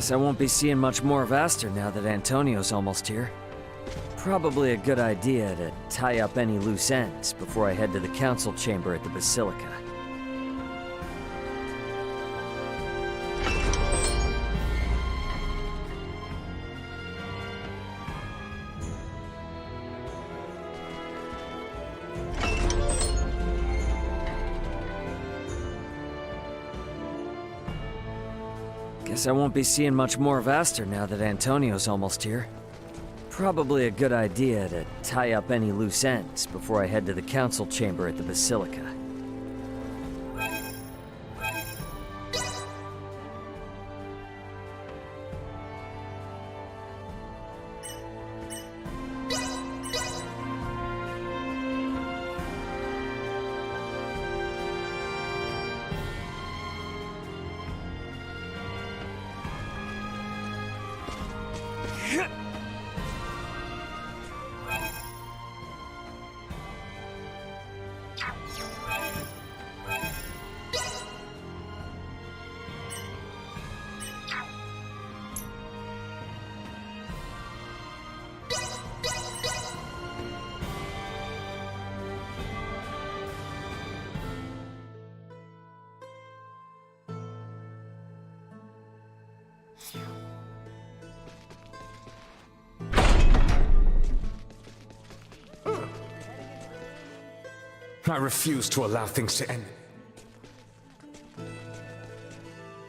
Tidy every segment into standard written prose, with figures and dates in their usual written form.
Guess I won't be seeing much more of Aster now that Antonio's almost here. Probably a good idea to tie up any loose ends before I head to the council chamber at the Basilica. Guess I won't be seeing much more of Aster now that Antonio's almost here. Probably a good idea to tie up any loose ends before I head to the council chamber at the Basilica. I refuse to allow things to end.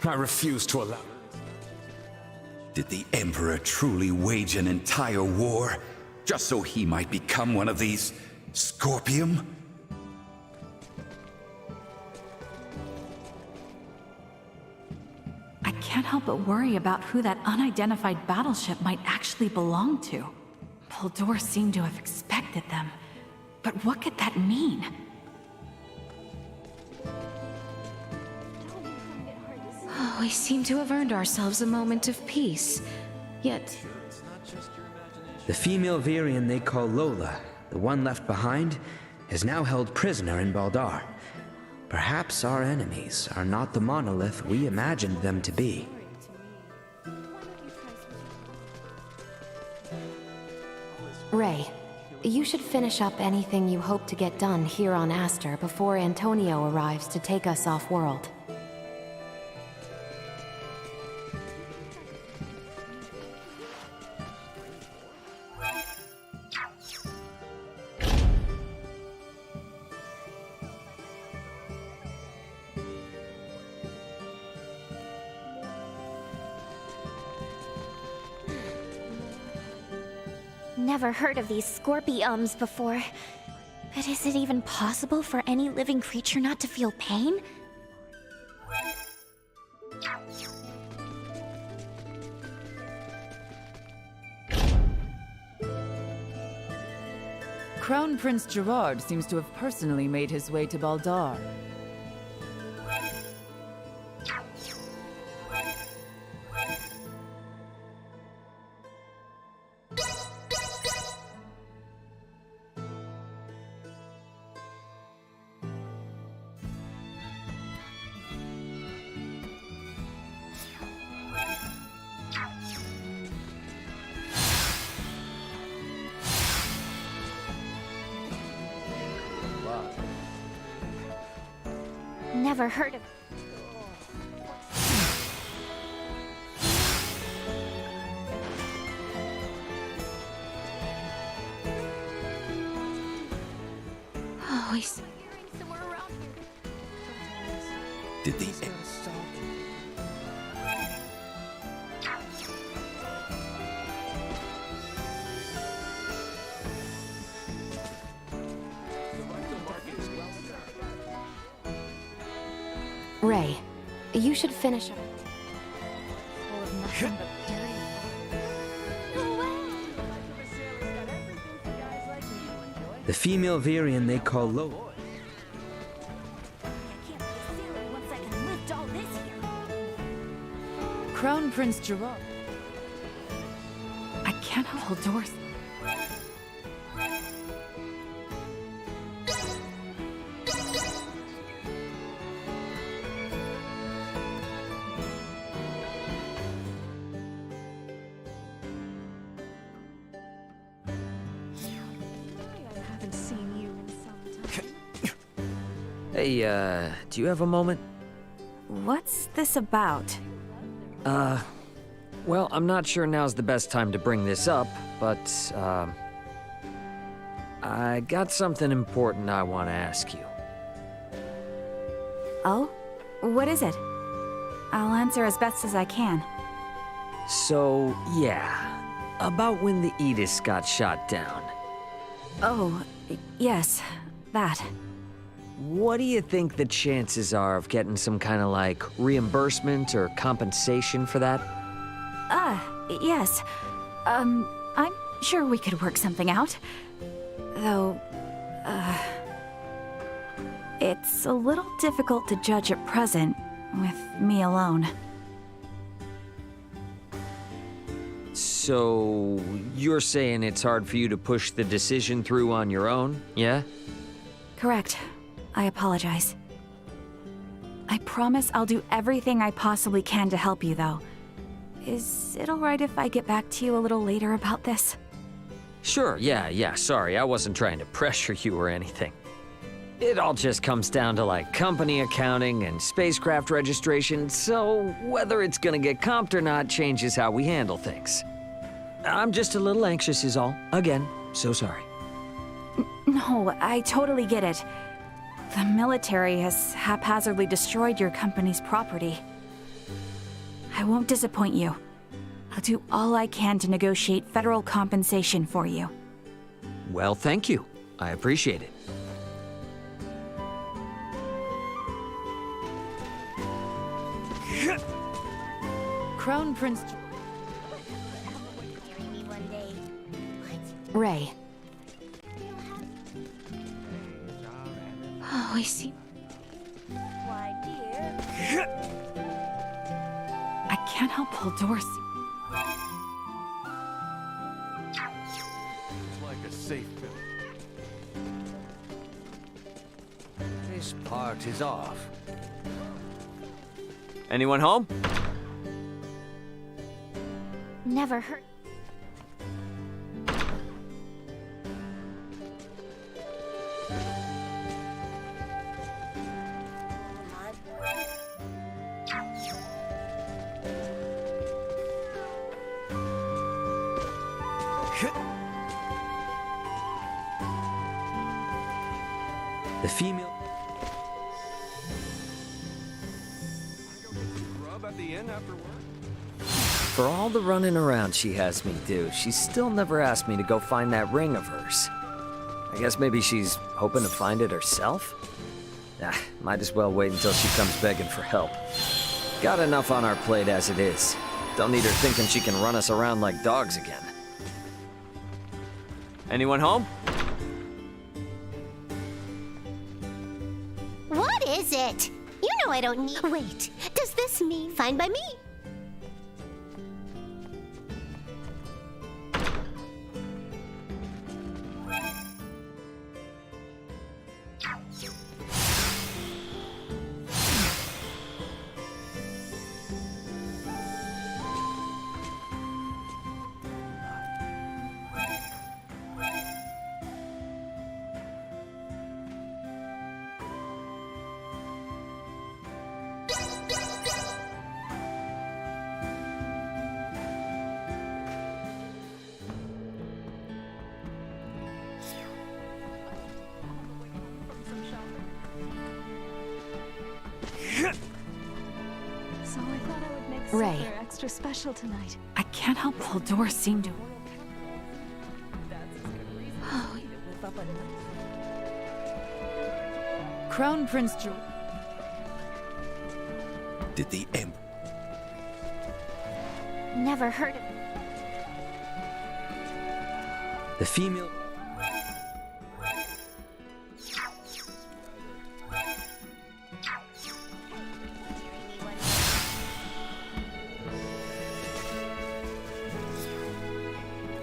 I refuse to allow... Did the Emperor truly wage an entire war, just so he might become one of these Scorpium? I can't help but worry about who that unidentified battleship might actually belong to. Baldur seemed to have expected them. But what could that mean? We seem to have earned ourselves a moment of peace. Yet... The female Virian they call Lola, the one left behind, is now held prisoner in Baldur. Perhaps our enemies are not the monolith we imagined them to be. Ray, you should finish up anything you hope to get done here on Aster before Antonio arrives to take us off-world. Never heard of these Scorpiums before. But is it even possible for any living creature not to feel pain? Crown Prince Gerard seems to have personally made his way to Baldur. Never heard of... Always. Did the... Ray, you should finish up. The female Virian they call Lola. Crown Prince Gerard. I can't hold doors. Hey, do you have a moment? What's this about? Well, I'm not sure now's the best time to bring this up, but, I got something important I want to ask you. Oh? What is it? I'll answer as best as I can. So, yeah, about when the Edis got shot down. Oh, yes, that. What do you think the chances are of getting some kind of, like, reimbursement or compensation for that? Yes. I'm sure we could work something out. Though, it's a little difficult to judge at present, with me alone. So, you're saying it's hard for you to push the decision through on your own, yeah? Correct. I apologize. I promise I'll do everything I possibly can to help you, though. Is it alright if I get back to you a little later about this? Sure, yeah, sorry, I wasn't trying to pressure you or anything. It all just comes down to, like, company accounting and spacecraft registration, so whether it's gonna get comped or not changes how we handle things. I'm just a little anxious is all. Again, so sorry. No, I totally get it. The military has haphazardly destroyed your company's property. I won't disappoint you. I'll do all I can to negotiate federal compensation for you. Well, thank you. I appreciate it. Crown Prince... Ray, Oh, I see. I can't help Baldor. Like a safe build. This part is off. Anyone home? Never heard. The female... Grub at the inn after work? For all the running around she has me do, she's still never asked me to go find that ring of hers. I guess maybe she's hoping to find it herself? Might as well wait until she comes begging for help. Got enough on our plate as it is. Don't need her thinking she can run us around like dogs again. Anyone home? What is it? You know I don't need... Wait, does this mean fine by me? So I thought I would make Ray. supper extra special tonight. I can't help Baldor seem to... Crown Prince George... Did the Emperor... Never heard of. The female...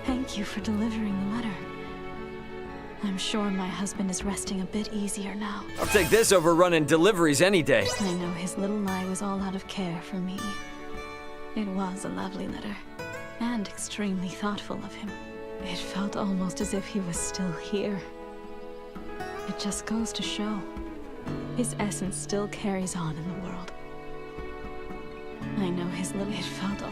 Thank you for delivering the letter. I'm sure my husband is resting a bit easier now. I'll take this over running deliveries any day. I know his little lie was all out of care for me. It was a lovely letter, and extremely thoughtful of him. It felt almost as if he was still here. It just goes to show, his essence still carries on in the world. I know his love it felt all.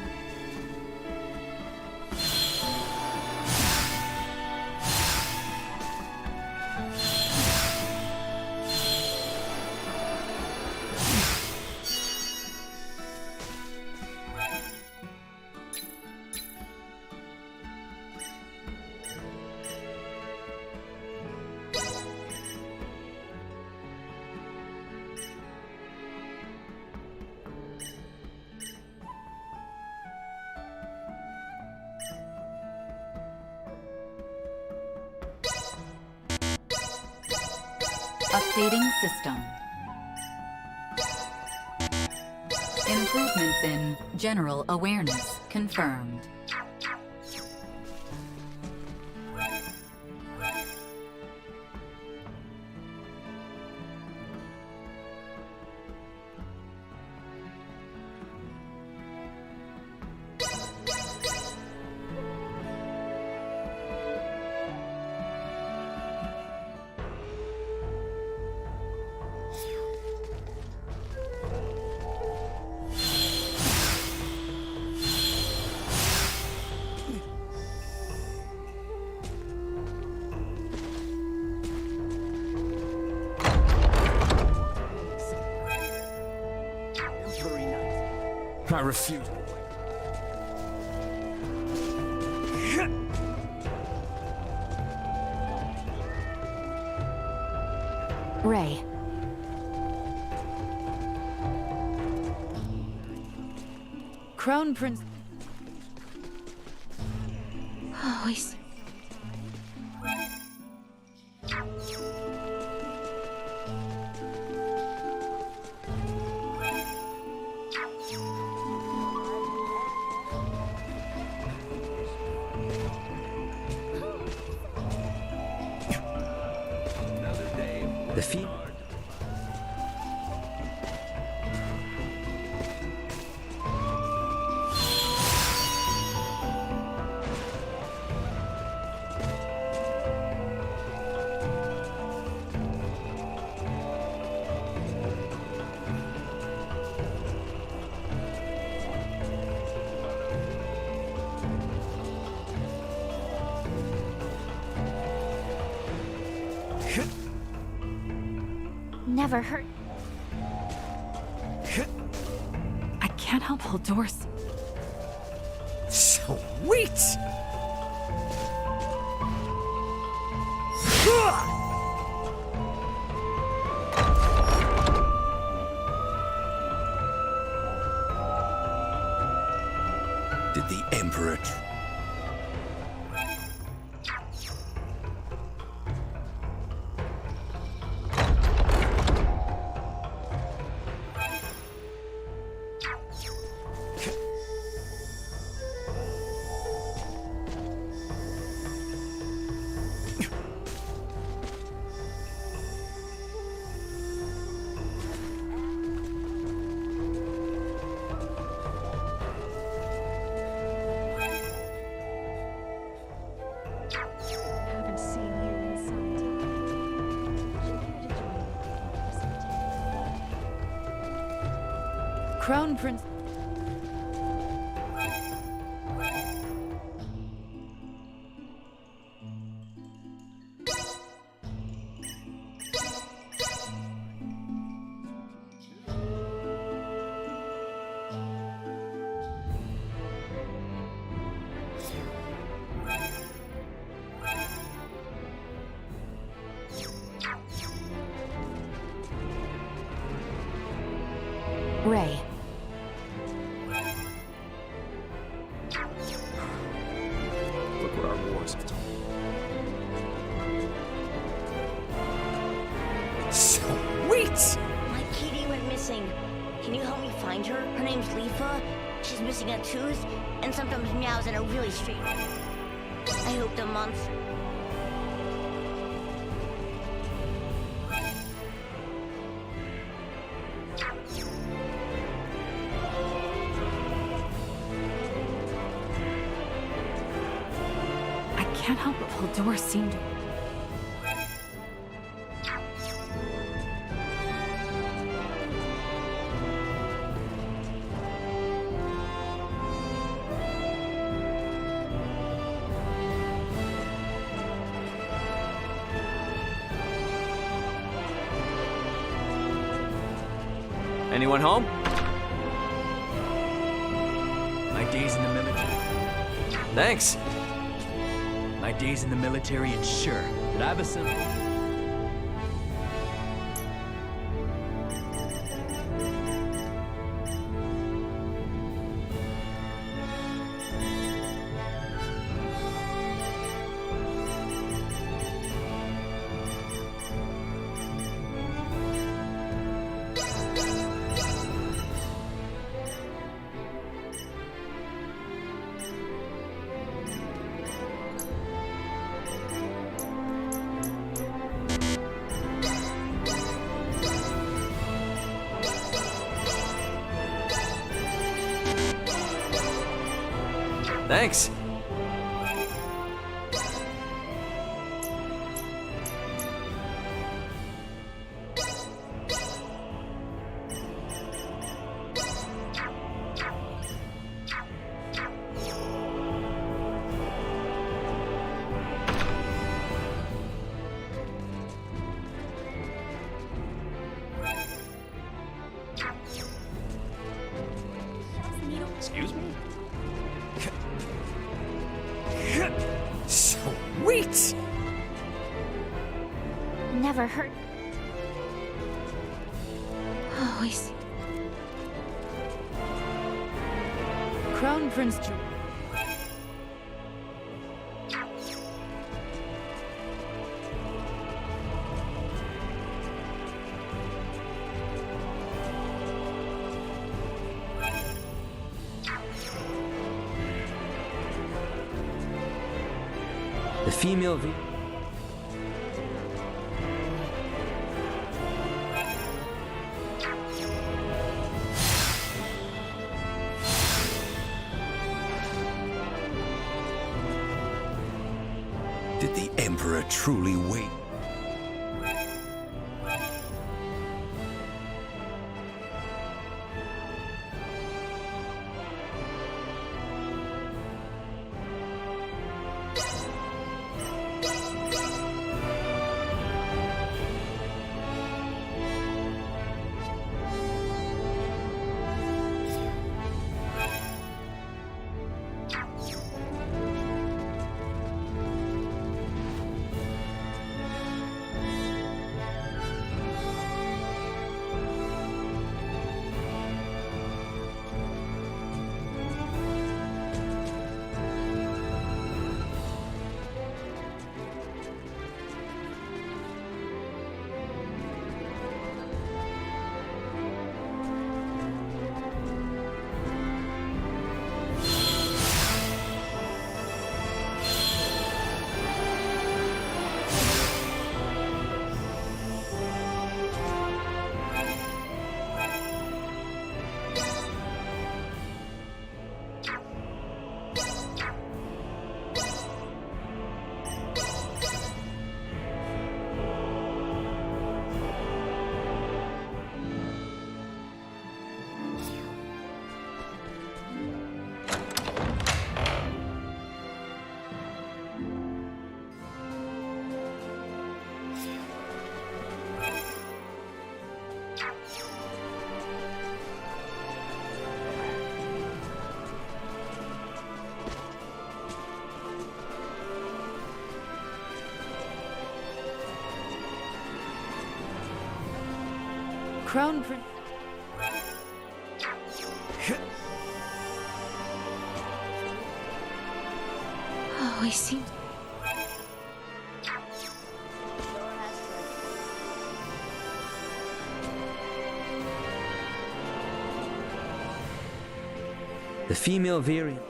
Updating system. Improvements in general awareness confirmed. I refuse. Ray. Crown Prince. Always. The female. Never heard. I can't help hold doors. Sweet! Did the Emperor Haven't seen you in some time. Should care to join me for some tea. Crown Prince. Ray. Look what our wars have done. Sweet! My kitty went missing. Can you help me find her? Her name's Leafa. She's missing a tooth and sometimes meows in a really strange way. I hope the month. I can't help but hold doors seem to. Anyone home? My days in the military. Thanks. My days in the military ensure that I've assembled. Thanks. Excuse me? Sweet! Never heard. Oh, I see. Crown Prince Ju- The female V. Did the Emperor truly wait? Crown Prince. Oh, I see. The female variant.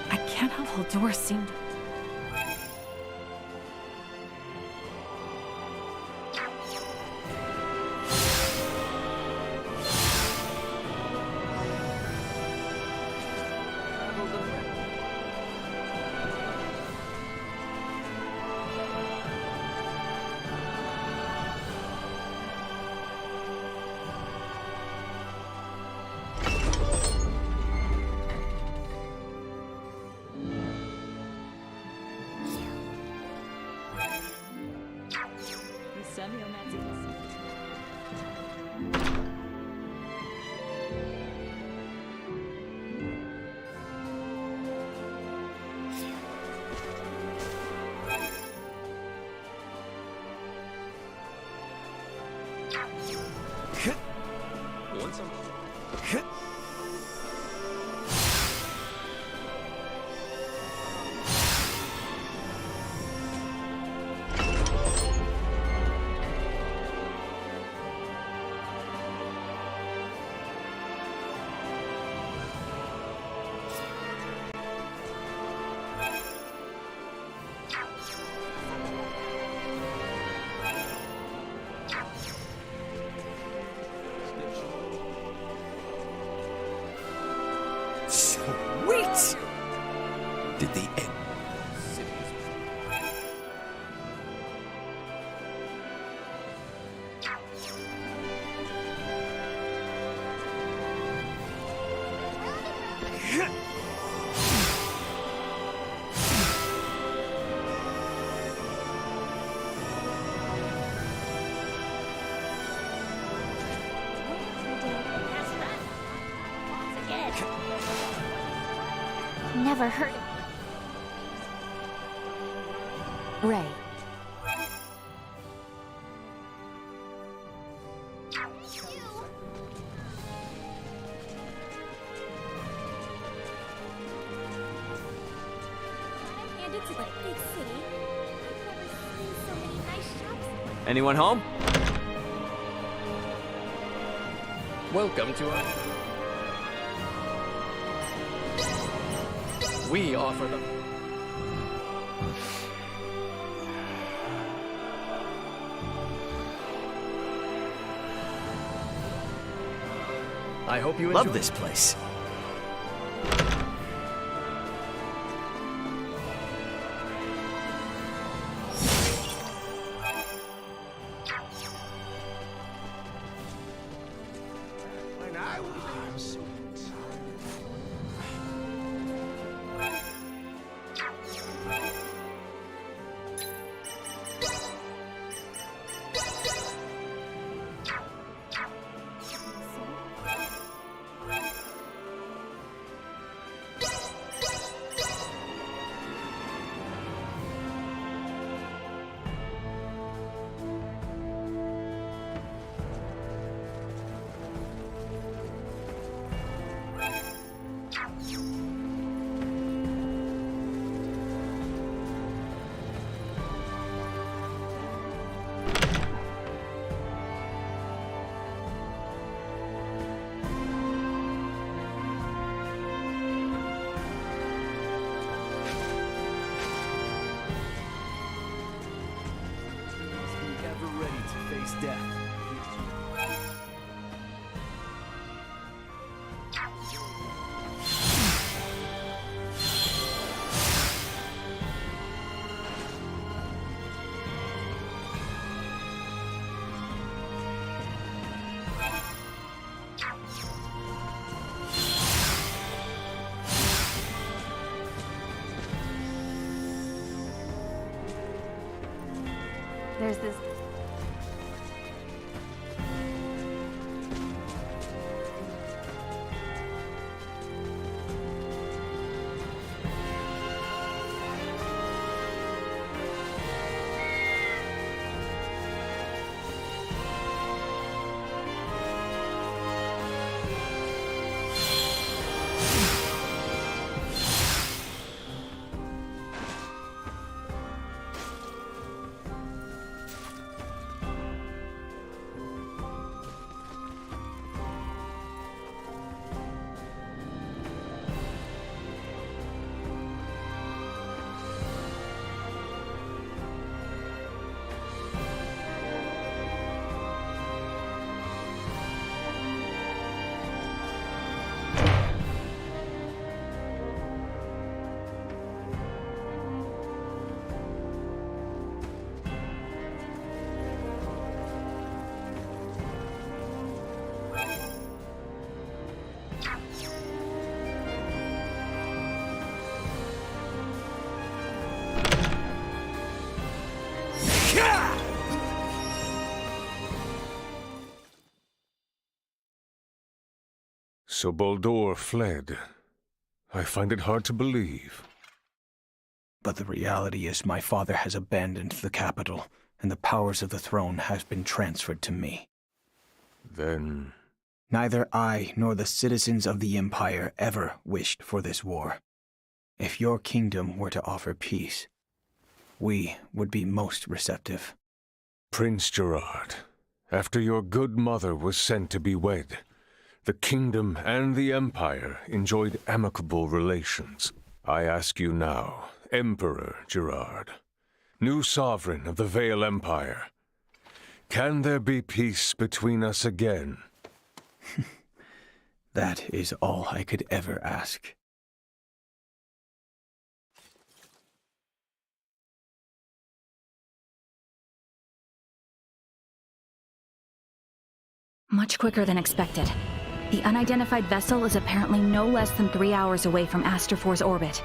I can't help Haldor seemed. Sweet! Did the end. Never heard. Ray. Anyone home? Welcome to our... We offer them. I hope you enjoy. Love this place. Death. There's this. So Baldur fled. I find it hard to believe. But the reality is my father has abandoned the capital, and the powers of the throne have been transferred to me. Then Neither I nor the citizens of the Empire ever wished for this war. If your kingdom were to offer peace, we would be most receptive. Prince Gerard, after your good mother was sent to be wed, the kingdom and the Empire enjoyed amicable relations. I ask you now, Emperor Gerard, new sovereign of the Vale Empire, can there be peace between us again? That is all I could ever ask. Much quicker than expected. The unidentified vessel is apparently no less than 3 hours away from Aster 4's orbit.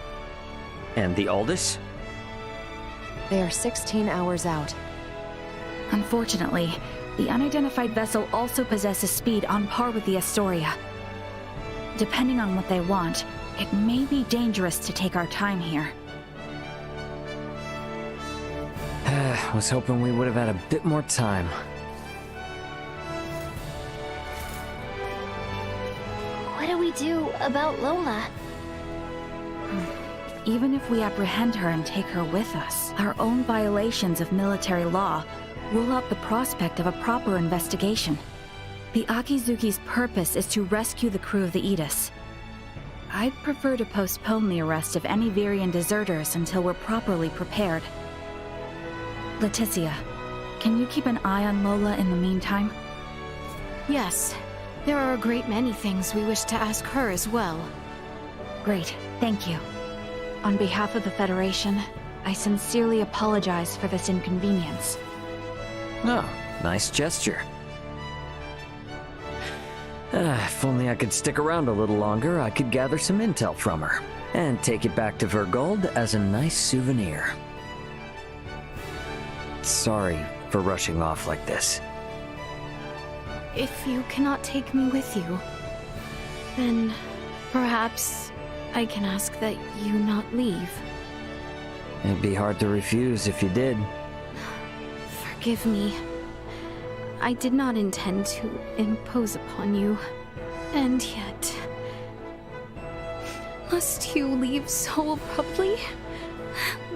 And the Aldous? They are 16 hours out. Unfortunately, the unidentified vessel also possesses speed on par with the Astoria. Depending on what they want, it may be dangerous to take our time here. Was hoping we would have had a bit more time. What do we do about Lola? Even if we apprehend her and take her with us, our own violations of military law rule out the prospect of a proper investigation. The Akizuki's purpose is to rescue the crew of the Aegis. I'd prefer to postpone the arrest of any Virian deserters until we're properly prepared. Leticia, can you keep an eye on Lola in the meantime? Yes. There are a great many things we wish to ask her as well. Great, thank you. On behalf of the Federation, I sincerely apologize for this inconvenience. Oh, nice gesture. If only I could stick around a little longer, I could gather some intel from her, and take it back to Vergold as a nice souvenir. Sorry for rushing off like this. If you cannot take me with you, then perhaps I can ask that you not leave. It'd be hard to refuse if you did. Forgive me. I did not intend to impose upon you. And yet... Must you leave so abruptly?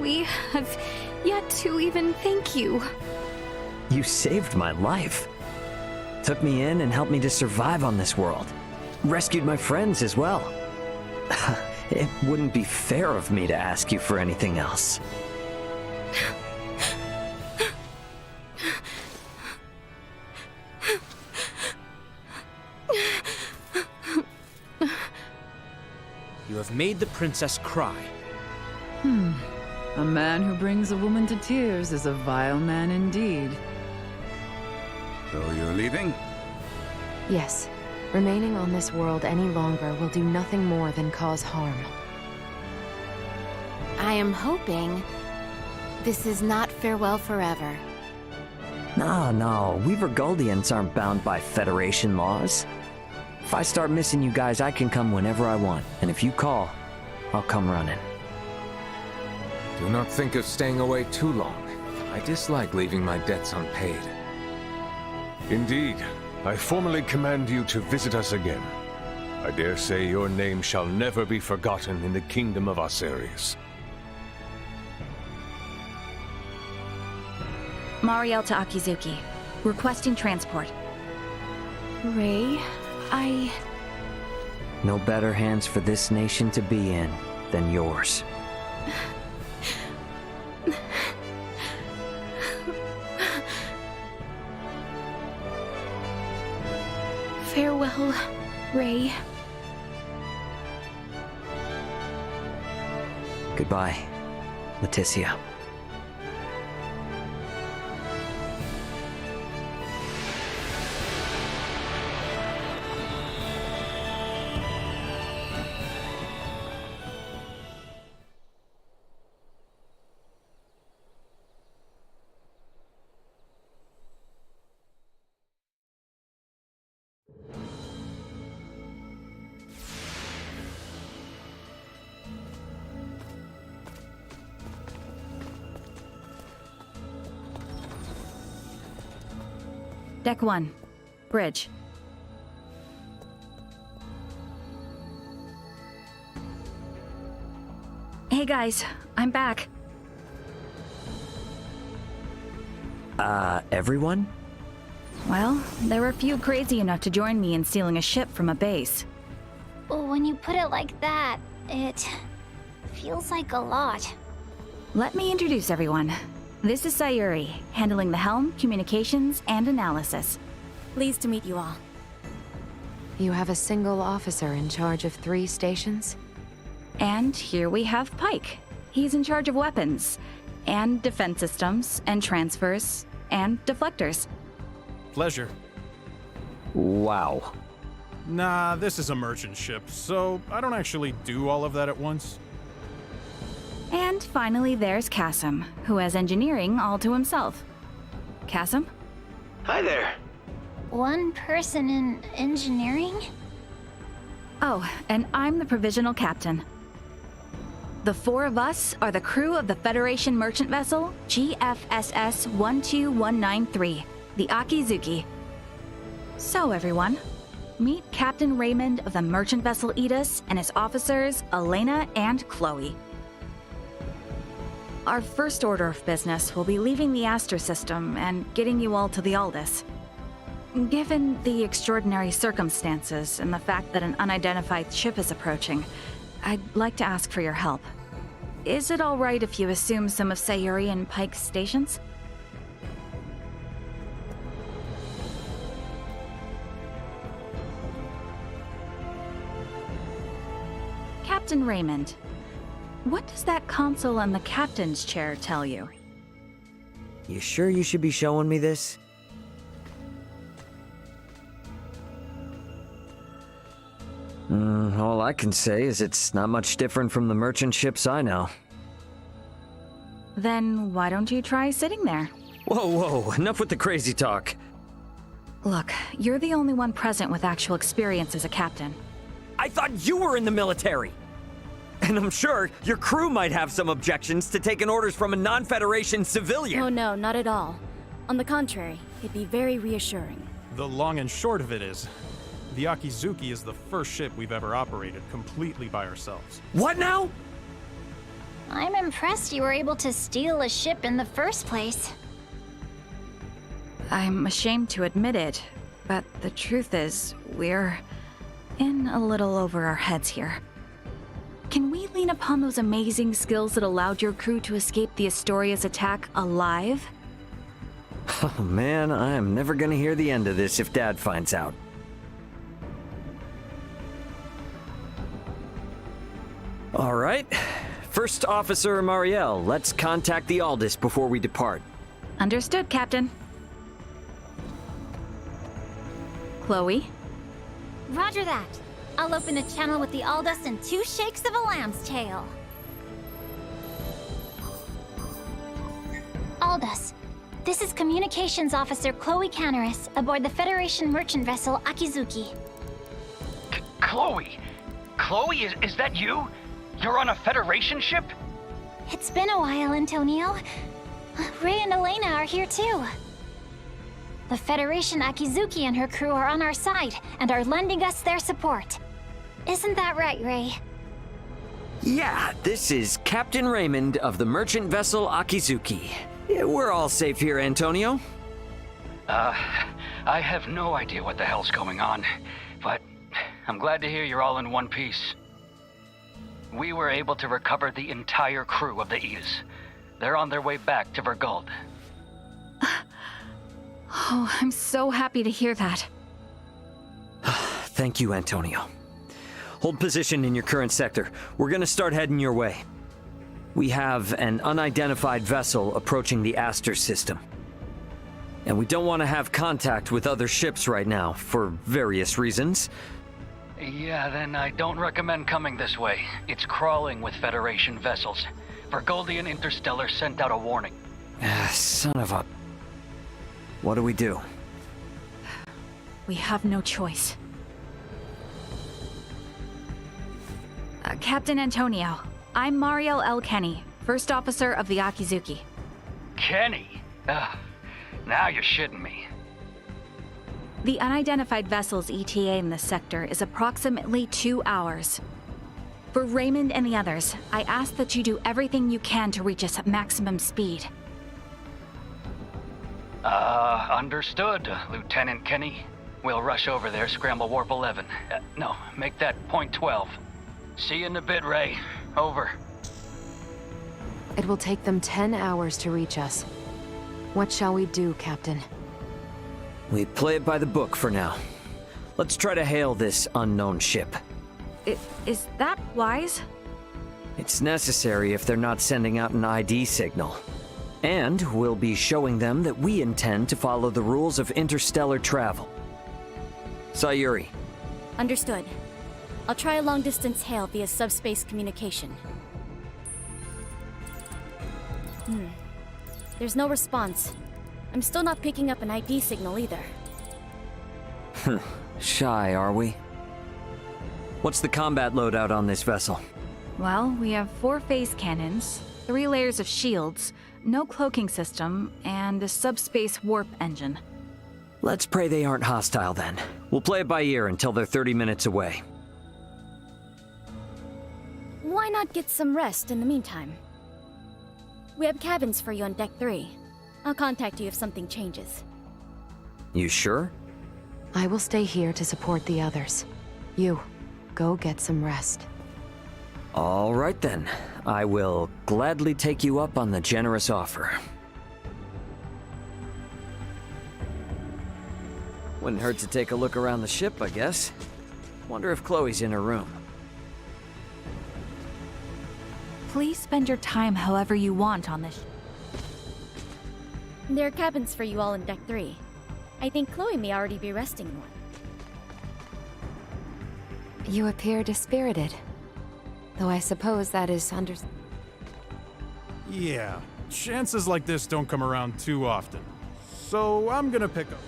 We have yet to even thank you. You saved my life. Took me in and helped me to survive on this world. Rescued my friends as well. It wouldn't be fair of me to ask you for anything else. You have made the princess cry. A man who brings a woman to tears is a vile man indeed. So you're leaving? Yes. Remaining on this world any longer will do nothing more than cause harm. I am hoping this is not farewell forever. No, we Vergoldians aren't bound by Federation laws. If I start missing you guys, I can come whenever I want. And if you call, I'll come running. Do not think of staying away too long. I dislike leaving my debts unpaid. Indeed, I formally command you to visit us again. I dare say your name shall never be forgotten in the kingdom of Osirius. Mariel to Akizuki. Requesting transport. Ray, No better hands for this nation to be in than yours. Farewell, Ray. Goodbye, Leticia. Deck 1. Bridge. Hey guys, I'm back. Everyone? Well, there were a few crazy enough to join me in stealing a ship from a base. When you put it like that, it feels like a lot. Let me introduce everyone. This is Sayuri, handling the helm, communications, and analysis. Pleased to meet you all. You have a single officer in charge of 3 stations? And here we have Pike. He's in charge of weapons, and defense systems, and transfers, and deflectors. Pleasure. Wow. Nah, this is a merchant ship, so I don't actually do all of that at once. And finally, there's Kasim, who has engineering all to himself. Kasim? Hi there. One person in engineering? Oh, and I'm the provisional captain. The 4 of us are the crew of the Federation merchant vessel GFSS 12193, the Akizuki. So everyone, meet Captain Raymond of the merchant vessel Edis and his officers Elena and Chloe. Our first order of business will be leaving the Aster system and getting you all to the Aldous. Given the extraordinary circumstances and the fact that an unidentified ship is approaching, I'd like to ask for your help. Is it all right if you assume some of Sayuri and Pike's stations? Captain Raymond, what does that console on the captain's chair tell you? You sure you should be showing me this? All I can say is it's not much different from the merchant ships I know. Then why don't you try sitting there? Whoa, enough with the crazy talk. Look, you're the only one present with actual experience as a captain. I thought you were in the military! And I'm sure your crew might have some objections to taking orders from a non-Federation civilian. Oh no, not at all. On the contrary, it'd be very reassuring. The long and short of it is, the Akizuki is the first ship we've ever operated completely by ourselves. What now? I'm impressed you were able to steal a ship in the first place. I'm ashamed to admit it, but the truth is, we're in a little over our heads here. Can we lean upon those amazing skills that allowed your crew to escape the Astoria's attack alive? Oh man, I am never gonna hear the end of this if Dad finds out. All right. First Officer Marielle, let's contact the Aldous before we depart. Understood, Captain. Chloe? Roger that. I'll open a channel with the Aldous in 2 shakes of a lamb's tail. Aldous, this is Communications Officer Chloe Canaris aboard the Federation merchant vessel Akizuki. Chloe? Chloe, is that you? You're on a Federation ship? It's been a while, Antonio. Ray and Elena are here too. The Federation Akizuki and her crew are on our side and are lending us their support. Isn't that right, Ray? Yeah, this is Captain Raymond of the merchant vessel Akizuki. Yeah, we're all safe here, Antonio. I have no idea what the hell's going on, but I'm glad to hear you're all in one piece. We were able to recover the entire crew of the Edis. They're on their way back to Verguld. Oh, I'm so happy to hear that. Thank you, Antonio. Hold position in your current sector. We're gonna start heading your way. We have an unidentified vessel approaching the Aster system. And we don't want to have contact with other ships right now, for various reasons. Yeah, then I don't recommend coming this way. It's crawling with Federation vessels. Verguldian Interstellar sent out a warning. Son of a... What do we do? We have no choice. Captain Antonio, I'm Marielle L. Kenny, First Officer of the Akizuki. Kenny? Now you're shitting me. The unidentified vessel's ETA in this sector is approximately 2 hours. For Raymond and the others, I ask that you do everything you can to reach us at maximum speed. Understood, Lieutenant Kenny. We'll rush over there, scramble warp 11. No, make that point 12. See you in a bit, Ray. Over. It will take them 10 hours to reach us. What shall we do, Captain? We play it by the book for now. Let's try to hail this unknown ship. Is that wise? It's necessary if they're not sending out an ID signal. And we'll be showing them that we intend to follow the rules of interstellar travel. Sayuri. Understood. I'll try a long-distance hail via subspace communication. There's no response. I'm still not picking up an ID signal either. Shy, are we? What's the combat loadout on this vessel? Well, we have 4 phase cannons, 3 layers of shields, no cloaking system, and a subspace warp engine. Let's pray they aren't hostile then. We'll play it by ear until they're 30 minutes away. Why not get some rest in the meantime? We have cabins for you on Deck 3. I'll contact you if something changes. You sure? I will stay here to support the others. You, go get some rest. All right then. I will gladly take you up on the generous offer. Wouldn't hurt to take a look around the ship, I guess. Wonder if Chloe's in her room. Please spend your time however you want on this. There are cabins for you all in Deck 3. I think Chloe may already be resting in one. You appear dispirited. Though I suppose that is Yeah, chances like this don't come around too often. So I'm gonna pick up.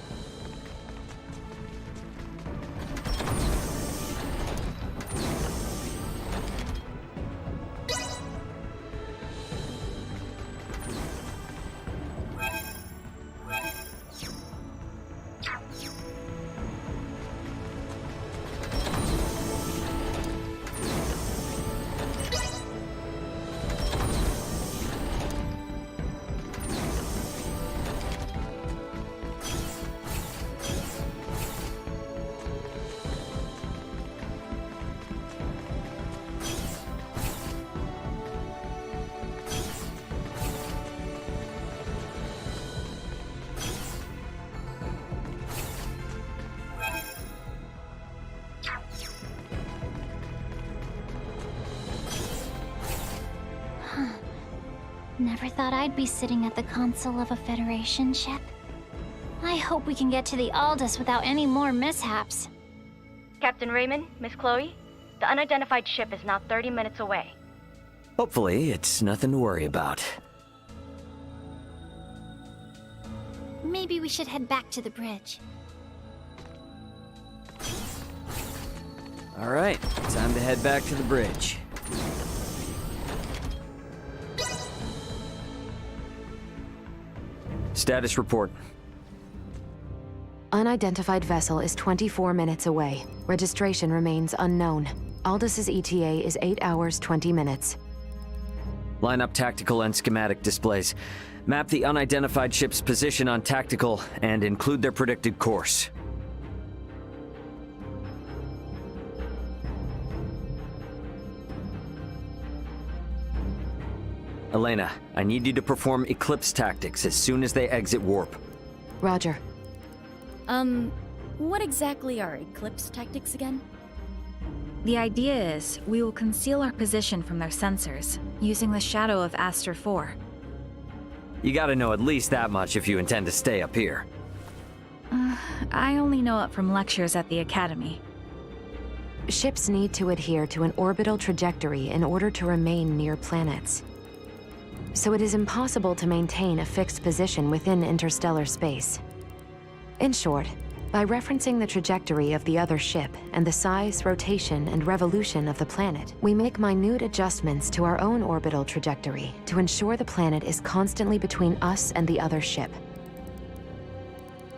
Never thought I'd be sitting at the console of a Federation ship. I hope we can get to the Aldous without any more mishaps. Captain Raymond, Miss Chloe, the unidentified ship is now 30 minutes away. Hopefully, it's nothing to worry about. Maybe we should head back to the bridge. All right, time to head back to the bridge. Status report. Unidentified vessel is 24 minutes away. Registration remains unknown. Aldous' ETA is 8 hours, 20 minutes. Line up tactical and schematic displays. Map the unidentified ship's position on tactical and include their predicted course. Elena, I need you to perform eclipse tactics as soon as they exit warp. Roger. What exactly are eclipse tactics again? The idea is, we will conceal our position from their sensors, using the shadow of Aster 4. You gotta know at least that much if you intend to stay up here. I only know it from lectures at the Academy. Ships need to adhere to an orbital trajectory in order to remain near planets. So it is impossible to maintain a fixed position within interstellar space. In short, by referencing the trajectory of the other ship and the size, rotation, and revolution of the planet, we make minute adjustments to our own orbital trajectory to ensure the planet is constantly between us and the other ship.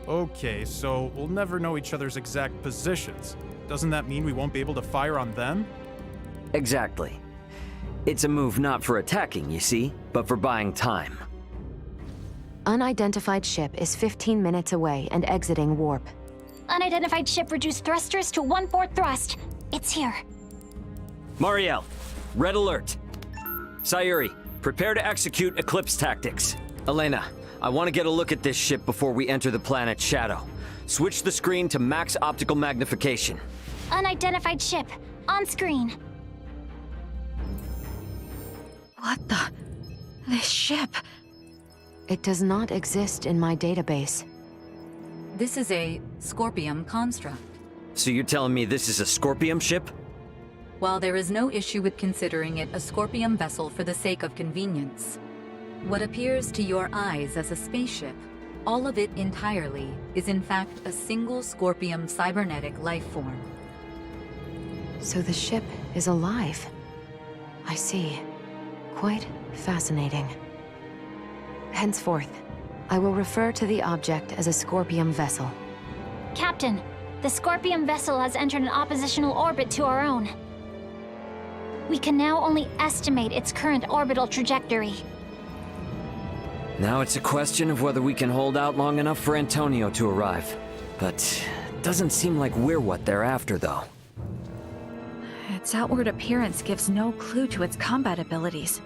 Okay, so we'll never know each other's exact positions. Doesn't that mean we won't be able to fire on them? Exactly. It's a move not for attacking, you see, but for buying time. Unidentified ship is 15 minutes away and exiting warp. Unidentified ship reduced thrusters to 1/4 thrust. It's here. Mariel, red alert. Sayuri, prepare to execute Eclipse tactics. Elena, I want to get a look at this ship before we enter the planet Shadow. Switch the screen to max optical magnification. Unidentified ship. On screen. What the? This ship. It does not exist in my database. This is a Scorpium construct. So you're telling me this is a Scorpium ship? While there is no issue with considering it a Scorpium vessel for the sake of convenience, what appears to your eyes as a spaceship, all of it entirely, is in fact a single Scorpium cybernetic life form. So the ship is alive. I see. Quite fascinating. Henceforth, I will refer to the object as a Scorpium vessel. Captain, the Scorpium vessel has entered an oppositional orbit to our own. We can now only estimate its current orbital trajectory. Now it's a question of whether we can hold out long enough for Antonio to arrive. But it doesn't seem like we're what they're after, though. Its outward appearance gives no clue to its combat abilities.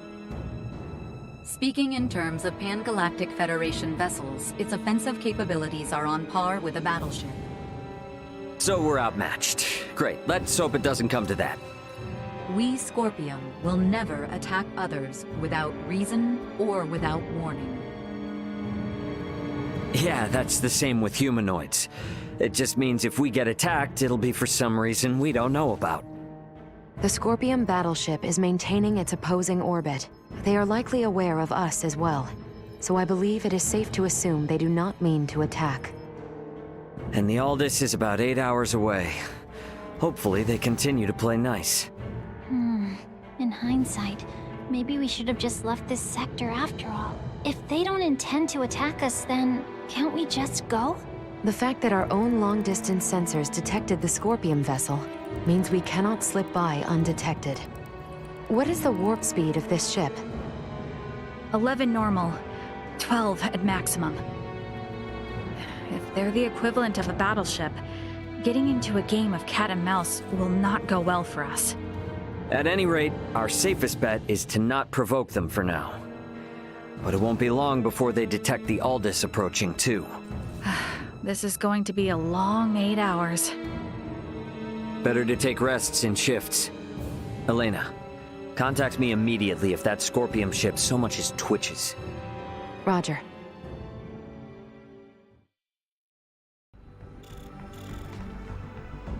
Speaking in terms of Pan-Galactic Federation vessels, its offensive capabilities are on par with a battleship. So we're outmatched. Great, let's hope it doesn't come to that. We, Scorpium, will never attack others without reason or without warning. Yeah, that's the same with humanoids. It just means if we get attacked, it'll be for some reason we don't know about. The Scorpium battleship is maintaining its opposing orbit. They are likely aware of us as well, so I believe it is safe to assume they do not mean to attack. And the Aldous is about 8 hours away. Hopefully they continue to play nice. In hindsight, maybe we should have just left this sector after all. If they don't intend to attack us, then can't we just go? The fact that our own long-distance sensors detected the Scorpium vessel means we cannot slip by undetected. What is the warp speed of this ship? 11 normal, 12 at maximum. If they're the equivalent of a battleship, getting into a game of cat and mouse will not go well for us. At any rate, our safest bet is to not provoke them for now. But it won't be long before they detect the Aldous approaching, too. This is going to be a long 8 hours. Better to take rests in shifts. Elena, contact me immediately if that Scorpium ship so much as twitches. Roger.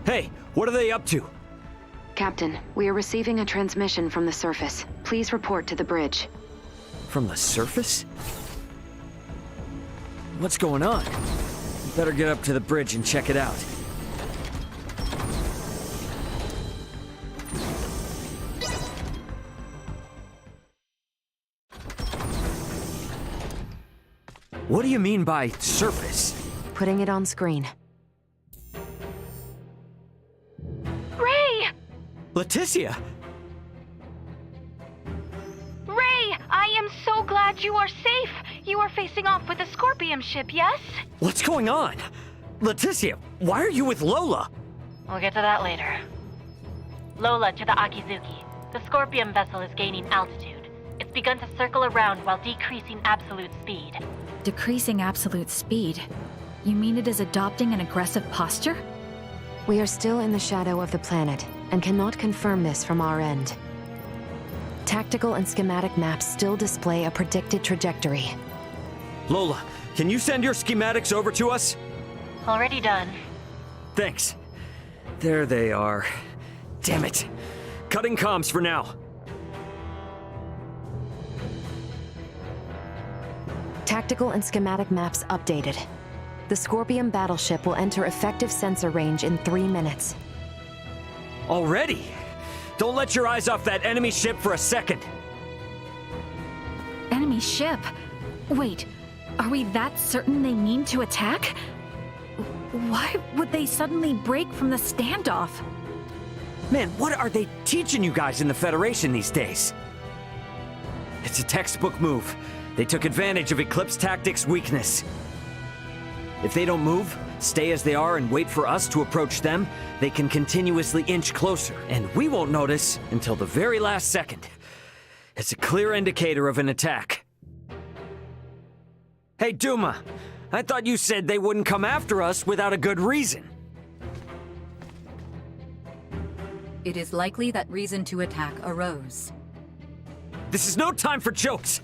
Hey, what are they up to? Captain, we are receiving a transmission from the surface. Please report to the bridge. From the surface? What's going on? Better get up to the bridge and check it out. What do you mean by surface? Putting it on screen. Ray! Leticia! Ray, I am so glad you are safe. You are facing off with the Scorpium ship, yes? What's going on? Leticia, why are you with Lola? We'll get to that later. Lola to the Akizuki. The Scorpium vessel is gaining altitude. It's begun to circle around while decreasing absolute speed. Decreasing absolute speed? You mean it is adopting an aggressive posture? We are still in the shadow of the planet, and cannot confirm this from our end. Tactical and schematic maps still display a predicted trajectory. Lola, can you send your schematics over to us? Already done. Thanks. There they are. Damn it. Cutting comms for now. Tactical and schematic maps updated. The Scorpium battleship will enter effective sensor range in 3 minutes. Already? Don't let your eyes off that enemy ship for a second. Enemy ship? Wait, are we that certain they mean to attack? Why would they suddenly break from the standoff? Man, what are they teaching you guys in the Federation these days? It's a textbook move. They took advantage of Eclipse Tactics' weakness. If they don't move, stay as they are and wait for us to approach them, they can continuously inch closer, and we won't notice until the very last second. It's a clear indicator of an attack. Hey, Duma, I thought you said they wouldn't come after us without a good reason. It is likely that reason to attack arose. This is no time for jokes.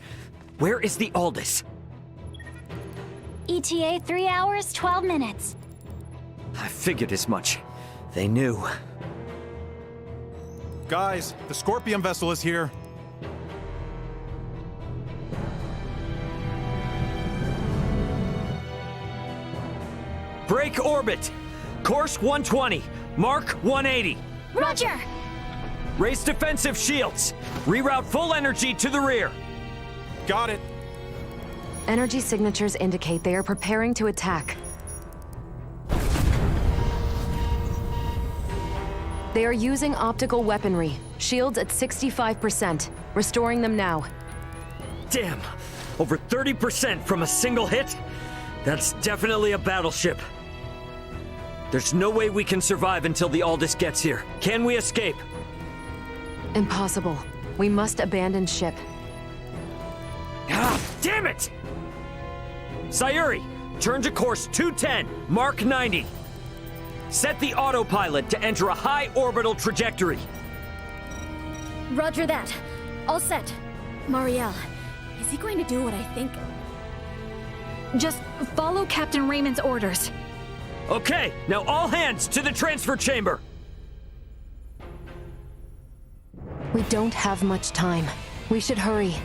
Where is the Aldous? ETA 3 hours, 12 minutes. I figured as much. They knew. Guys, the Scorpion vessel is here. Break orbit. Course 120. Mark 180. Roger! Raise defensive shields. Reroute full energy to the rear. Got it. Energy signatures indicate they are preparing to attack. They are using optical weaponry. Shields at 65%. Restoring them now. Damn. Over 30% from a single hit? That's definitely a battleship. There's no way we can survive until the Aldous gets here. Can we escape? Impossible. We must abandon ship. Ah, damn it! Sayuri, turn to course 210, Mark 90. Set the autopilot to enter a high orbital trajectory. Roger that. All set. Marielle, is he going to do what I think? Just follow Captain Raymond's orders. Okay, now all hands to the transfer chamber. We don't have much time. We should hurry.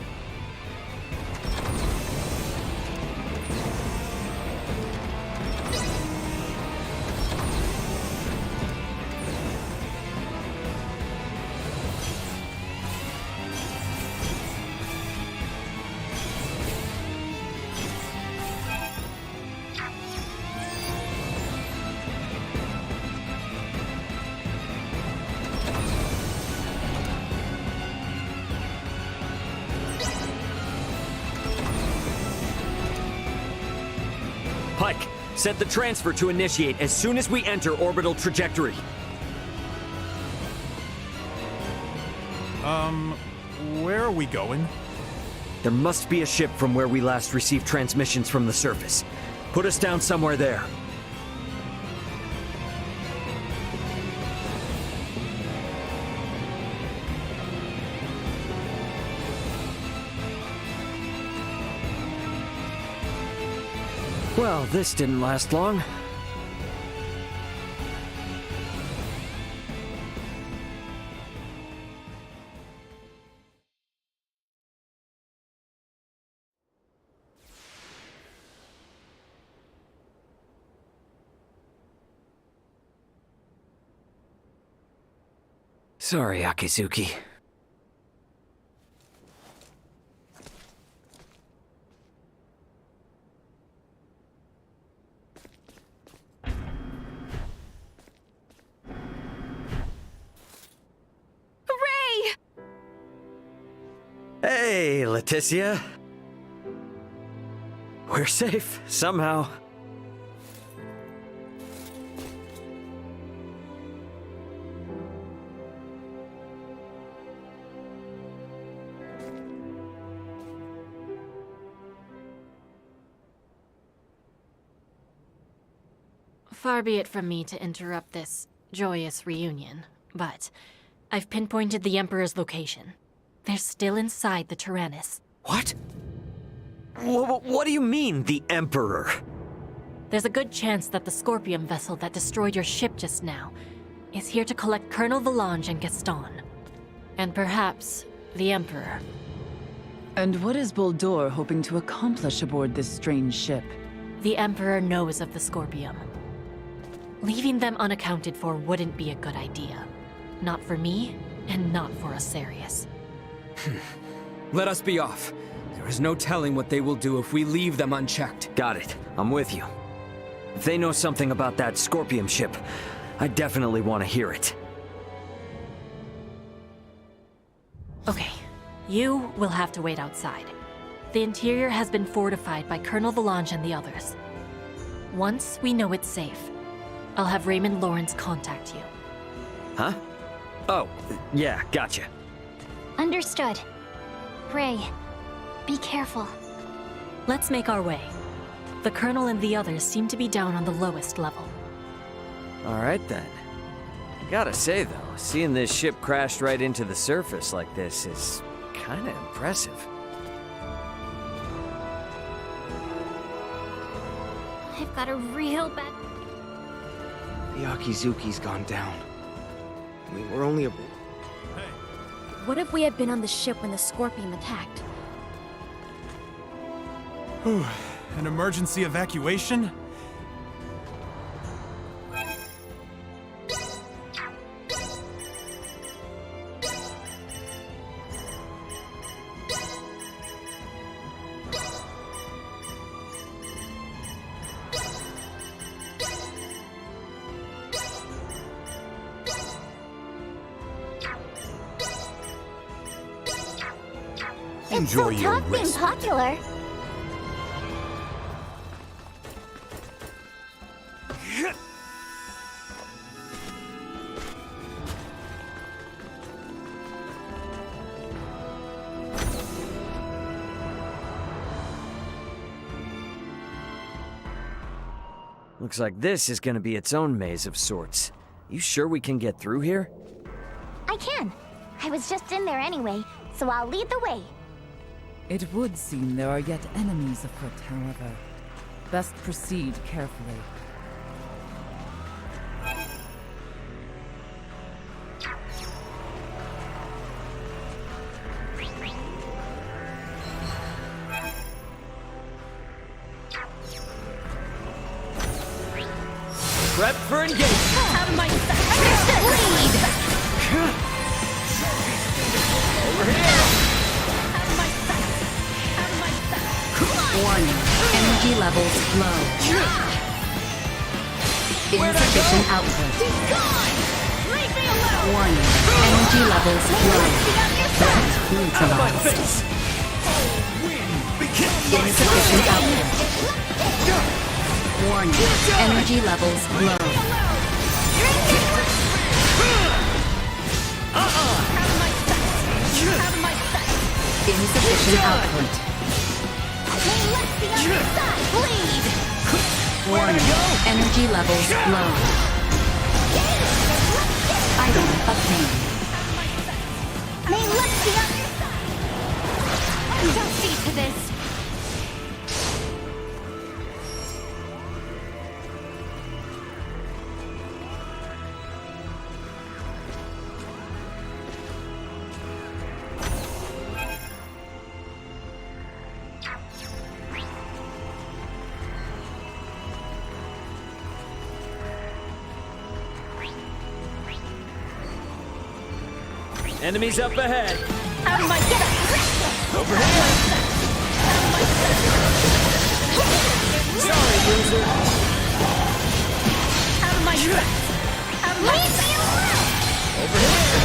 Pike, set the transfer to initiate as soon as we enter orbital trajectory. Where are we going? There must be a ship from where we last received transmissions from the surface. Put us down somewhere there. Well, this didn't last long. Sorry, Akizuki. Hey, Leticia. We're safe, somehow. Far be it from me to interrupt this joyous reunion, but I've pinpointed the Emperor's location. They're still inside the Tyrannus. What? What do you mean, the Emperor? There's a good chance that the Scorpion vessel that destroyed your ship just now is here to collect Colonel Valange and Gaston. And perhaps the Emperor. And what is Boldor hoping to accomplish aboard this strange ship? The Emperor knows of the Scorpion. Leaving them unaccounted for wouldn't be a good idea. Not for me, and not for Asarius. Let us be off. There is no telling what they will do if we leave them unchecked. Got it. I'm with you. If they know something about that Scorpion ship, I definitely want to hear it. You will have to wait outside. The interior has been fortified by Colonel Valange and the others. Once we know it's safe, I'll have Raymond Lawrence contact you. Huh? Oh, yeah, gotcha. Understood. Ray, be careful. Let's make our way. The Colonel and the others seem to be down on the lowest level. Alright then. Gotta say though, seeing this ship crash right into the surface like this is kinda impressive. I've got a real bad... The Akizuki's gone down. I mean, we're only a... What if we had been on the ship when the Scorpion attacked? Whew. An emergency evacuation? Enjoy it's so your tough being rest. popular. Looks like this is gonna be its own maze of sorts. You sure we can get through here? I can. I was just in there anyway, so I'll lead the way. It would seem there are yet enemies afoot, however. Best proceed carefully. Prep for engagement! Have my lead! Over here! Warning. Energy levels low. Insufficient output. Leave me alone! Warning. Energy levels low. Threat neutralized. Insufficient output. Warning. Energy levels low. Insufficient output. Bleed! Warning. Energy levels low. Item obtained. May let's be on your side! Don't see to this! Enemies up ahead! Out of my Over here! Sorry, loser! Out of my Out of my Leave me alone! Over here!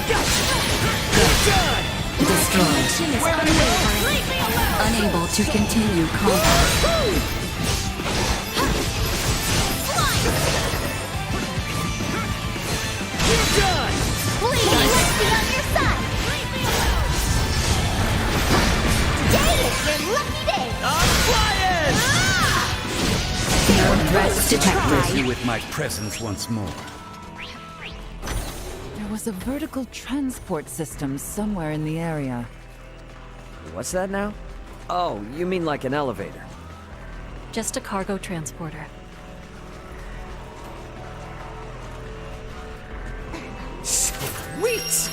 Gotcha! Destroyed. Where to go? Leave me alone! Unable to continue combat. You're done! Please, let's be on your side! Leave me alone! Today is your lucky day! I'm flying! No threats detected. You with my presence once more. There was a vertical transport system somewhere in the area. What's that now? Oh, you mean like an elevator? Just a cargo transporter. Sweet!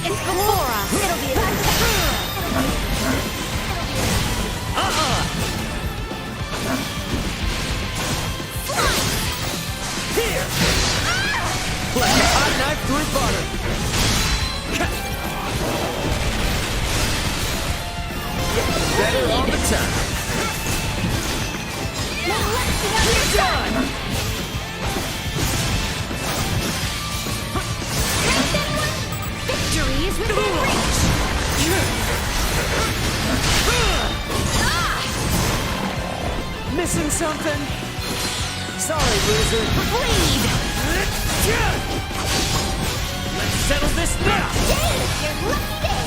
It's before us. It'll be Here! Like a hot knife through butter. Getting better all the time. You're done! Victory is within reach! Missing something? Sorry, loser. Bleed! Let's settle this now! Today is your lucky day!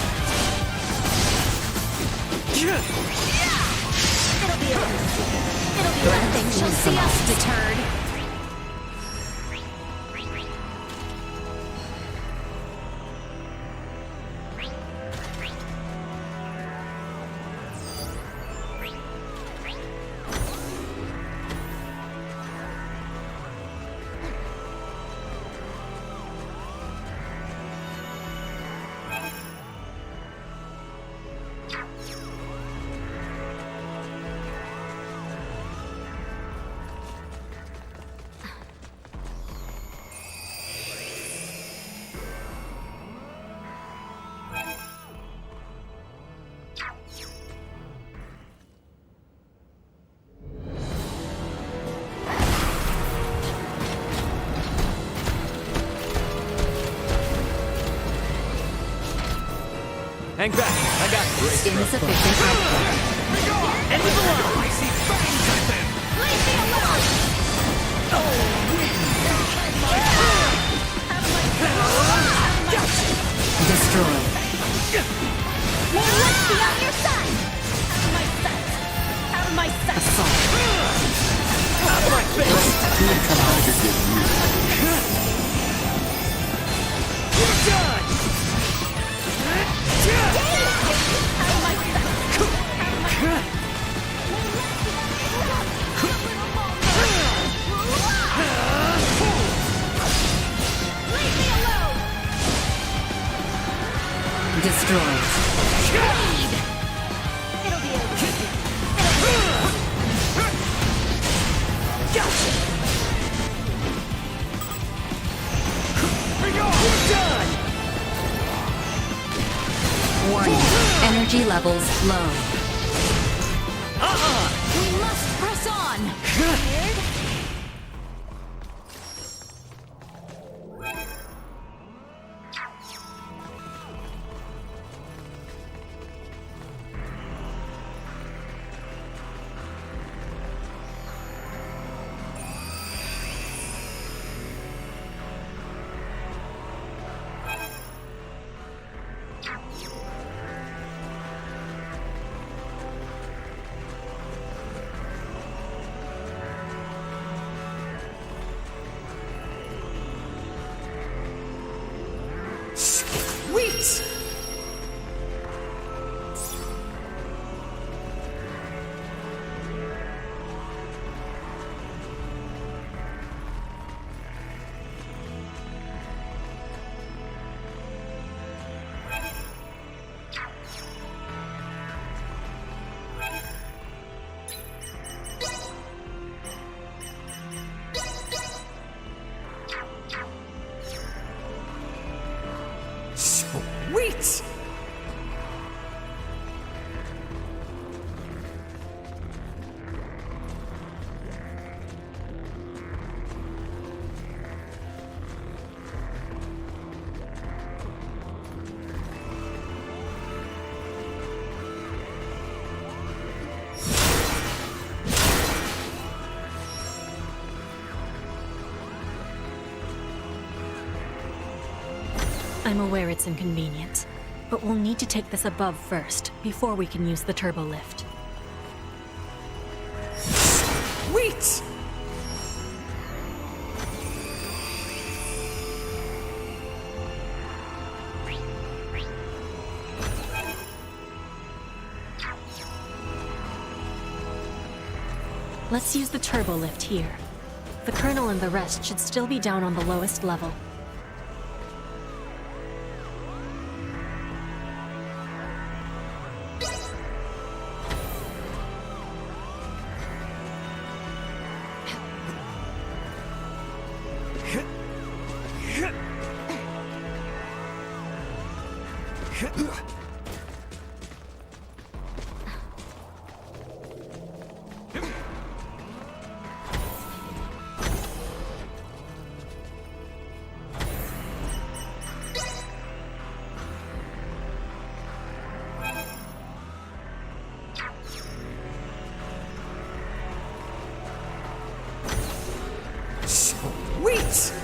It'll be over. It'll be nothing shall see us deterred. Hang back, I got this. Insufficient output. End of the line! I see fangs at them! Leave me alone! Destroyed. May luck be on your side! Out of my sight! Out of my sight! Assault. Out of my face! You're done! Destroyed. It'll be over. Gotcha! You're done! Warning. Energy levels low. We must press on! Sweet! Sweet! I'm aware it's inconvenient, but we'll need to take this above first, before we can use the turbo lift. Sweet! Let's use the turbo lift here. The Colonel and the rest should still be down on the lowest level. Sweet!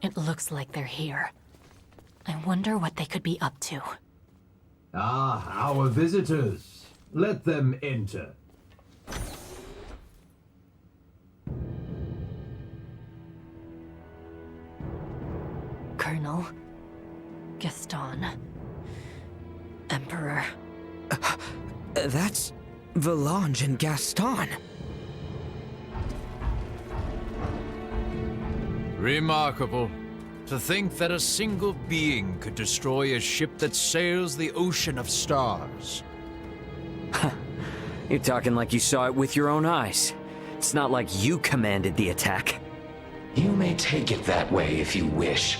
It looks like they're here. I wonder what they could be up to. Ah, our visitors. Let them enter. Colonel. Gaston. Emperor. That's Valange and Gaston. Remarkable. To think that a single being could destroy a ship that sails the ocean of stars. You're talking like you saw it with your own eyes. It's not like you commanded the attack. You may take it that way if you wish.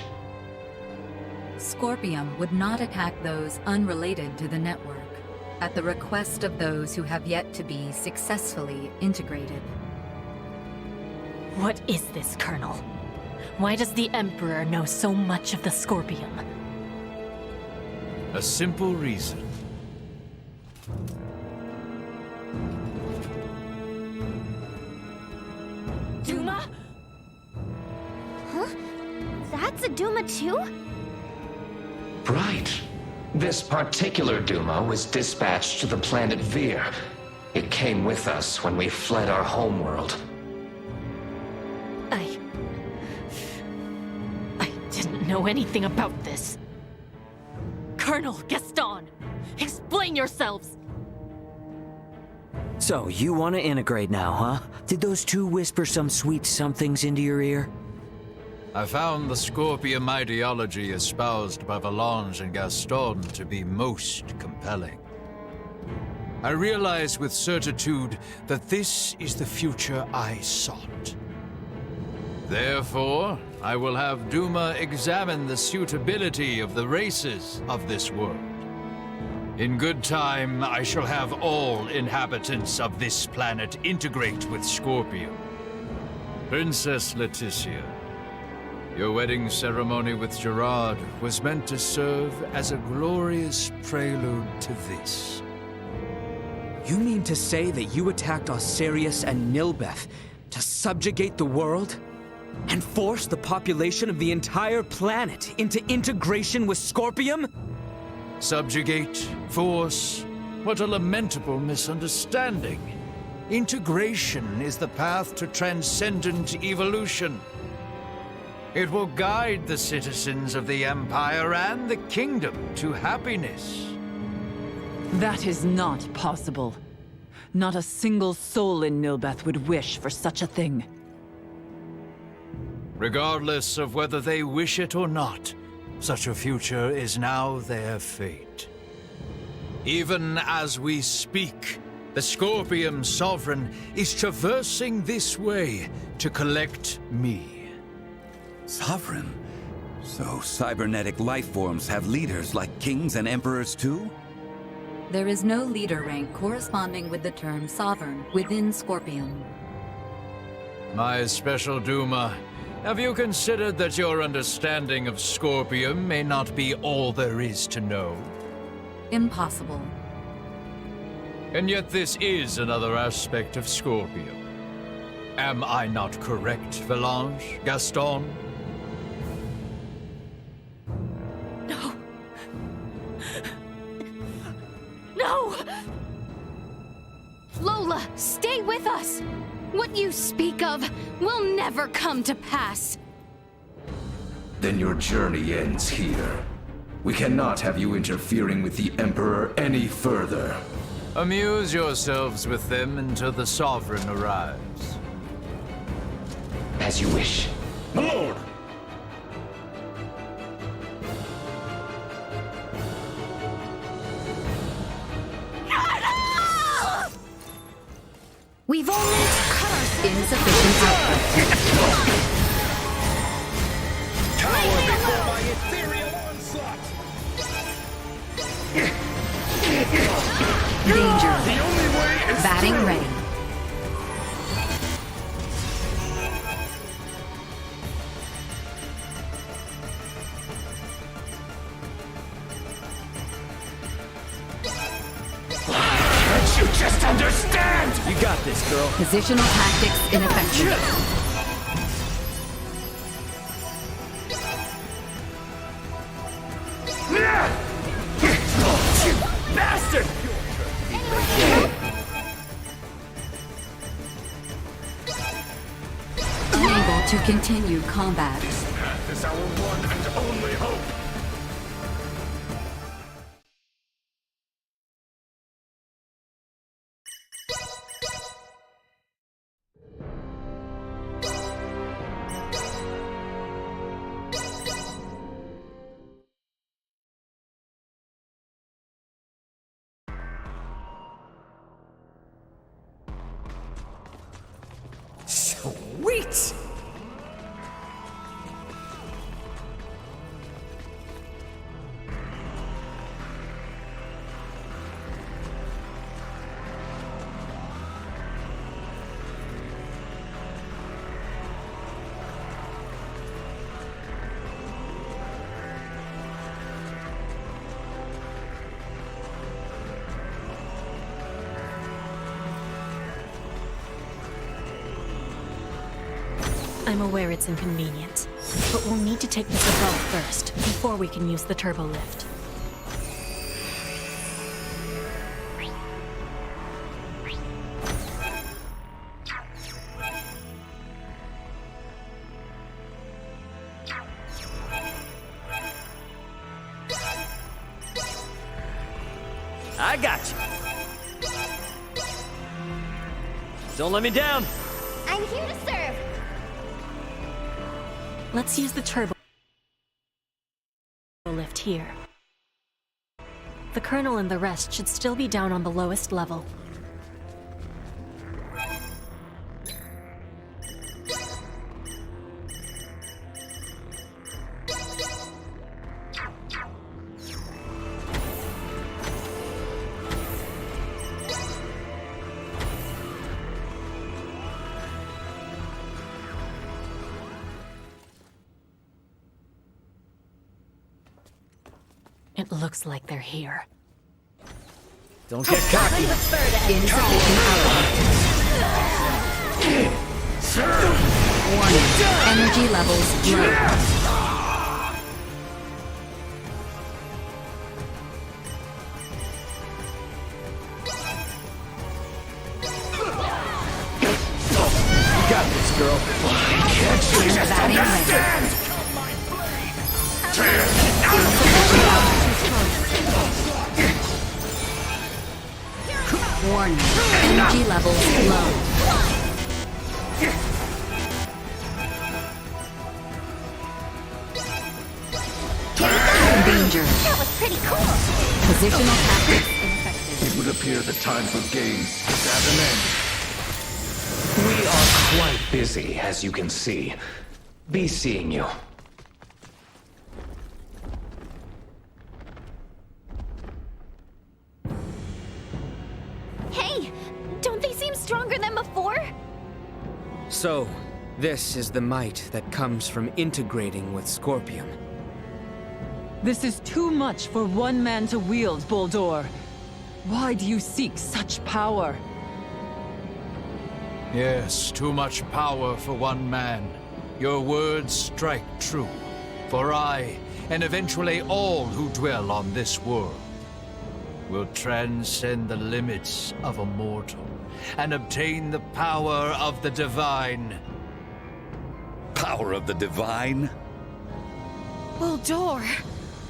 Scorpium would not attack those unrelated to the network, at the request of those who have yet to be successfully integrated. What is this, Colonel? Why does the Emperor know so much of the Scorpium? A simple reason. Duma? Huh? That's a Duma too? Right. This particular Duma was dispatched to the planet Vir. It came with us when we fled our homeworld. I didn't know anything about this. Colonel Gaston, explain yourselves! So, you want to integrate now, huh? Did those two whisper some sweet somethings into your ear? I found the Scorpium ideology espoused by Valange and Gaston to be most compelling. I realize with certitude that this is the future I sought. Therefore, I will have Duma examine the suitability of the races of this world. In good time, I shall have all inhabitants of this planet integrate with Scorpium. Princess Leticia, your wedding ceremony with Gerard was meant to serve as a glorious prelude to this. You mean to say that you attacked Osirius and Nilbeth to subjugate the world? And force the population of the entire planet into integration with Scorpium? Subjugate, force, what a lamentable misunderstanding. Integration is the path to transcendent evolution. It will guide the citizens of the Empire and the Kingdom to happiness. That is not possible. Not a single soul in Nilbeth would wish for such a thing. Regardless of whether they wish it or not, such a future is now their fate. Even as we speak, the Scorpium Sovereign is traversing this way to collect me. Sovereign? So cybernetic life forms have leaders like kings and emperors too? There is no leader rank corresponding with the term Sovereign within Scorpium. My special Duma, have you considered that your understanding of Scorpium may not be all there is to know? Impossible. And yet this is another aspect of Scorpium. Am I not correct, Valange, Gaston? No! No! Lola, stay with us! What you speak of will never come to pass. Then your journey ends here. We cannot have you interfering with the Emperor any further. Amuse yourselves with them until the Sovereign arrives. As you wish. My lord! We've only cut our insufficient output. Cower before my ethereal onslaught! Danger. The only way is Batting through. ready. Can't you just understand? You got this, girl. Positional tactics ineffective. Bastard! Unable to continue combat. This path is our one and only hope. Sweet! I'm aware it's inconvenient, but we'll need to take this above first, before we can use the turbo lift. I got you. Don't let me down. I'm here to serve. Let's use the turbo lift here. The Colonel and the rest should still be down on the lowest level. It looks like they're here. Don't get cocky. Warning. Energy levels low. You got this, girl. Can't you just understand? Warning. Energy levels low. Danger. That was pretty cool. Positional tactics ineffective. It would appear the time for games is at an end. We are quite busy, as you can see. Be seeing you. Hey, don't they seem stronger than before? So, this is the might that comes from integrating with Scorpium. This is too much for one man to wield, Boldor. Why do you seek such power? Yes, too much power for one man. Your words strike true. For I, and eventually all who dwell on this world, will transcend the limits of a mortal and obtain the power of the divine. Power of the divine? Bulldor,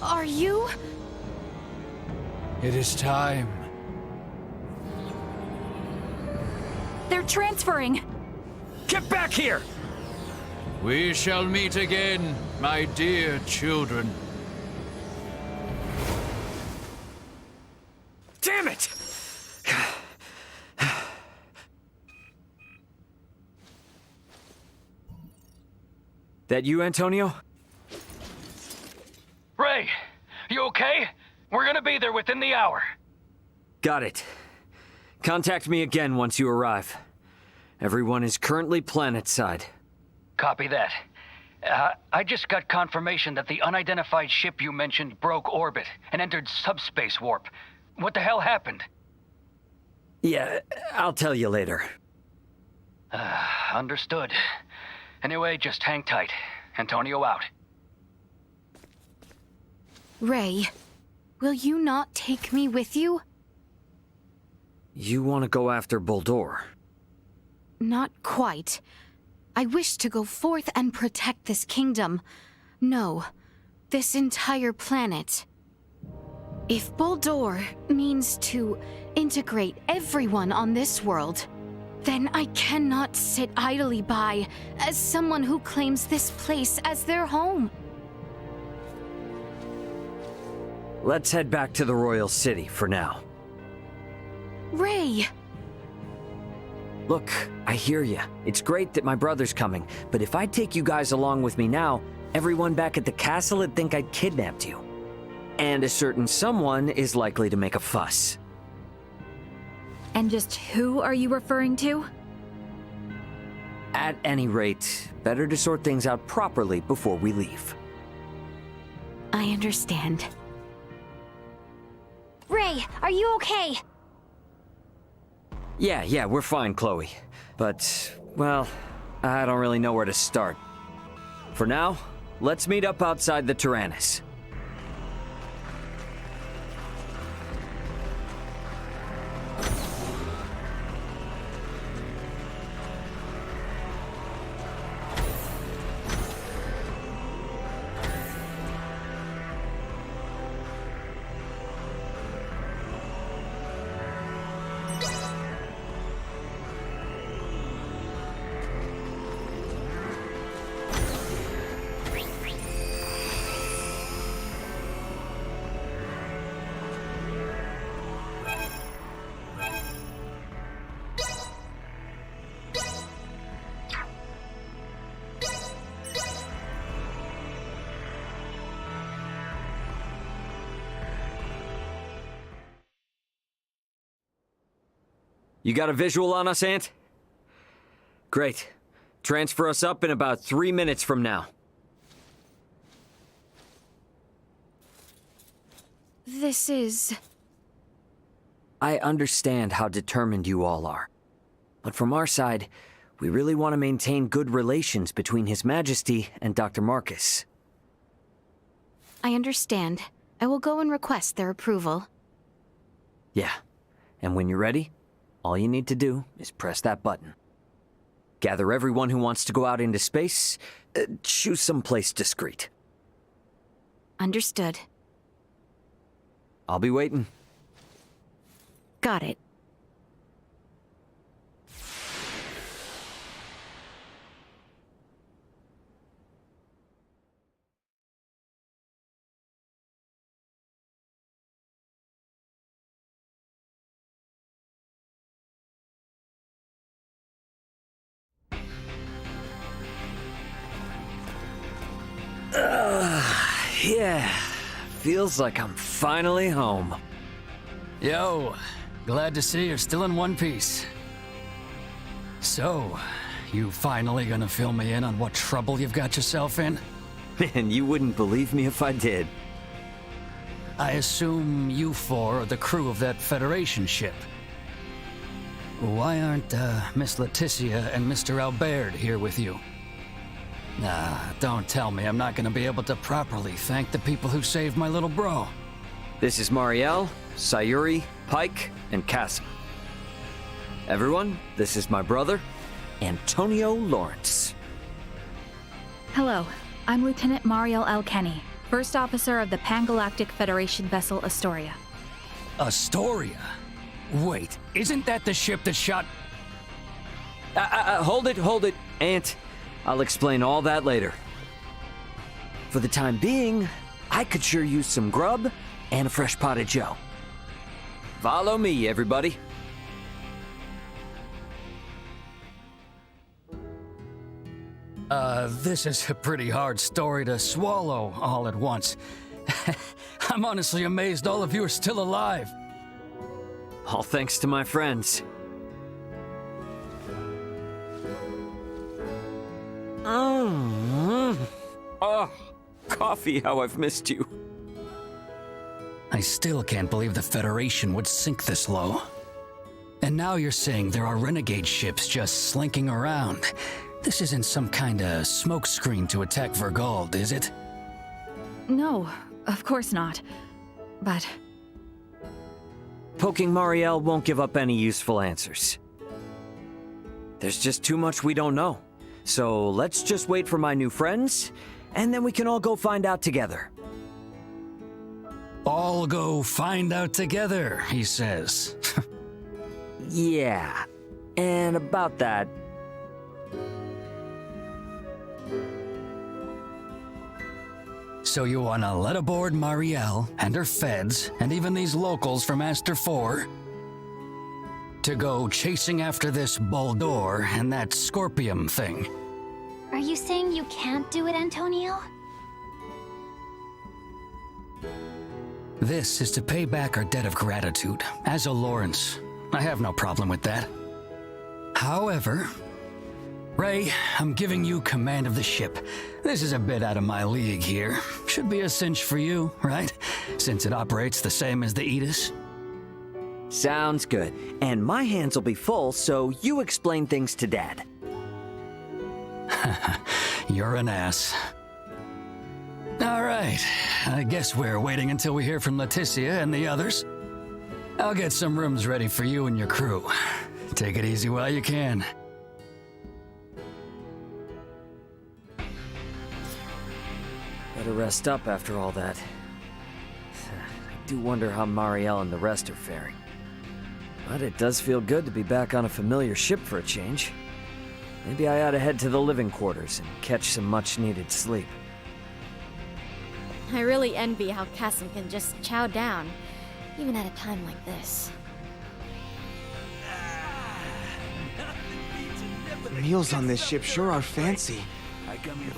are you? It is time. They're transferring. Get back here! We shall meet again, my dear children. Damn it! That you, Antonio? Ray, you okay? We're gonna be there within the hour. Got it. Contact me again once you arrive. Everyone is currently planetside. Copy that. I just got confirmation that the unidentified ship you mentioned broke orbit and entered subspace warp. What the hell happened? Yeah, I'll tell you later. Understood. Anyway, just hang tight. Antonio out. Ray, will you not take me with you? You want to go after Bulldor? Not quite. I wish to go forth and protect this kingdom. No, this entire planet. If Bulldor means to integrate everyone on this world, then I cannot sit idly by as someone who claims this place as their home. Let's head back to the Royal City for now. Ray! Look, I hear ya. It's great that my brother's coming, but if I take you guys along with me now, everyone back at the castle would think I'd kidnapped you. And a certain someone is likely to make a fuss. And just who are you referring to? At any rate, better to sort things out properly before we leave. I understand. Ray, are you okay? Yeah, we're fine, Chloe. But, well, I don't really know where to start. For now, let's meet up outside the Tyrannus. You got a visual on us, Ant? Great. Transfer us up in about 3 minutes from now. This is... I understand how determined you all are. But from our side, we really want to maintain good relations between His Majesty and Dr. Marcus. I understand. I will go and request their approval. Yeah. And when you're ready, all you need to do is press that button. Gather everyone who wants to go out into space. Choose someplace discreet. Understood. I'll be waiting. Got it. Yeah. Feels like I'm finally home. Yo, glad to see you're still in one piece. So, you finally gonna fill me in on what trouble you've got yourself in? Man, you wouldn't believe me if I did. I assume you four are the crew of that Federation ship. Why aren't Miss Leticia and Mr. Albert here with you? Don't tell me I'm not gonna be able to properly thank the people who saved my little bro. This is Marielle, Sayuri, Pike, and Cassim. Everyone, this is my brother, Antonio Lawrence. Hello, I'm Lieutenant Mariel Alkenny, First officer of the Pan-Galactic Federation vessel Astoria. Astoria? Wait, isn't that the ship that shot... Hold it, Aunt. I'll explain all that later. For the time being, I could sure use some grub and a fresh pot of joe. Follow me, everybody. This is a pretty hard story to swallow all at once. I'm honestly amazed all of you are still alive. All thanks to my friends. Oh, coffee, how I've missed you. I still can't believe the Federation would sink this low. And now you're saying there are renegade ships just slinking around. This isn't some kind of smokescreen to attack Vergald, is it? No, of course not. But... Poking Marielle won't give up any useful answers. There's just too much we don't know. So let's just wait for my new friends, and then we can all go find out together. All go find out together, he says. Yeah, and about that... So you wanna let aboard Marielle and her feds, and even these locals from Aster 4, to go chasing after this Baldor and that Scorpium thing? Are you saying you can't do it, Antonio? This is to pay back our debt of gratitude, as a Lawrence. I have no problem with that. However, Ray, I'm giving you command of the ship. This is a bit out of my league here. Should be a cinch for you, right? Since it operates the same as the Aegis. Sounds good. And my hands will be full, so you explain things to Dad. You're an ass. All right, I guess we're waiting until we hear from Leticia and the others. I'll get some rooms ready for you and your crew. Take it easy while you can. Better rest up after all that. I do wonder how Marielle and the rest are faring. But it does feel good to be back on a familiar ship for a change. Maybe I ought to head to the living quarters and catch some much-needed sleep. I really envy how Cassim can just chow down, even at a time like this. The meals on this ship sure are fancy.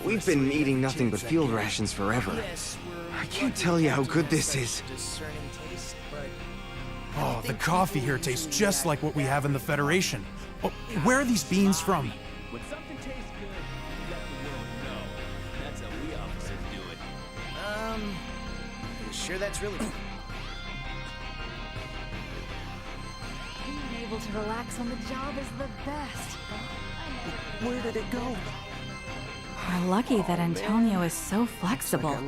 We've been eating nothing but field rations forever. I can't tell you how good this is. Oh, the coffee here tastes just like what we have in the Federation. Oh, where are these beans from? When something tastes good, you let the world know. That's how we officers do it. Are you sure that's really... Being able to relax on the job is the best. Where did it go? We're lucky that Antonio is so flexible.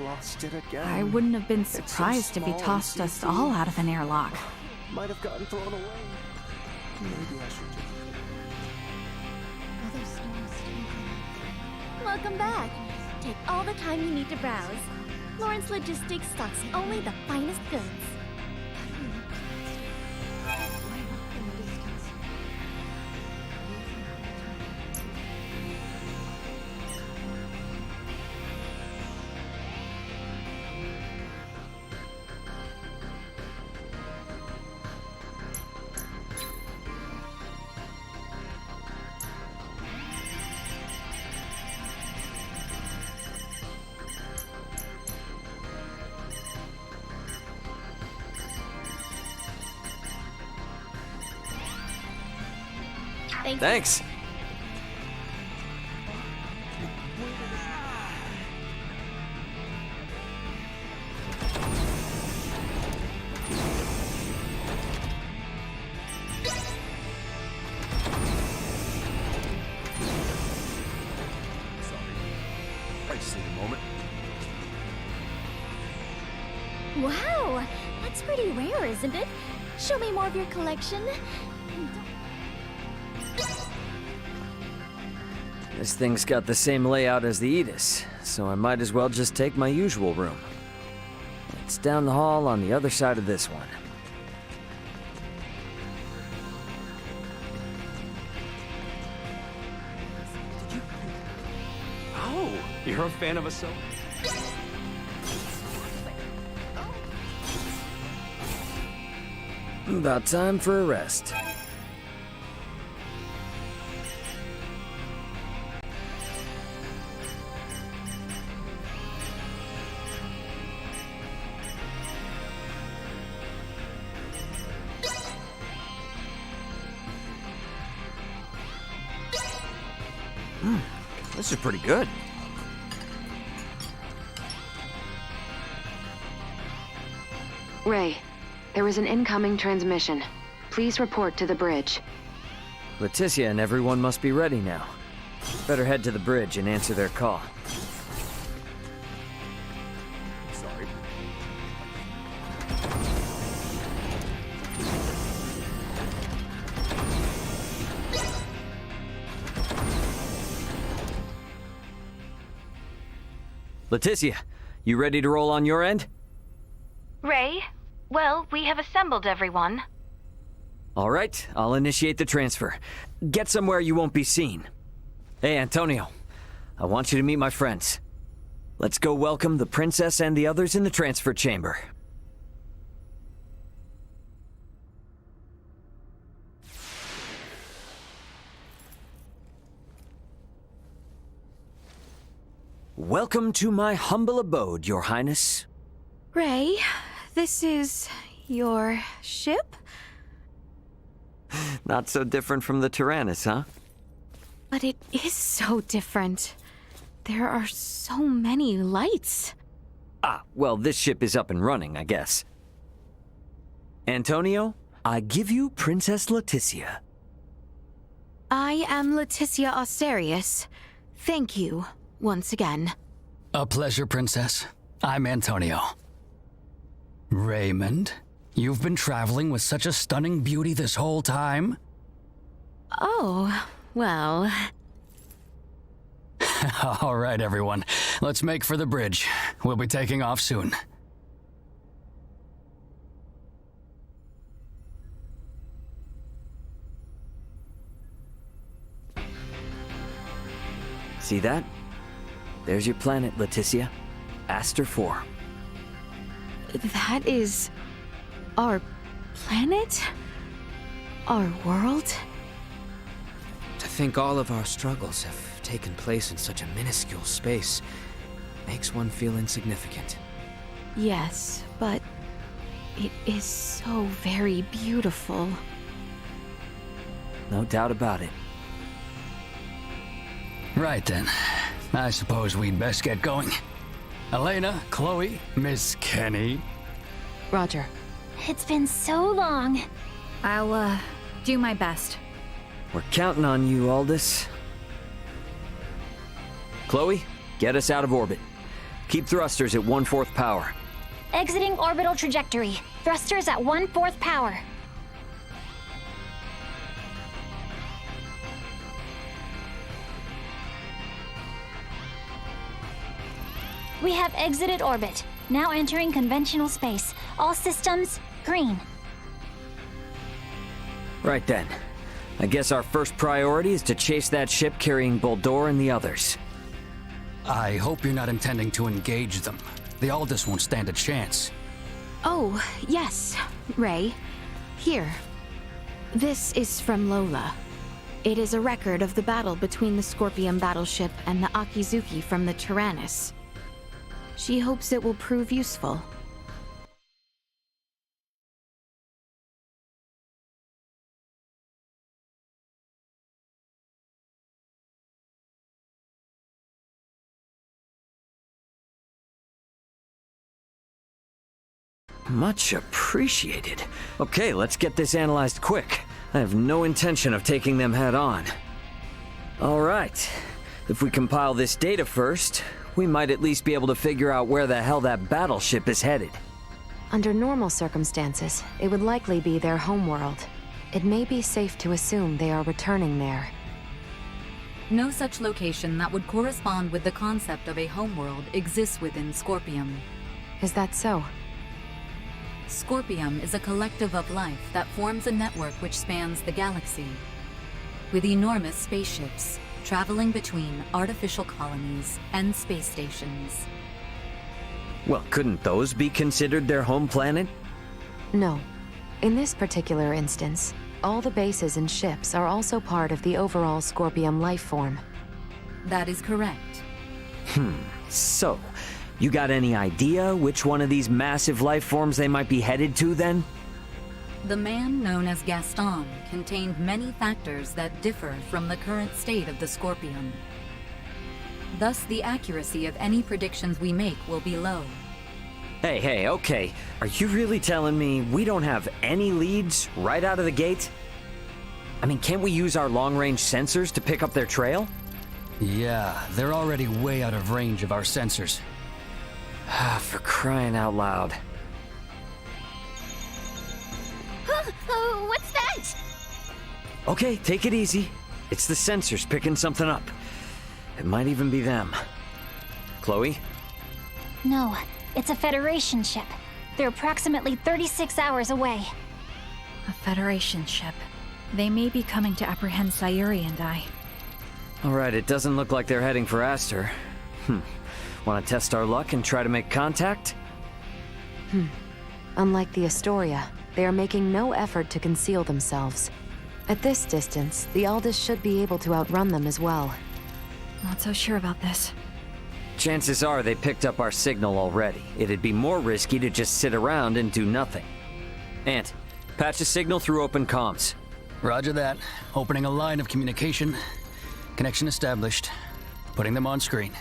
I wouldn't have been surprised if he tossed us all out of an airlock. Might have gotten thrown away. Maybe I should just... Welcome back. Take all the time you need to browse. Lawrence Logistics stocks only the finest goods. Thanks. I just need a moment. Wow, that's pretty rare, isn't it? Show me more of your collection. This thing's got the same layout as the Aegis, so I might as well just take my usual room. It's down the hall on the other side of this one. Oh, you're a fan of a solo? About time for a rest. This is pretty good. Ray, there is an incoming transmission. Please report to the bridge. Leticia and everyone must be ready now. Better head to the bridge and answer their call. Sorry. Leticia, you ready to roll on your end? Ray, well, we have assembled everyone. All right, I'll initiate the transfer. Get somewhere you won't be seen. Hey, Antonio, I want you to meet my friends. Let's go welcome the princess and the others in the transfer chamber. Welcome to my humble abode, Your Highness. Ray, this is your ship? Not so different from the Tyrannus, huh? But it is so different. There are so many lights. Ah, well, this ship is up and running, I guess. Antonio, I give you Princess Leticia. I am Leticia Austerius. Thank you, once again. A pleasure, Princess. I'm Antonio. Raymond, you've been traveling with such a stunning beauty this whole time? Oh, well... All right, everyone. Let's make for the bridge. We'll be taking off soon. See that? There's your planet, Leticia. Aster 4. That is... our planet? Our world? To think all of our struggles have taken place in such a minuscule space makes one feel insignificant. Yes, but it is so very beautiful. No doubt about it. Right then. I suppose we'd best get going. Elena, Chloe, Miss Kenny. Roger. It's been so long. I'll, do my best. We're counting on you, Aldous. Chloe, get us out of orbit. Keep thrusters at 1/4 power. Exiting orbital trajectory. Thrusters at 1/4 power. We have exited orbit. Now entering conventional space. All systems green. Right then. I guess our first priority is to chase that ship carrying Boldor and the others. I hope you're not intending to engage them. The Aldous won't stand a chance. Oh, yes, Ray. Here. This is from Lola. It is a record of the battle between the Scorpion battleship and the Akizuki from the Tyrannus. She hopes it will prove useful. Much appreciated. Okay, let's get this analyzed quick. I have no intention of taking them head on. All right. If we compile this data first, we might at least be able to figure out where the hell that battleship is headed. Under normal circumstances, it would likely be their homeworld. It may be safe to assume they are returning there. No such location that would correspond with the concept of a homeworld exists within Scorpium. Is that so? Scorpium is a collective of life that forms a network which spans the galaxy, with enormous spaceships traveling between artificial colonies and space stations. Well, couldn't those be considered their home planet? No. In this particular instance, all the bases and ships are also part of the overall Scorpium life form. That is correct. So, you got any idea which one of these massive life forms they might be headed to then? The man known as Gaston contained many factors that differ from the current state of the Scorpion. Thus, the accuracy of any predictions we make will be low. Hey, okay. Are you really telling me we don't have any leads right out of the gate? I mean, can't we use our long-range sensors to pick up their trail? Yeah, they're already way out of range of our sensors. For crying out loud. What's that? Okay, take it easy. It's the sensors picking something up. It might even be them. Chloe? No, it's a Federation ship. They're approximately 36 hours away. A Federation ship. They may be coming to apprehend Sayuri and I. Alright, it doesn't look like they're heading for Aster. Want to test our luck and try to make contact? Unlike the Astoria, they are making no effort to conceal themselves. At this distance, the Aldous should be able to outrun them as well. Not so sure about this. Chances are they picked up our signal already. It'd be more risky to just sit around and do nothing. Ant, patch a signal through open comms. Roger that. Opening a line of communication. Connection established. Putting them on screen.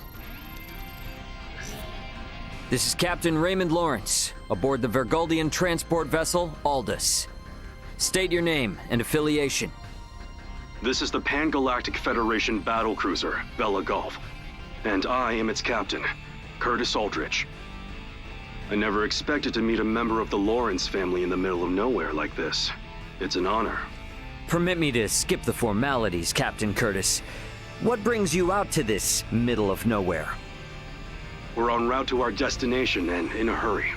This is Captain Raymond Lawrence, aboard the Vergoldian transport vessel, Aldous. State your name and affiliation. This is the Pan-Galactic Federation battlecruiser, Bella Gulf, and I am its captain, Curtis Aldrich. I never expected to meet a member of the Lawrence family in the middle of nowhere like this. It's an honor. Permit me to skip the formalities, Captain Curtis. What brings you out to this middle of nowhere? We're en route to our destination and in a hurry.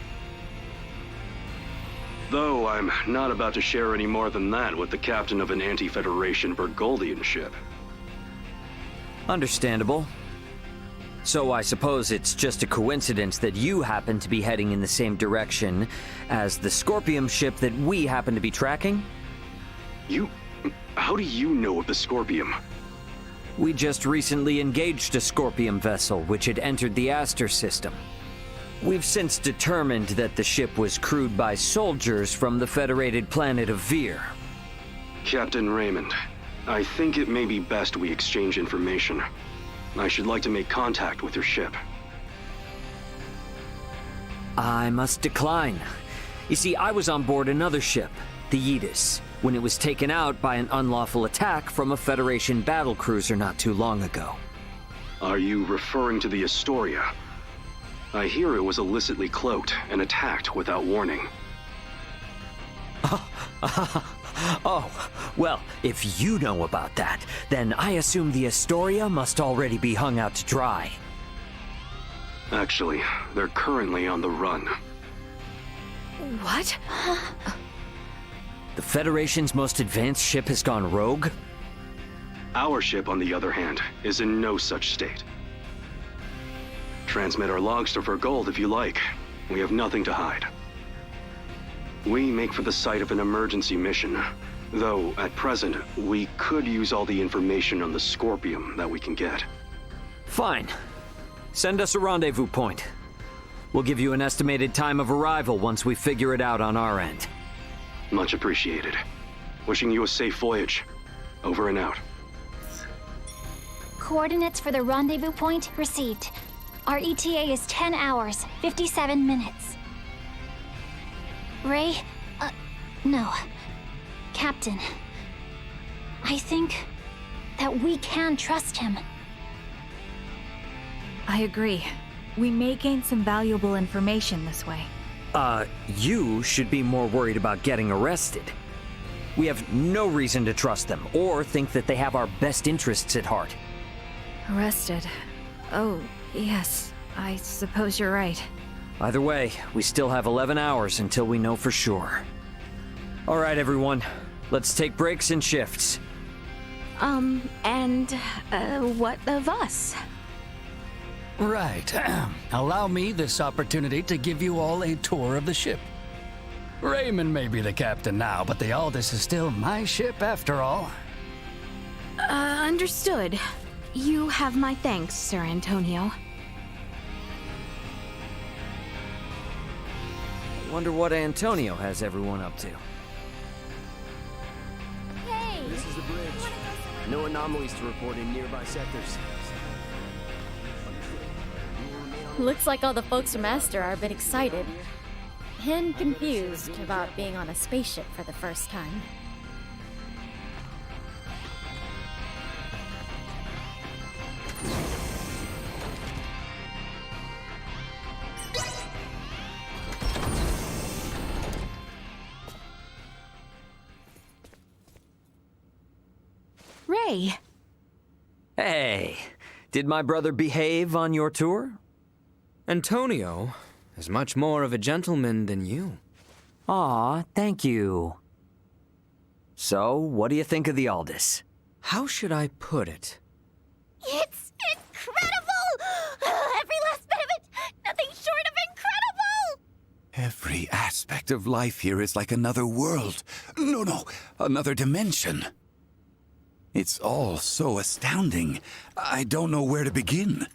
Though I'm not about to share any more than that with the captain of an anti-Federation Vergoldian ship. Understandable. So I suppose it's just a coincidence that you happen to be heading in the same direction as the Scorpium ship that we happen to be tracking? How do you know of the Scorpium? We just recently engaged a Scorpium vessel which had entered the Aster system. We've since determined that the ship was crewed by soldiers from the federated planet of Vir. Captain Raymond, I think it may be best we exchange information. I should like to make contact with your ship. I must decline. You see, I was on board another ship, the Aegis, when it was taken out by an unlawful attack from a Federation battlecruiser not too long ago. Are you referring to the Astoria? I hear it was illicitly cloaked and attacked without warning. Oh, well, if you know about that, then I assume the Astoria must already be hung out to dry. Actually, they're currently on the run. What? The Federation's most advanced ship has gone rogue? Our ship, on the other hand, is in no such state. Transmit our logs to Vergold if you like. We have nothing to hide. We make for the site of an emergency mission, though at present, we could use all the information on the Scorpium that we can get. Fine. Send us a rendezvous point. We'll give you an estimated time of arrival once we figure it out on our end. Much appreciated. Wishing you a safe voyage. Over and out. Coordinates for the rendezvous point received. Our ETA is 10 hours, 57 minutes. Ray? No. Captain. I think that we can trust him. I agree. We may gain some valuable information this way. You should be more worried about getting arrested. We have no reason to trust them, or think that they have our best interests at heart. Arrested. Oh, yes. I suppose you're right. Either way, we still have 11 hours until we know for sure. All right, everyone. Let's take breaks and shifts. What of us? Right. Allow me this opportunity to give you all a tour of the ship. Raymond may be the captain now, but the Aldous is still my ship after all. Understood. You have my thanks, Sir Antonio. Wonder what Antonio has everyone up to. Hey! This is the bridge. No anomalies to report in nearby sectors. Looks like all the folks from Aster are a bit excited. And confused about being on a spaceship for the first time. Ray! Hey, did my brother behave on your tour? Antonio is much more of a gentleman than you. Aw, thank you. So, what do you think of the Aldous? How should I put it? It's incredible! Every last bit of it! Nothing short of incredible! Every aspect of life here is like another world. No, another dimension. It's all so astounding. I don't know where to begin.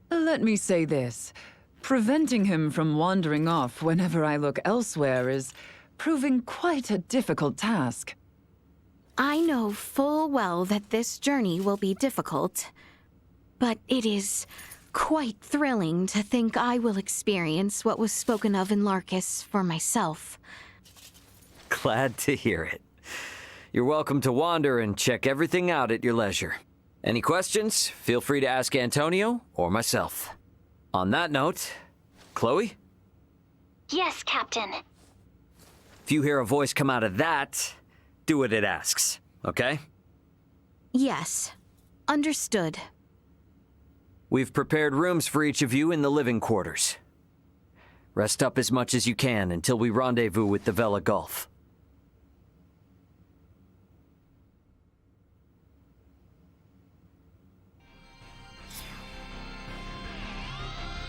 Let me say this. Preventing him from wandering off whenever I look elsewhere is proving quite a difficult task. I know full well that this journey will be difficult, but it is quite thrilling to think I will experience what was spoken of in Larkus for myself. Glad to hear it. You're welcome to wander and check everything out at your leisure. Any questions? Feel free to ask Antonio or myself. On that note, Chloe? Yes, Captain. If you hear a voice come out of that, do what it asks, okay? Yes. Understood. We've prepared rooms for each of you in the living quarters. Rest up as much as you can until we rendezvous with the Vela Gulf.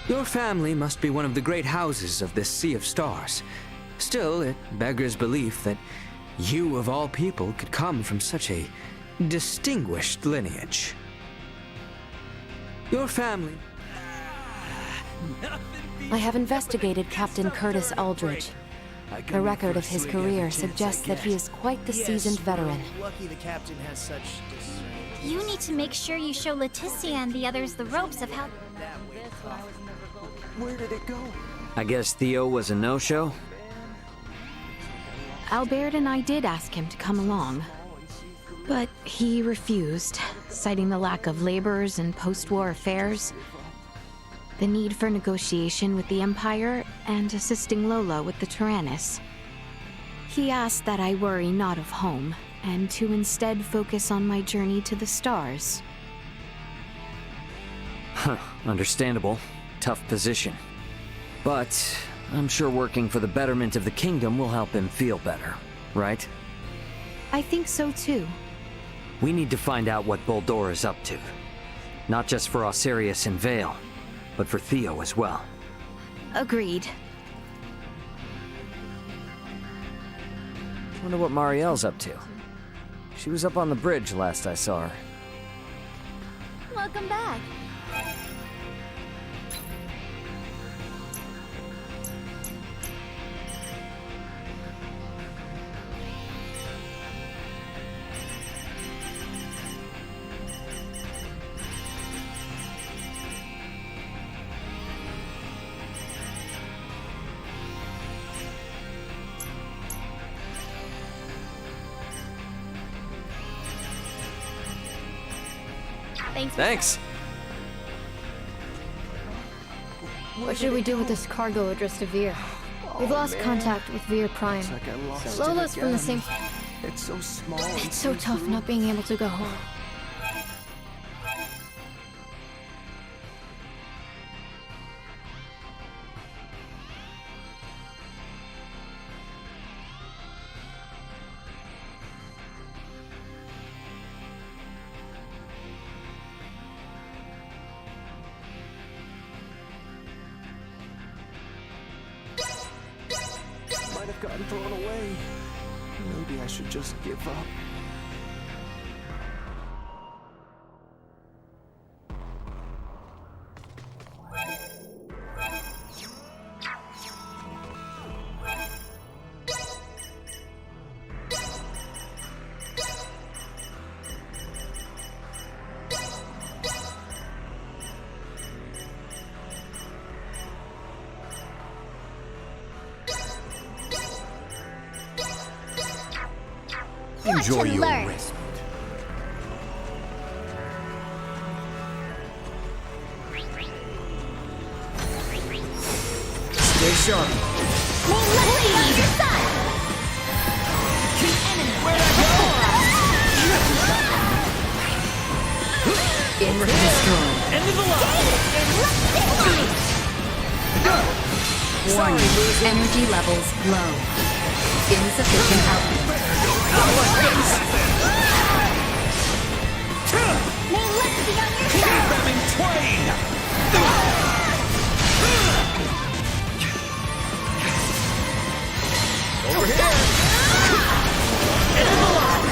Your family must be one of the great houses of this sea of stars. Still, it beggars belief that you, of all people, could come from such a distinguished lineage. Your family... I have investigated Captain Curtis Aldridge. The record of his career suggests that he is quite the seasoned veteran. Lucky the captain has such... You need to make sure you show Leticia and the others the ropes of how... Where did it go? I guess Theo was a no-show? Albert and I did ask him to come along, but he refused, citing the lack of laborers and post-war affairs, the need for negotiation with the Empire, and assisting Lola with the Tyrannus. He asked that I worry not of home, and to instead focus on my journey to the stars. Huh, understandable. Tough position. But I'm sure working for the betterment of the kingdom will help him feel better, right? I think so too. We need to find out what Boldor is up to. Not just for Osirius and Vale, but for Theo as well. Agreed. Wonder what Marielle's up to. She was up on the bridge last I saw her. Welcome back. Thanks. What should we do with this cargo addressed to Veer? We've lost contact with Veer Prime. Lola's from the same... It's so small. It's so tough not being able to go home. might have gotten thrown away. Maybe I should just give up. Enjoy to your learn. respite. Stay sharp. On your side. Where'd I go? Destroyed. End of the line. Warning. Energy levels low. Insufficient output. May luck be on your side. Them in twain! Over here. End of the line.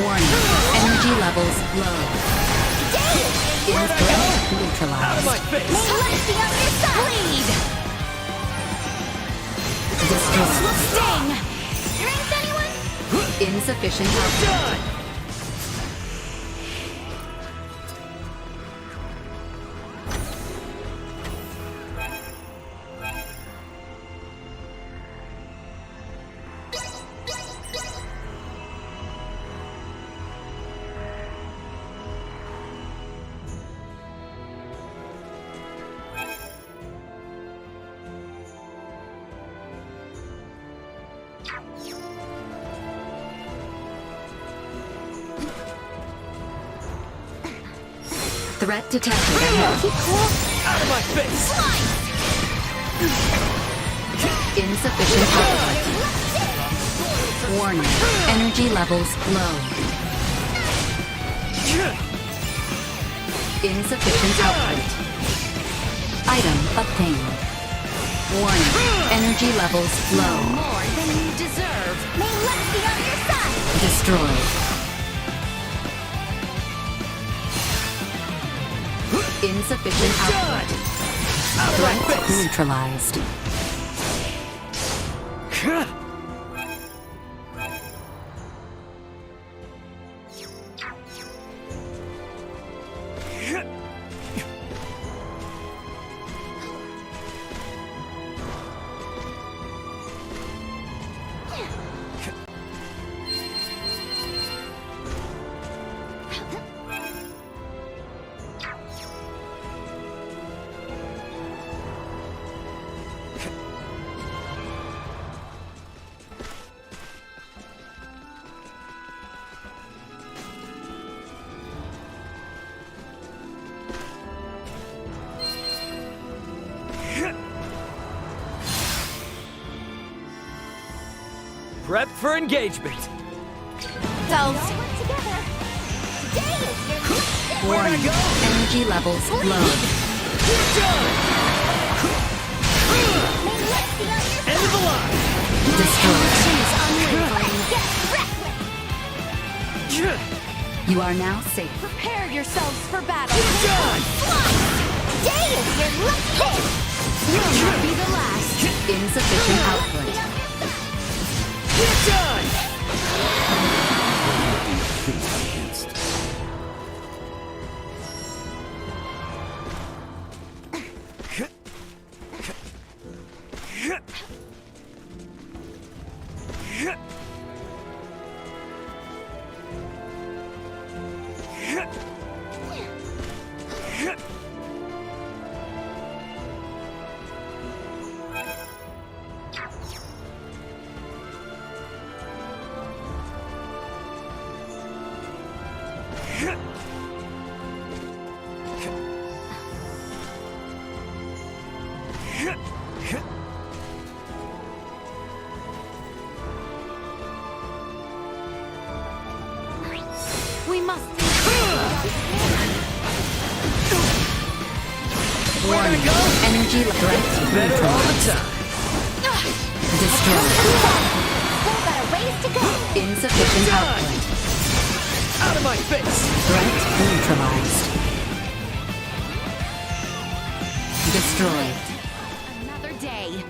Warning. Energy levels low. Where'd I go? Neutralized. Out of my face. May luck be on your side. Bleed. This will sting. Strength, anyone? Insufficient output. Done. Threat detected. Keep cool. Out of my face. Insufficient output. Warning. Energy levels low. Insufficient output. Item obtained. Warning. Energy levels low. More than you deserve. May luck be on your side. Destroyed. Insufficient output. Threat neutralized. Prep for engagement. Delves. Together. Today is your day. Where'd I go? Energy levels low. May luck be on your End of the line. Destroyed. Choose unwavering. Get reckless. You are now safe. Prepare yourselves for battle. Done. Today is your lucky day. Will not be the last. Insufficient output. Get done. Warning. Energy threat Better all the time. destroyed. Still got a ways to go. Insufficient output. Out of my face! Threat neutralized. Destroyed. Another day.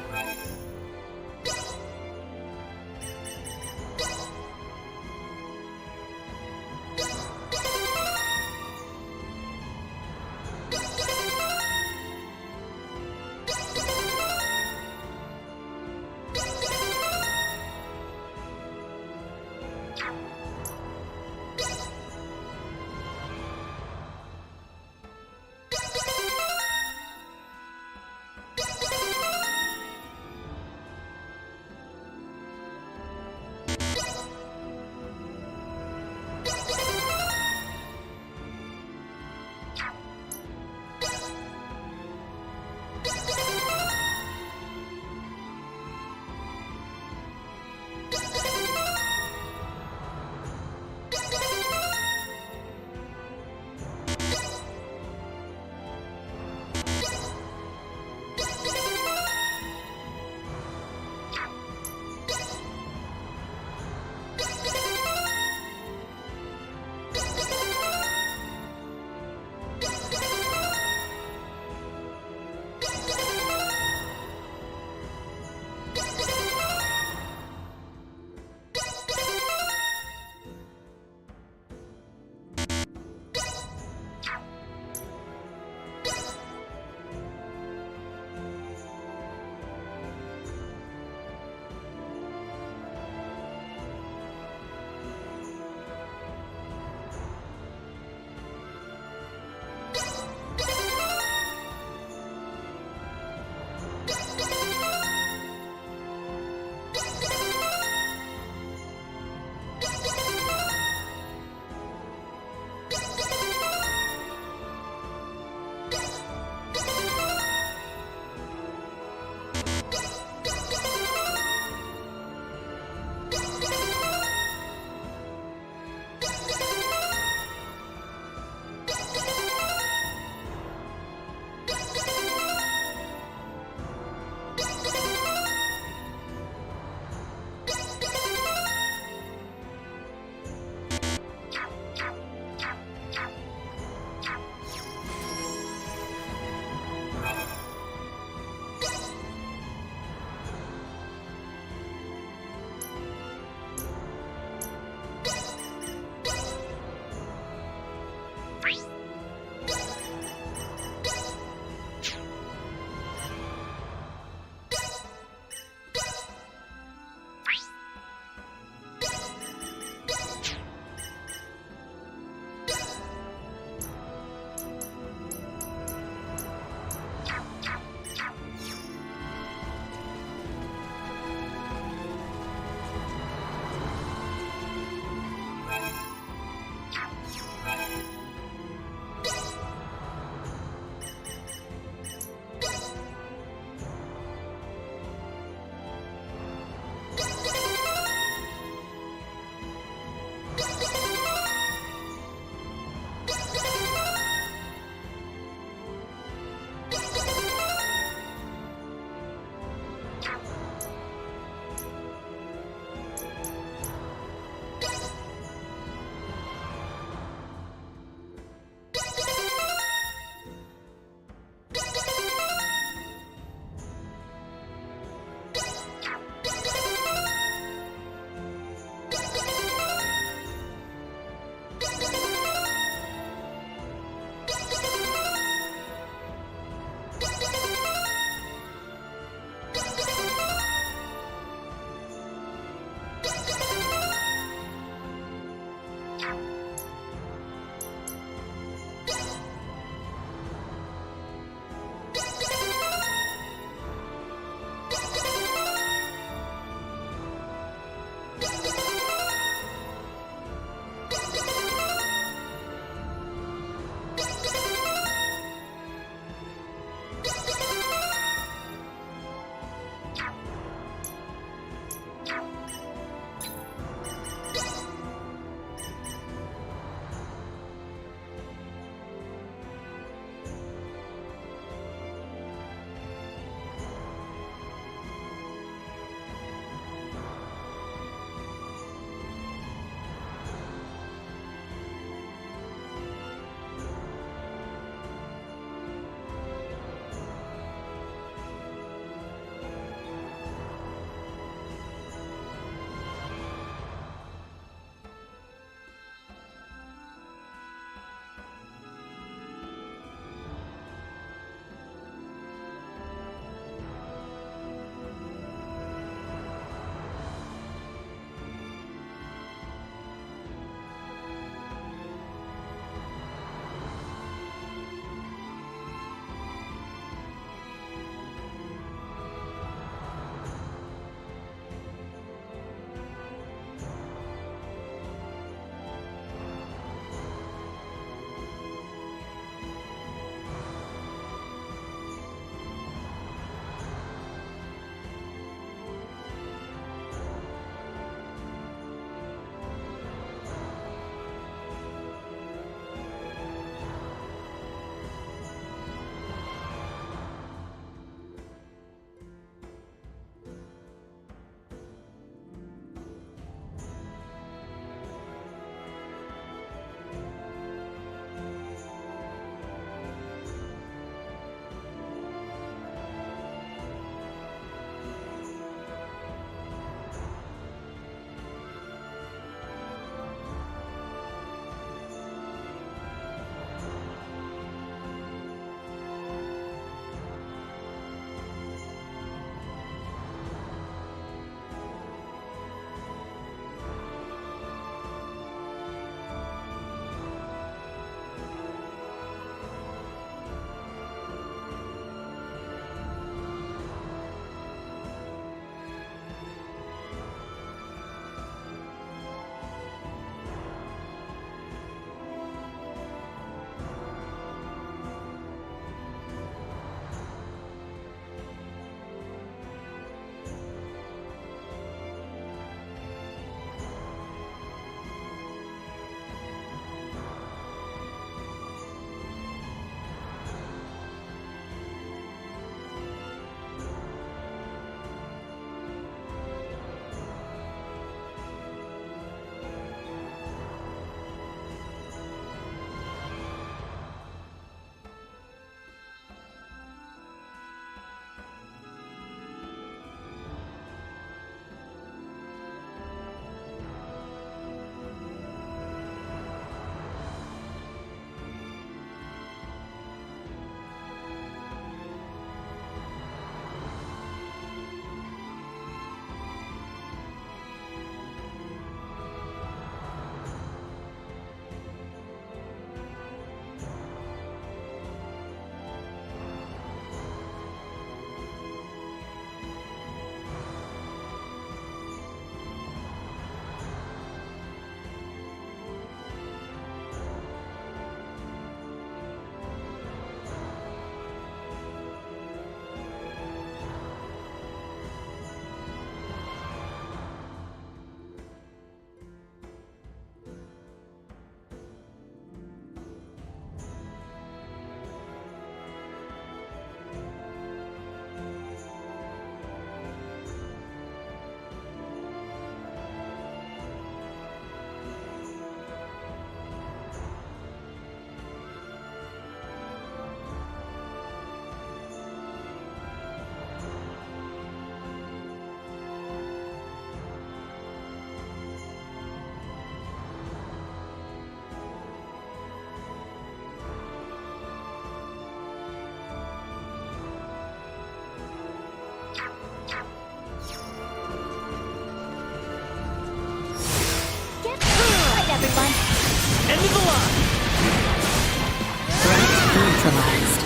neutralized.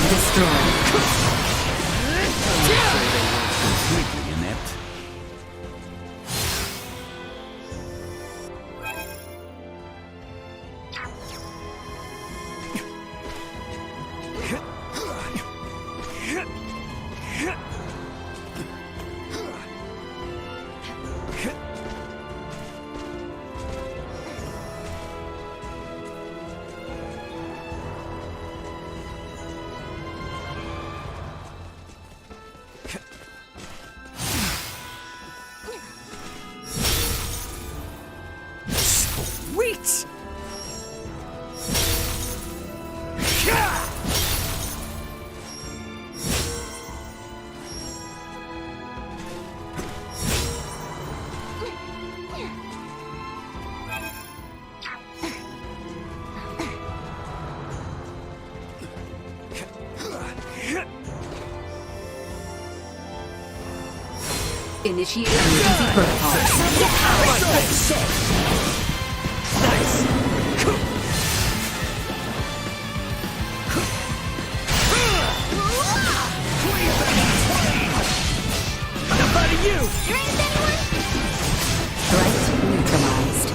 Destroyed. Completely inept. Sweet! Initiate emergency protocol. Threat neutralized.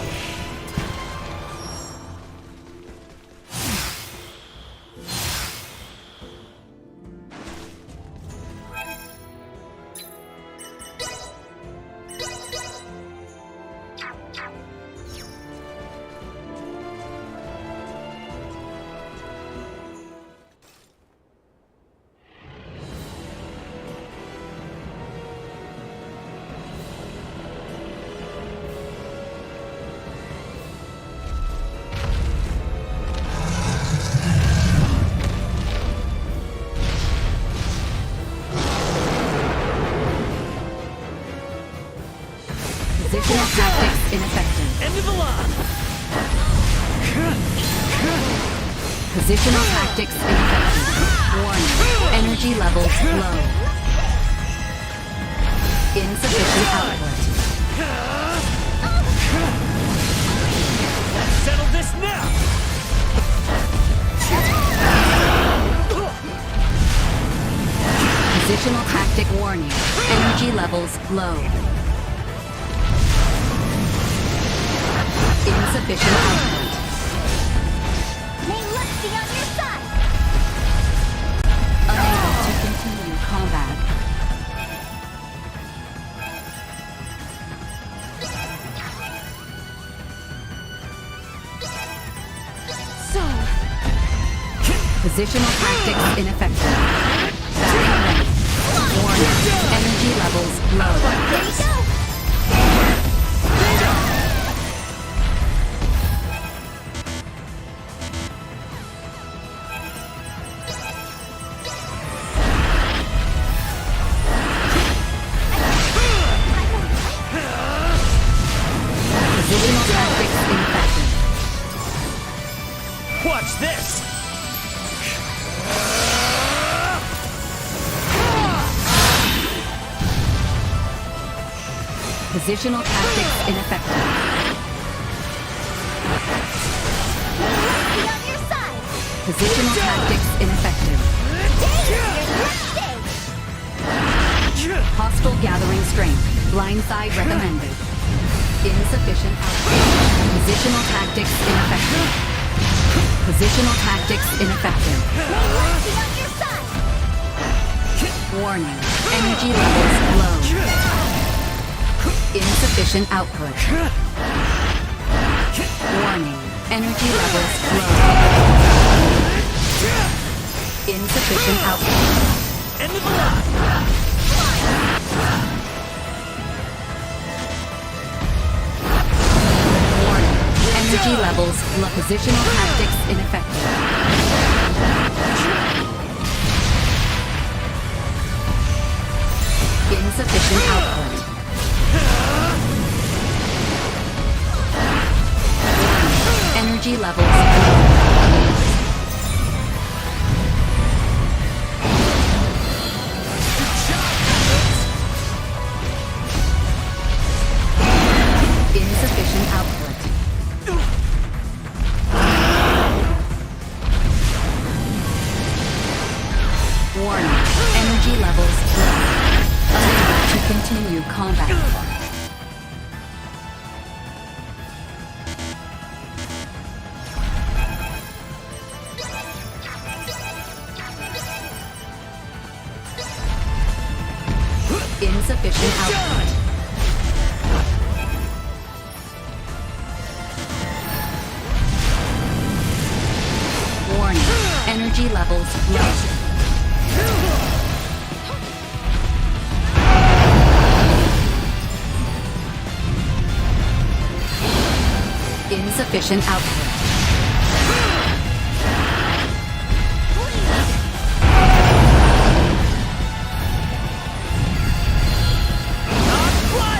Positional tactics ineffective. End of the line! Positional tactics ineffective. Warning. Energy levels low. Insufficient output. Let's settle this now! Positional tactic warning. Energy levels low. Insufficient output. May luck be on your side! Unable to continue combat. So... Positional tactics ineffective. Batting ready. Warning. Energy levels low. There you go! Positional tactics ineffective. Watch this! Positional tactics ineffective. Be on your side! Positional tactics ineffective. Hostile gathering strength. Blindside recommended. Insufficient output. Positional tactics ineffective. Positional tactics ineffective. May luck be on your side! Warning. Energy levels low. Insufficient output. Warning. Energy levels low. Insufficient output. End of the line! Warning. Energy levels low. Positional tactics ineffective. Insufficient output. Energy levels low. Insufficient output. Insufficient output. Warning. Energy levels low. Insufficient output.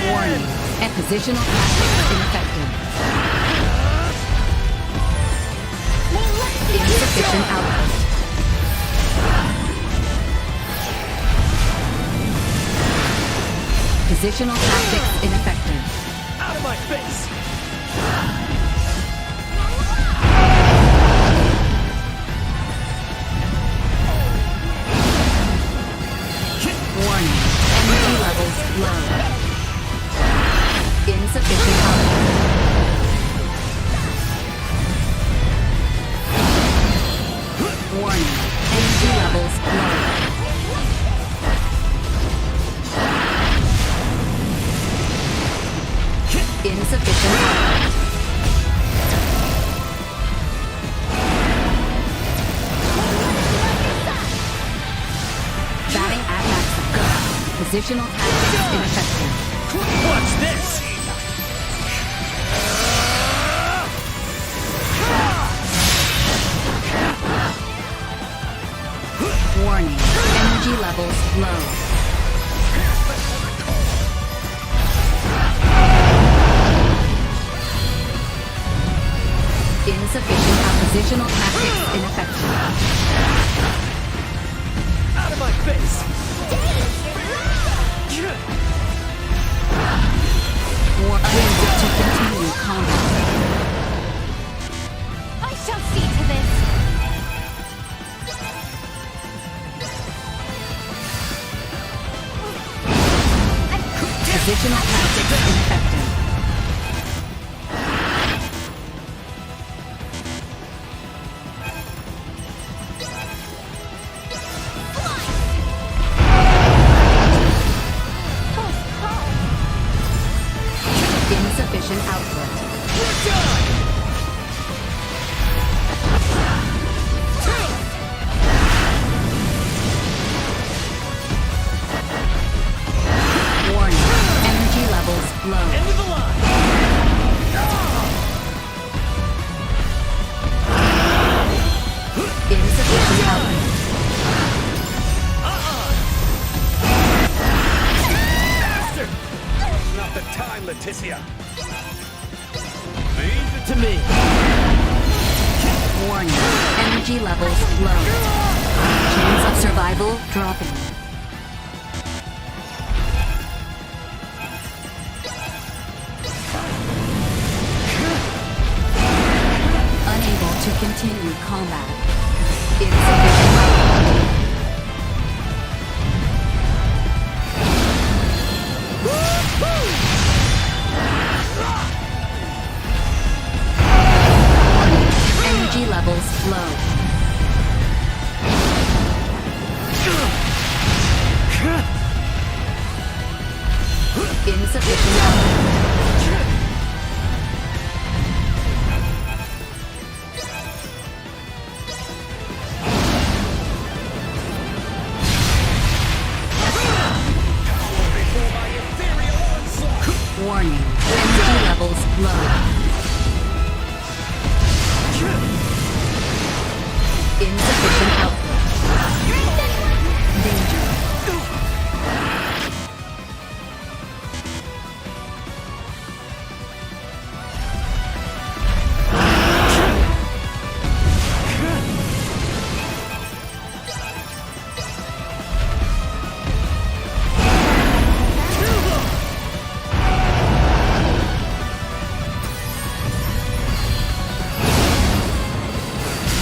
Warning. And positional tactics ineffective. Insufficient output. Positional tactics ineffective. Out of my face! Warning. Energy levels low. Insufficient output. Warning. Energy levels low. Insufficient output. Batting at maximum. Positional tactics ineffective. Watch this! Warning. Energy levels low. Insufficient oppositional tactics ineffective. Out of my face! Unable to continue combat. I shall see to this. Positional tactics ineffective. Insufficient output. Warning. Energy levels low. End of the line! Insufficient output. Bastard! Not the time, Leticia! Leave it to me! Warning. Energy levels low. Chance of survival dropping. Unable to continue combat. Insufficient output. Energy levels low. Insufficient output. Warning. Energy levels low. Insufficient output. Danger.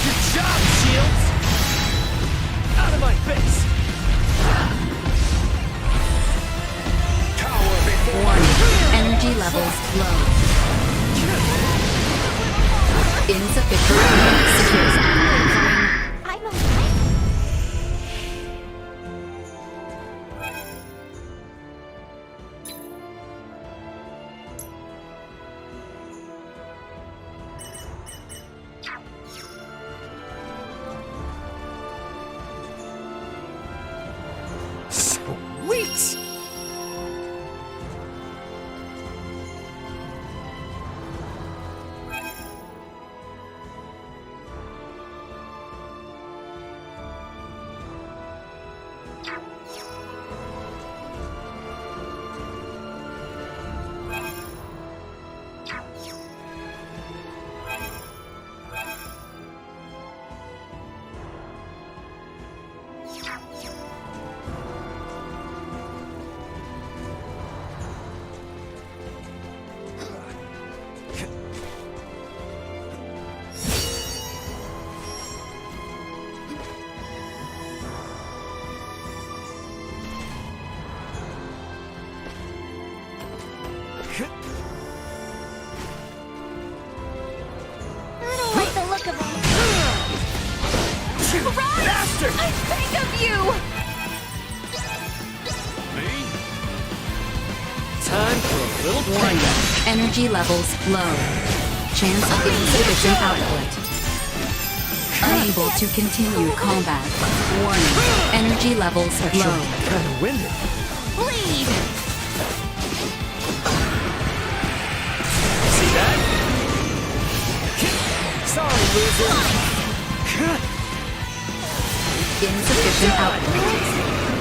Good job, Shields! bastard! I beg of you! Time for a little Warning. payback. Energy levels low. Chance of insufficient output. Unable to continue combat. Warning. Energy levels low. Kind of winded. Bleed! See that? Sorry, loser. Insufficient output.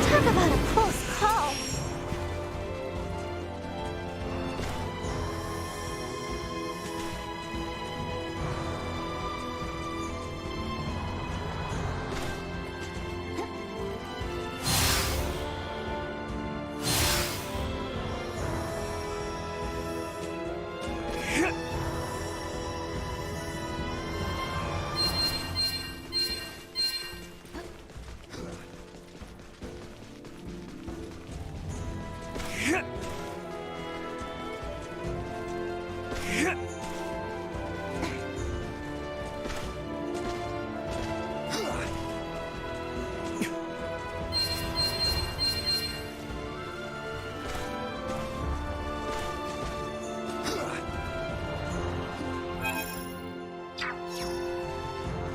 Talk about a close call.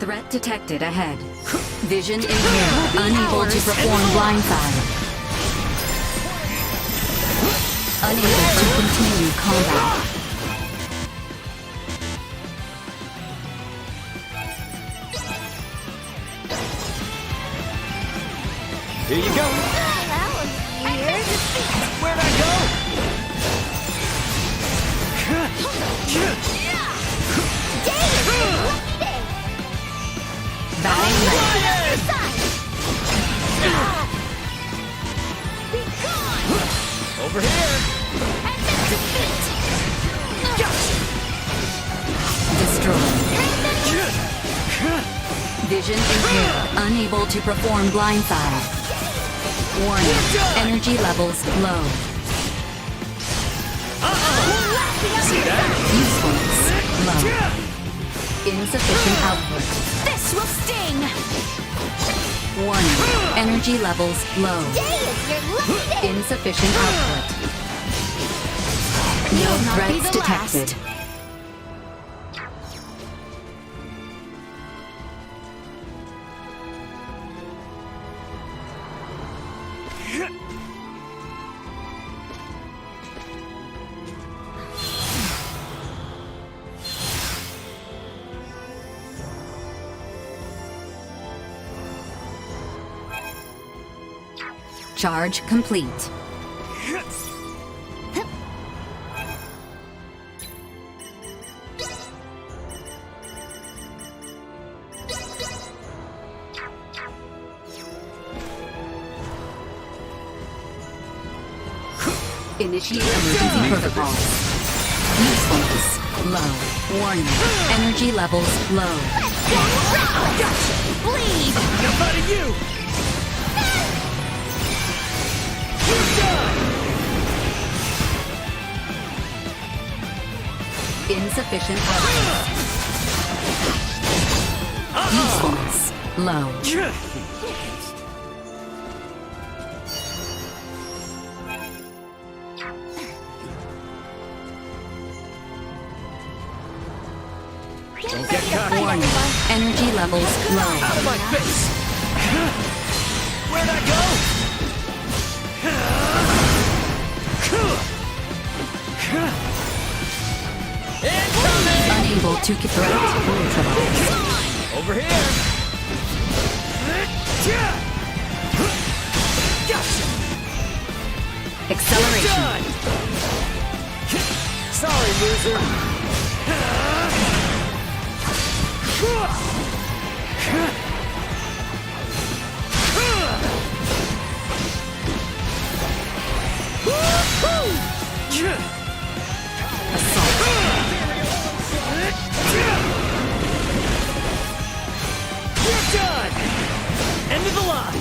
Threat detected ahead. Vision impaired. Unable to perform blindside. Unable to continue combat. Here you go. That was weird. Where'd I go? Batting ready. Over here. Destroyed. Vision impaired. Unable to perform blindside. Warning. Energy levels low. See that? Usefulness low. Insufficient output. This will sting! Warning. Energy levels low. Dang, you're Insufficient output. No You'll not be threats the detected. last. Charge complete. Initiate emergency protocols. Usefulness low. Warning. Energy levels low. Bleed! Enough out of you! Insufficient output. Usefulness low. Don't get cocky. Warning. Energy levels low. Out of my face! Where'd I go? Incoming! Unable to threat neutralized. Over here! Gotcha! Acceleration. Done! Sorry, loser. You're done! End of the line!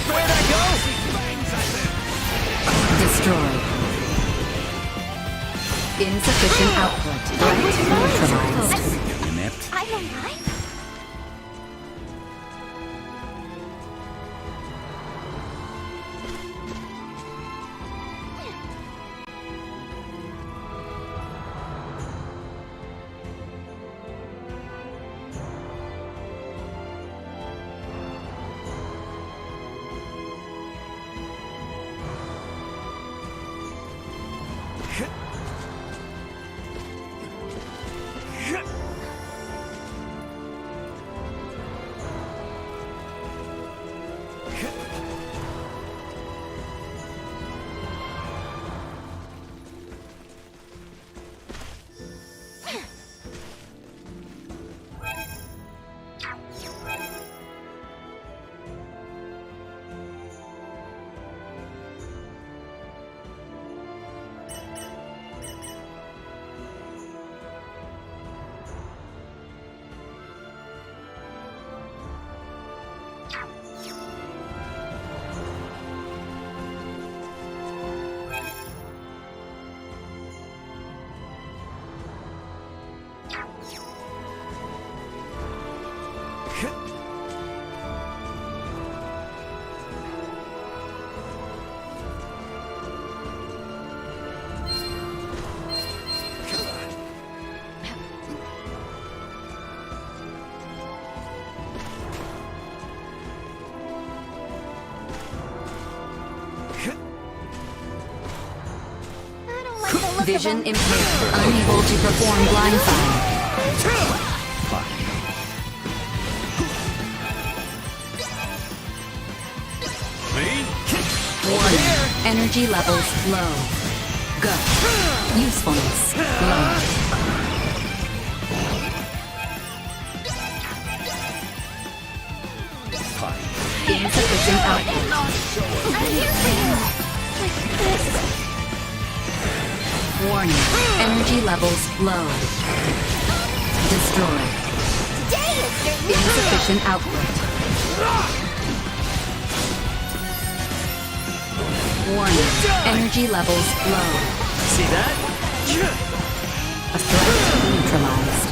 Where'd I go? Destroyed. Insufficient output. Threat neutralized. Inept. I'm alive? Vision impaired. Unable to perform blindsight. Warning. Energy levels low. Go. Usefulness low. Insufficient output. I'm here for you! Like this. Warning. Energy levels low. Destroyed. Insufficient output. Warning. Energy levels low. See that? A threat neutralized.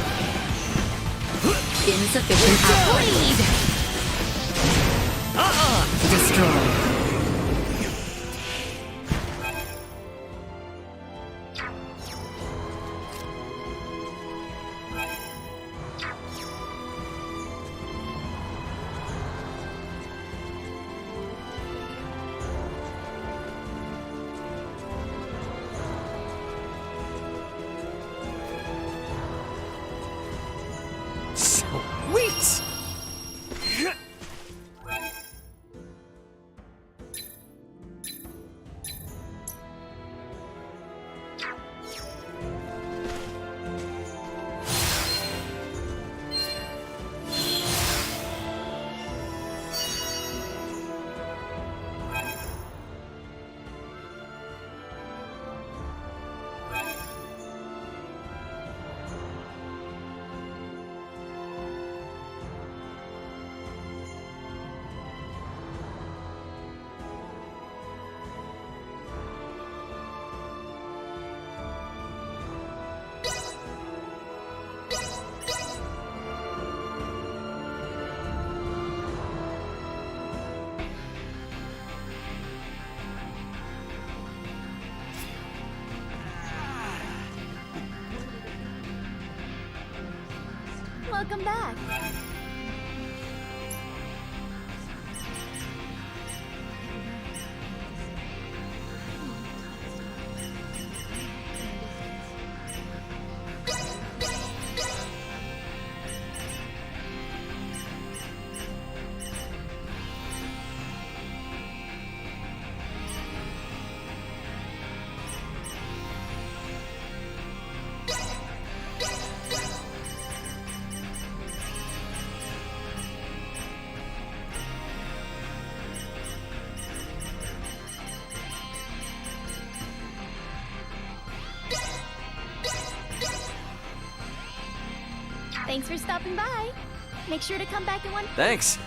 Insufficient output. Destroyed. Sweet! Welcome back. Thanks for stopping by. Make sure to come back in one. Thanks.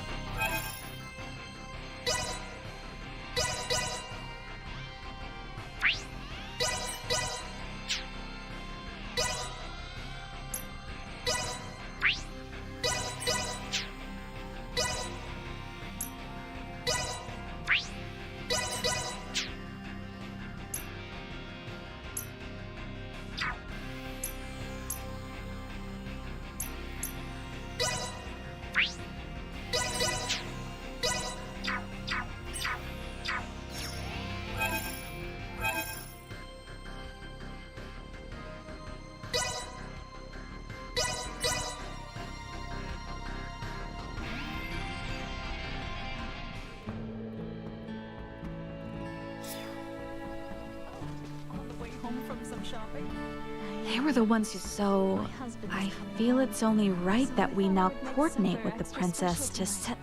They were the ones who... So, I feel it's only right that we now coordinate with the princess to set...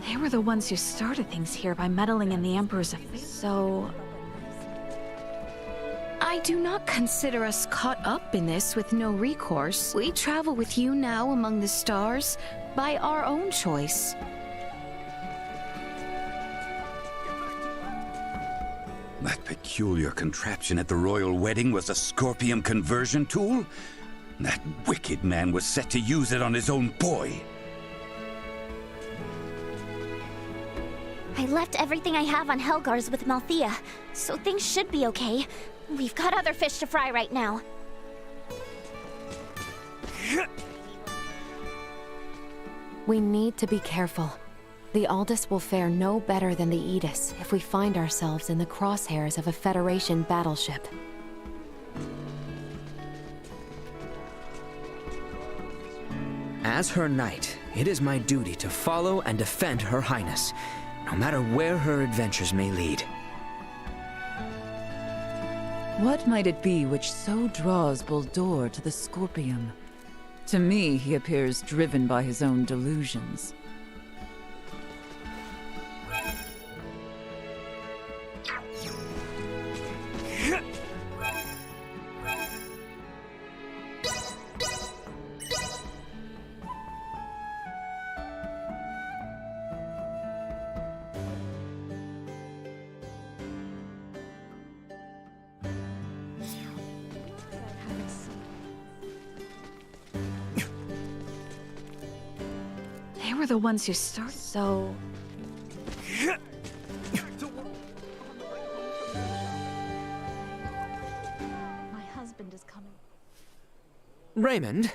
They were the ones who started things here by meddling in the Emperor's affairs. So... I do not consider us caught up in this with no recourse. We travel with you now among the stars by our own choice. That peculiar contraption at the royal wedding was a scorpium conversion tool? That wicked man was set to use it on his own boy. I left everything I have on Helgar's with Malthea, so things should be okay. We've got other fish to fry right now. We need to be careful. The Aldous will fare no better than the Aegis if we find ourselves in the crosshairs of a Federation battleship. As her knight, it is my duty to follow and defend Her Highness, no matter where her adventures may lead. What might it be which so draws Baldur to the Scorpium? To me, he appears driven by his own delusions. They were the ones who started... So... My husband is coming. Raymond,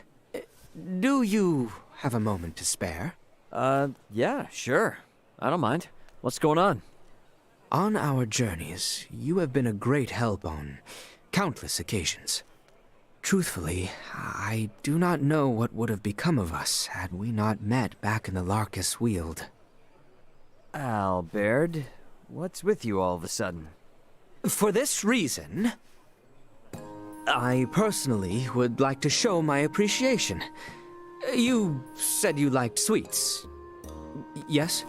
do you have a moment to spare? Yeah, sure. I don't mind. What's going on? On our journeys, you have been a great help on countless occasions. Truthfully, I do not know what would have become of us had we not met back in the Larkus Weald. Albert, what's with you all of a sudden? For this reason, I personally would like to show my appreciation. You said you liked sweets. Yes?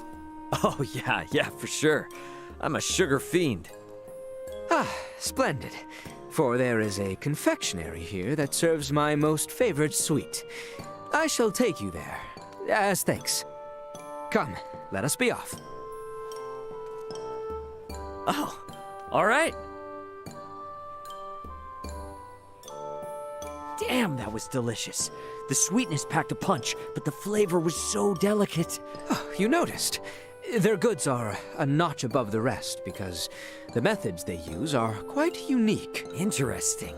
Oh, yeah, for sure. I'm a sugar fiend. Ah, splendid. For there is a confectionery here that serves my most favored sweet. I shall take you there, as thanks. Come, let us be off. Oh, all right. Damn, that was delicious. The sweetness packed a punch, but the flavor was so delicate. Oh, you noticed. Their goods are a notch above the rest because the methods they use are quite unique. Interesting.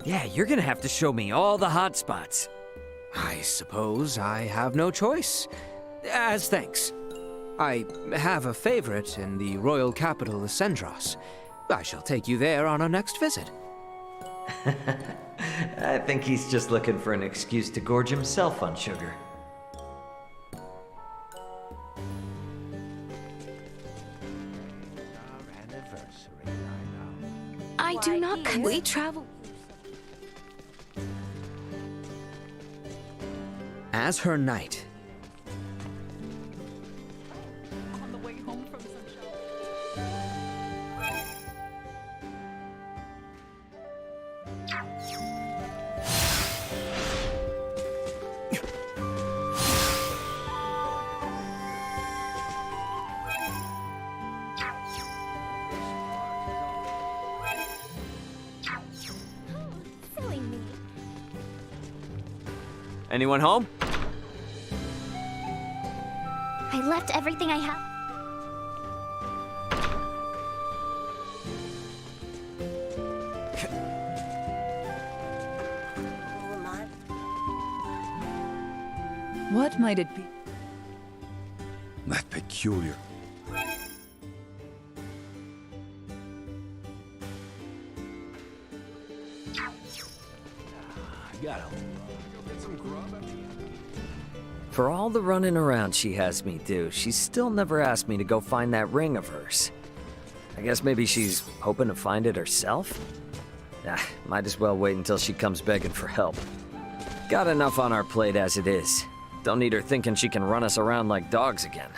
Yeah, you're gonna have to show me all the hot spots. I suppose I have no choice. As thanks. I have a favorite in the royal capital, Sendros. I shall take you there on our next visit. I think he's just looking for an excuse to gorge himself on sugar. I do not we travel. As her knight. On the way home from Sunshine. Silly me. Anyone home? I left everything I have. What might it be? That peculiar. For all the running around she has me do, she's still never asked me to go find that ring of hers. I guess maybe she's hoping to find it herself? Might as well wait until she comes begging for help. Got enough on our plate as it is. Don't need her thinking she can run us around like dogs again.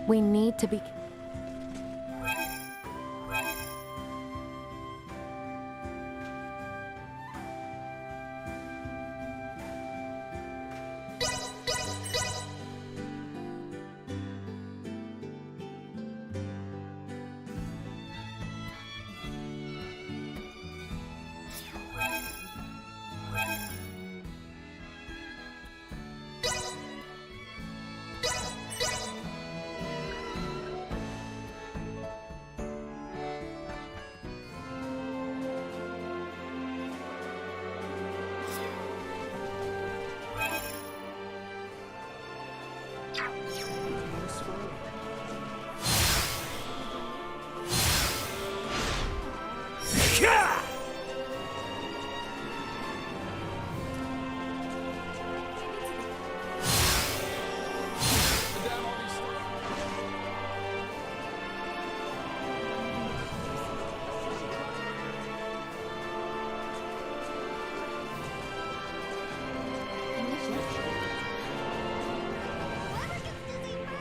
We need to be...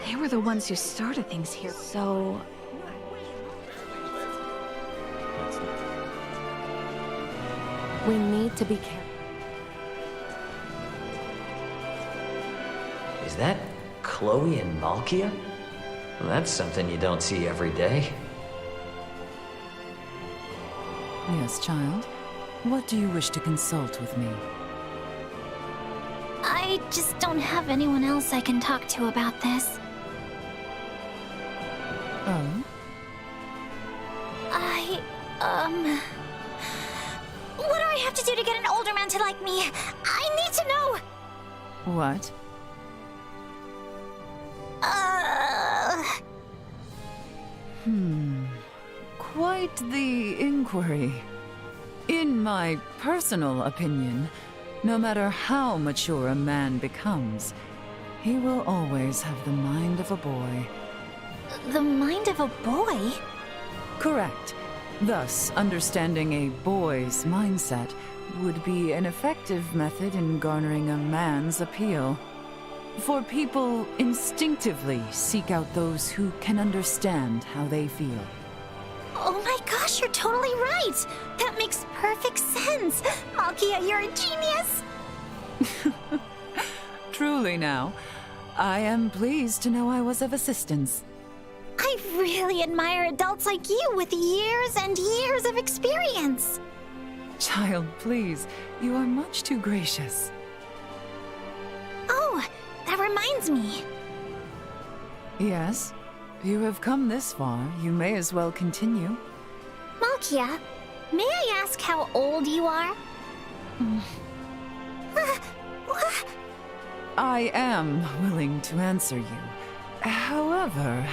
They were the ones who started things here, so... We need to be careful. Is that Chloe and Malkia? Well, that's something you don't see every day. Yes, child. What do you wish to consult with me? I just don't have anyone else I can talk to about this. Oh? What do I have to do to get an older man to like me? I need to know! What? Quite the inquiry. In my personal opinion, no matter how mature a man becomes, he will always have the mind of a boy. The mind of a boy? Correct. Thus, understanding a boy's mindset would be an effective method in garnering a man's appeal. For people instinctively seek out those who can understand how they feel. Oh my gosh, you're totally right! That makes perfect sense! Malkia, you're a genius! Truly now, I am pleased to know I was of assistance. I really admire adults like you with years and years of experience! Child, please, you are much too gracious. Oh, that reminds me. Yes, you have come this far. You may as well continue. Malkia, may I ask how old you are? I am willing to answer you. However...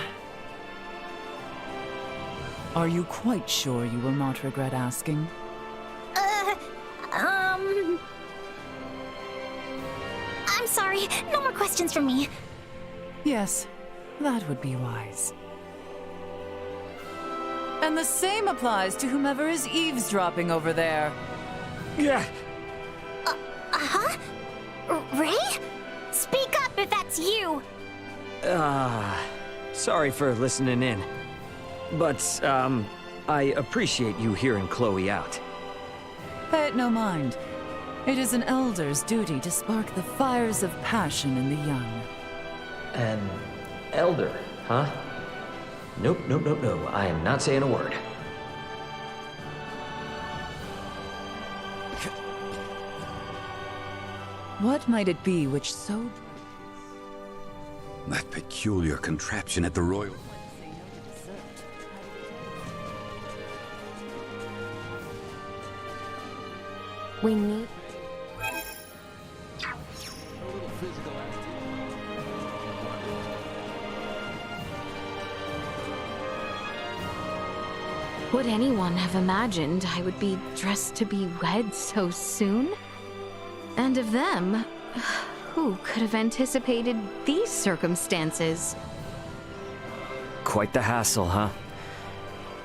Are you quite sure you will not regret asking? I'm sorry, no more questions from me. Yes, that would be wise. And the same applies to whomever is eavesdropping over there. Yeah. Huh? Ray? Speak up if that's you! Sorry for listening in. But, I appreciate you hearing Chloe out. Pay it no mind. It is an elder's duty to spark the fires of passion in the young. An elder, huh? Nope. I am not saying a word. What might it be which so... That peculiar contraption at the Royal... We need... Would anyone have imagined I would be dressed to be wed so soon? And of them, who could have anticipated these circumstances? Quite the hassle, huh?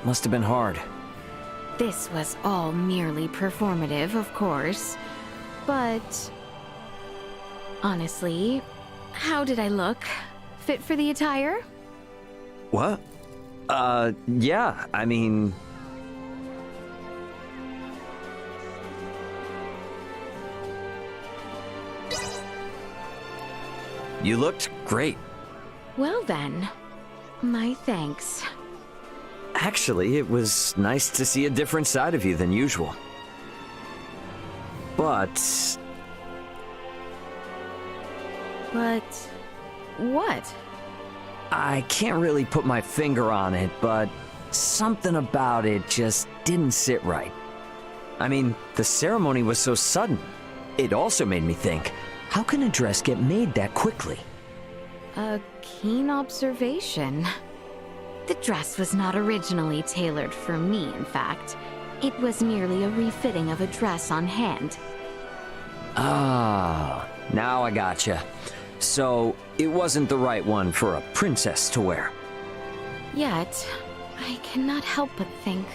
Must have been hard. This was all merely performative, of course, but honestly, how did I look? Fit for the attire? What? Yeah, I mean... You looked great. Well then, my thanks. Actually, it was nice to see a different side of you than usual. But... But... what? I can't really put my finger on it, but something about it just didn't sit right. I mean, the ceremony was so sudden. It also made me think, how can a dress get made that quickly? A keen observation. The dress was not originally tailored for me, in fact. It was merely a refitting of a dress on hand. Ah, now I gotcha. So, it wasn't the right one for a princess to wear. Yet, I cannot help but think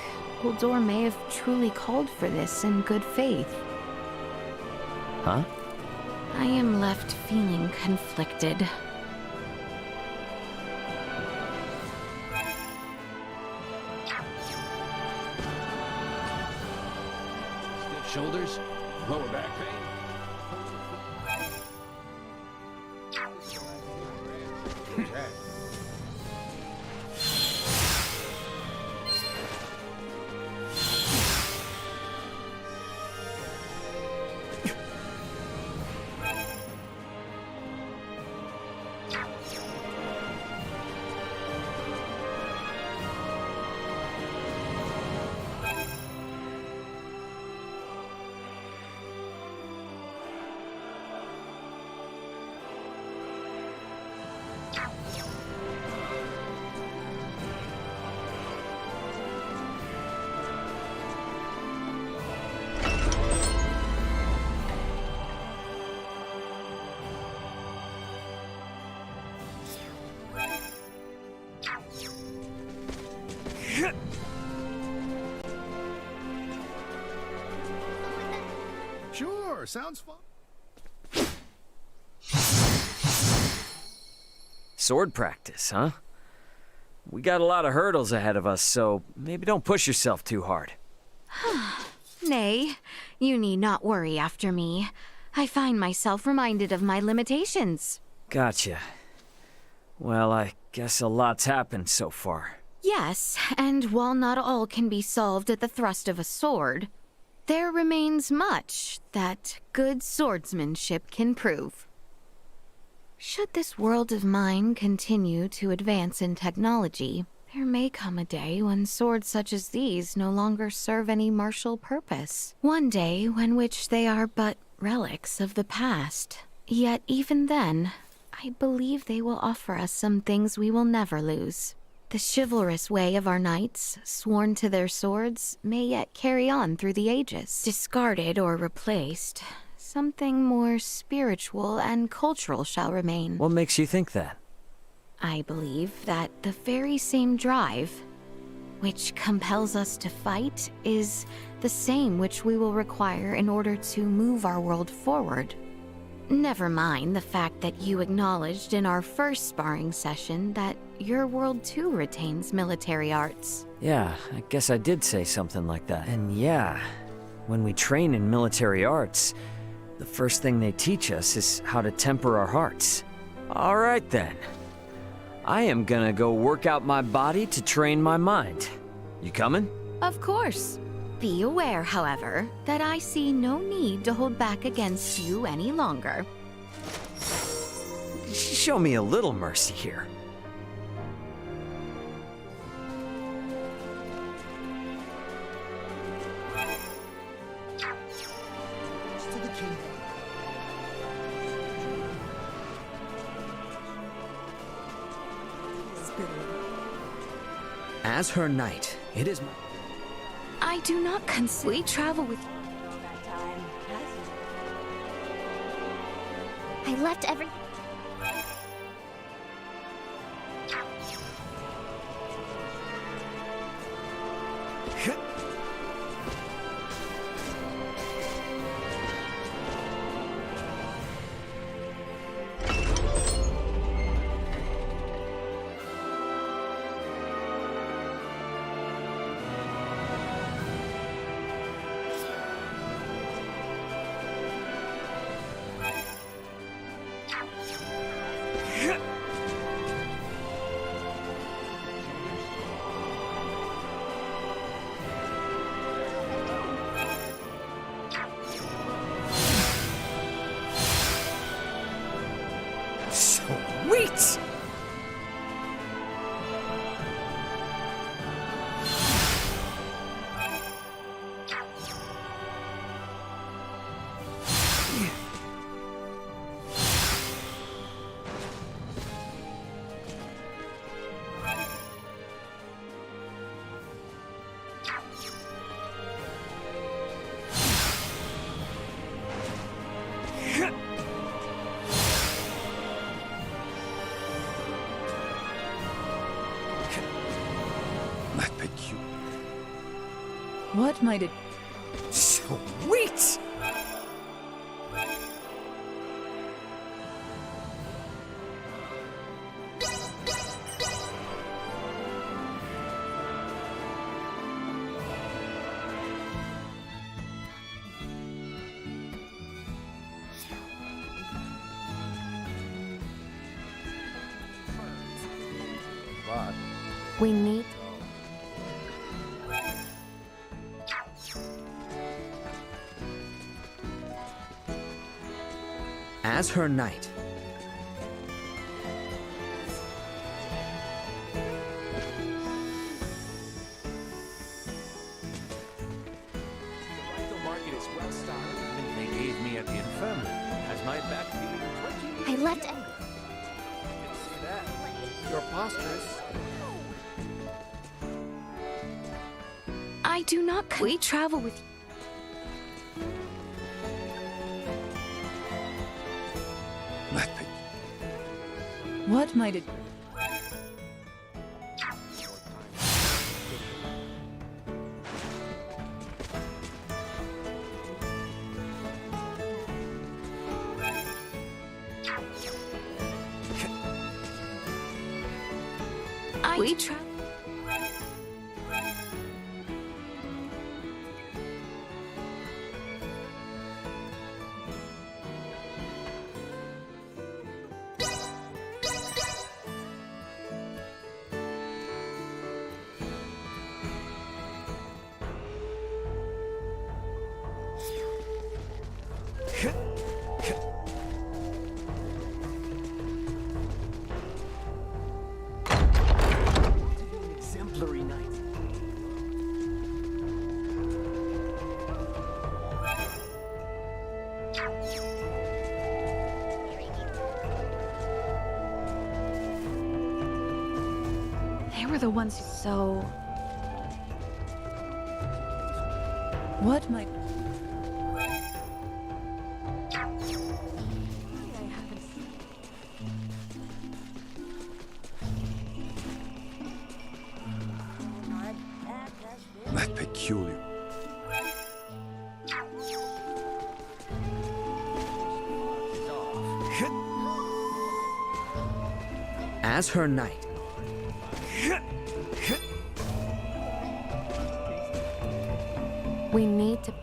Uldor may have truly called for this in good faith. Huh? I am left feeling conflicted. Stiff shoulders, lower back pain. Sure, sounds fun. Sword practice, huh? We got a lot of hurdles ahead of us, so maybe don't push yourself too hard. Nay, you need not worry after me. I find myself reminded of my limitations. Gotcha. Well, I guess a lot's happened so far. Yes, and while not all can be solved at the thrust of a sword, there remains much that good swordsmanship can prove. Should this world of mine continue to advance in technology, there may come a day when swords such as these no longer serve any martial purpose. One day when which they are but relics of the past. Yet even then, I believe they will offer us some things we will never lose. The chivalrous way of our knights, sworn to their swords, may yet carry on through the ages. Discarded or replaced, something more spiritual and cultural shall remain. What makes you think that? I believe that the very same drive, which compels us to fight, is the same which we will require in order to move our world forward. Never mind the fact that you acknowledged in our first sparring session that your world too retains military arts. Yeah, I guess I did say something like that. And yeah, when we train in military arts, the first thing they teach us is how to temper our hearts. All right then. I am gonna go work out my body to train my mind. You coming? Of course. Be aware, however, that I see no need to hold back against you any longer. Show me a little mercy here. As her knight, it is I do not we travel with I left every... What might it... Sweet! We need... As her knight, They gave me at the infirmary. Has my back feeling 20? I left. See that? Your posture is... I do not. We travel with you. What might it... We travel. Exemplary night. They were the ones who... So... What might... That peculiar. as her knight, we need to...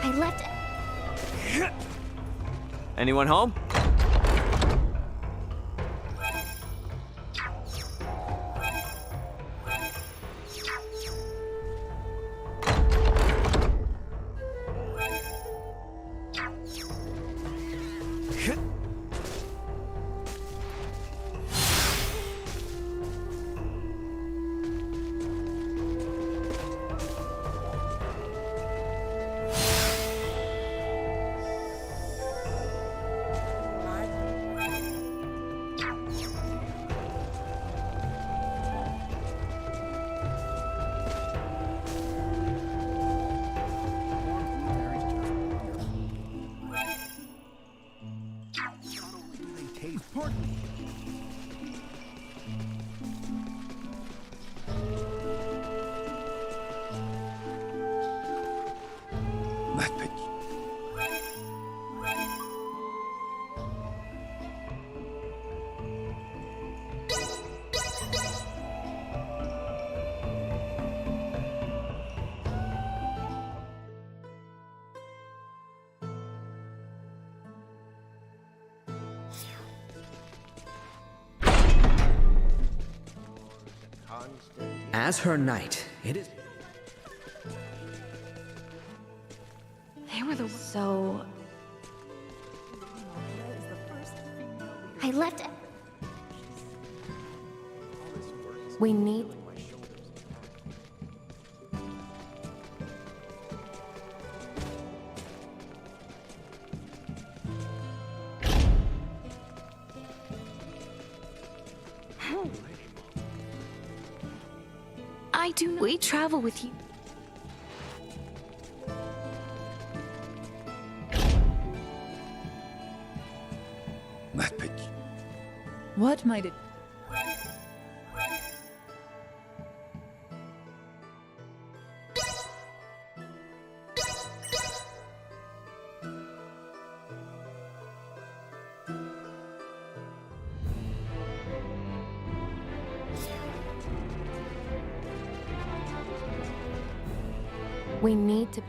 I left. Anyone home? As her knight, it is... They were the So... I left. We need... I do not... We travel with you. That pitch. What might it... We need to...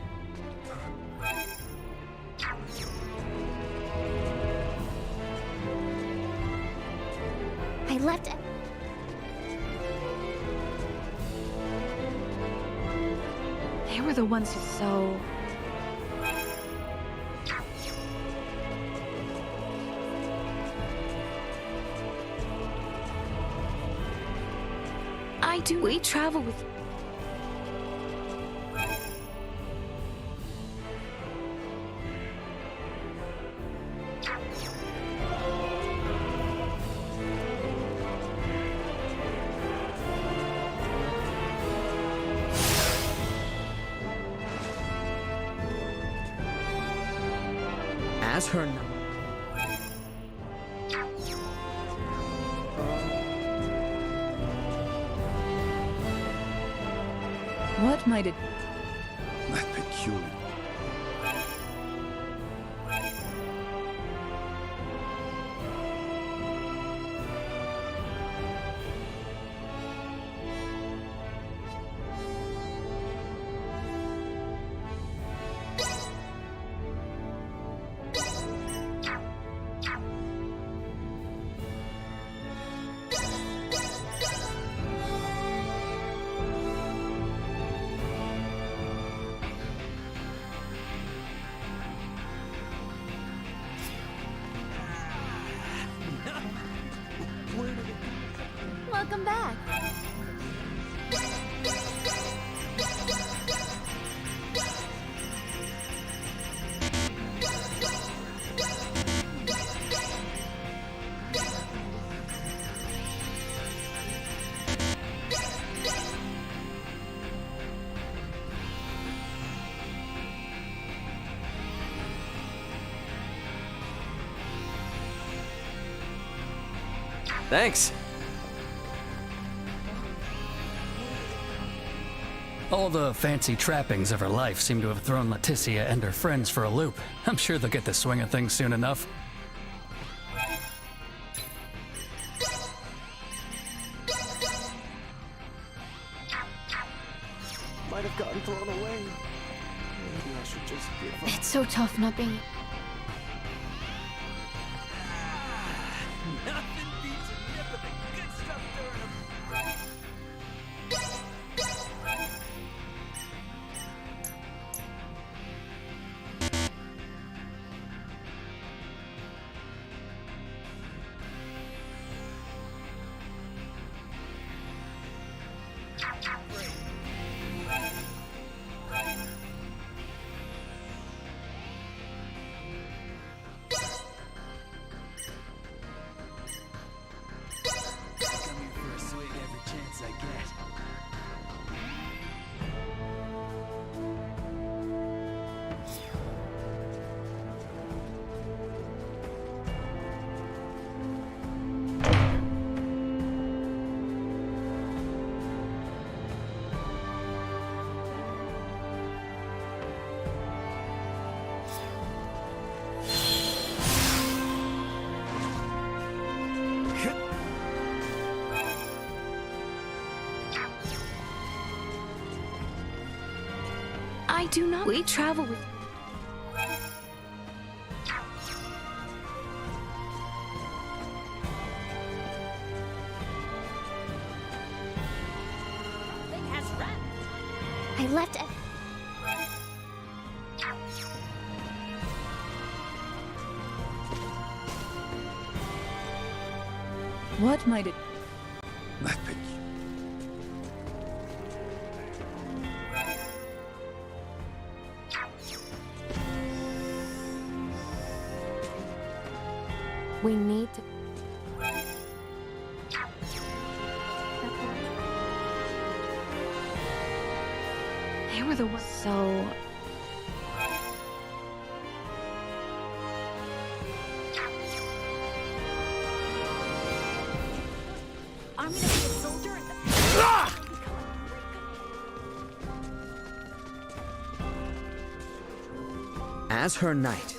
I left. They were the ones who so... I do... We travel with... As her knight... What might it... That peculiar. Welcome back. Thanks. All the fancy trappings of her life seem to have thrown Leticia and her friends for a loop. I'm sure they'll get the swing of things soon enough. Might have gotten thrown away. Maybe I should just give up. It's so tough not being... Nothing beats a nip of the good stuff during a... Come here for a swig every chance I get. I do not... We travel with... left. What might it... That picture. We need to... They were the ones. So. I'm gonna be a soldier in the. As her knight,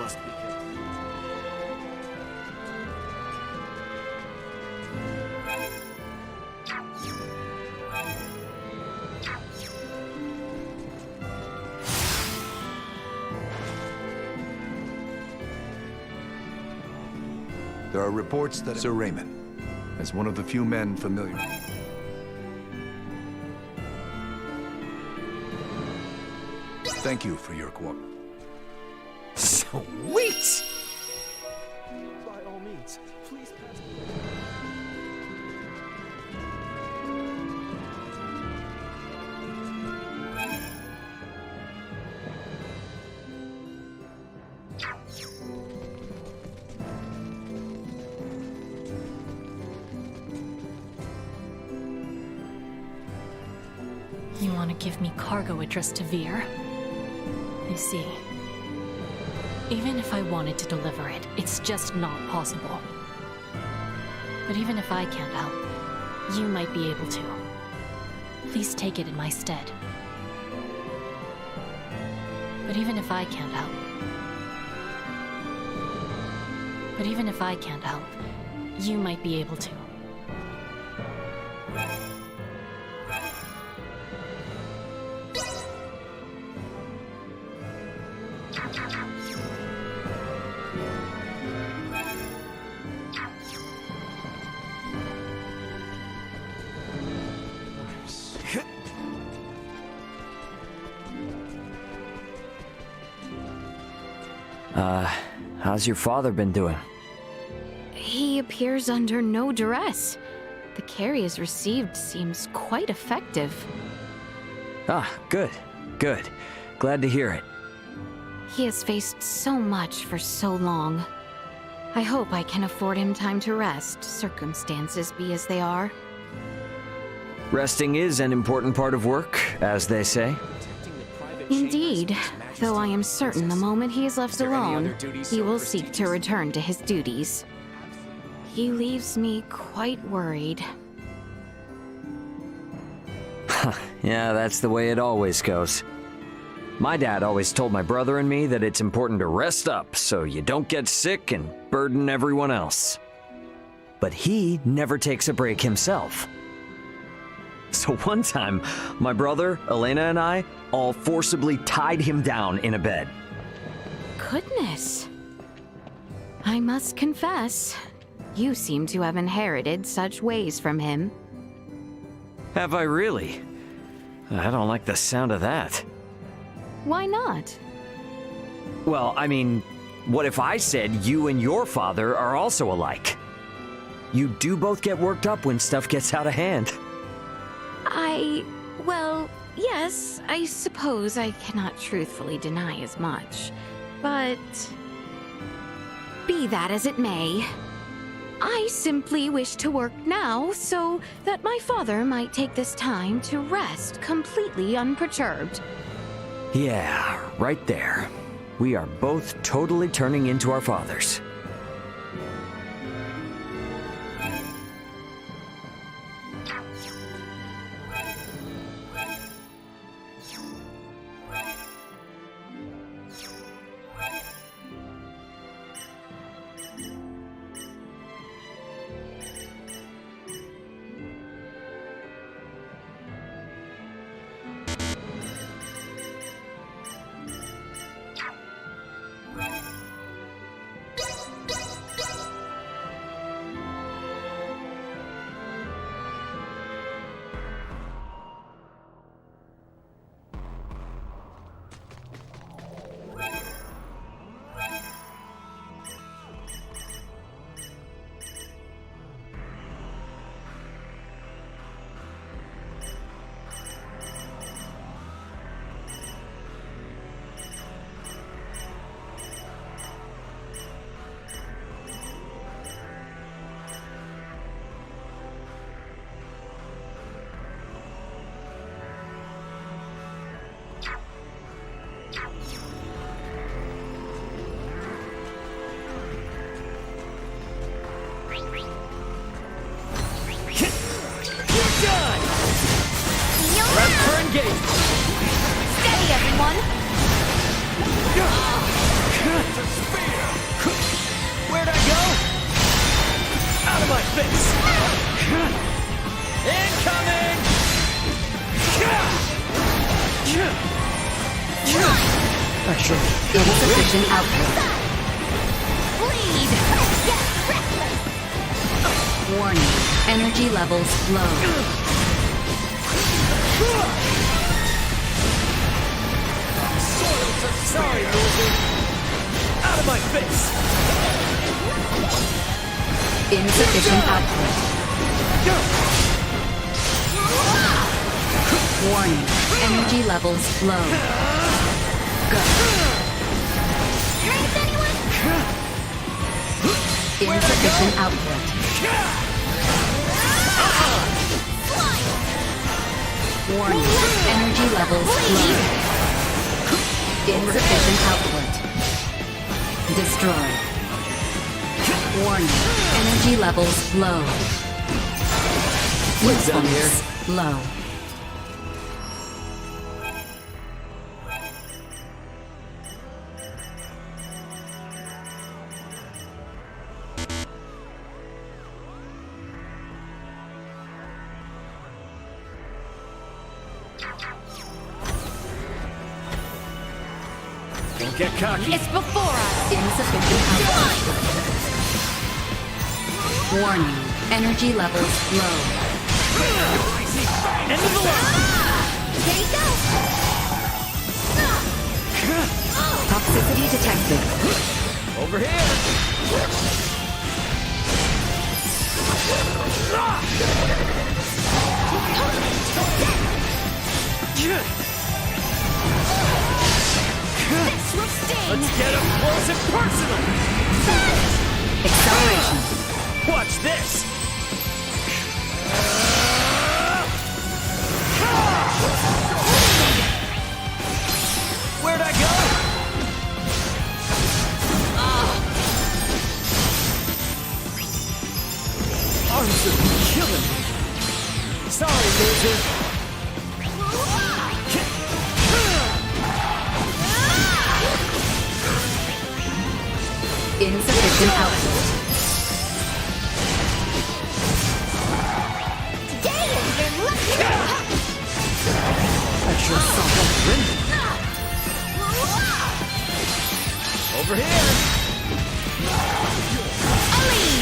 must be careful. There are reports that Sir Raymond, as one of the few men familiar. Thank you for your cooperation. Sweet! By all means, please pass. You want to give me cargo address to Veer? I see. Even if I wanted to deliver it, it's just not possible. But even if I can't help, you might be able to. Please take it in my stead. But even if I can't help... you might be able to. How's your father been doing? He appears under no duress. The care he has received seems quite effective. Ah, good. Good. Glad to hear it. He has faced so much for so long. I hope I can afford him time to rest, circumstances be as they are. Resting is an important part of work, as they say. Indeed, though I am certain the moment he is left alone, he will seek to return to his duties. He leaves me quite worried. Yeah, that's the way it always goes. My dad always told my brother and me that it's important to rest up so you don't get sick and burden everyone else. But he never takes a break himself. So one time, my brother, Elena, and I all forcibly tied him down in a bed. Goodness. I must confess, you seem to have inherited such ways from him. Have I really? I don't like the sound of that. Why not? Well, I mean, what if I said you and your father are also alike? You do both get worked up when stuff gets out of hand. Well, yes, I suppose I cannot truthfully deny as much. But... be that as it may, I simply wish to work now so that my father might take this time to rest completely unperturbed. Yeah, right there. We are both totally turning into our fathers. face! Incoming! Insufficient output. Bleed! Warning. Energy levels low. Sorry, loser! Out of my face! Insufficient output. Warning. Energy levels low. Go. Insufficient output. Warning. Energy levels low. Insufficient output. Destroyed. Warning. Energy levels low. Usefulness low. Don't get cocky. It's before us. Insufficient output. Warning. Energy levels low. End of the line. Here you go. Toxicity detected. Over here. This will sting. Let's get up close and personal. Acceleration. Watch this. Where'd I go? Arms are killing me. Sorry, loser. Insufficient output. Today is your lucky day. I sure saw that win. Over here. Ollie!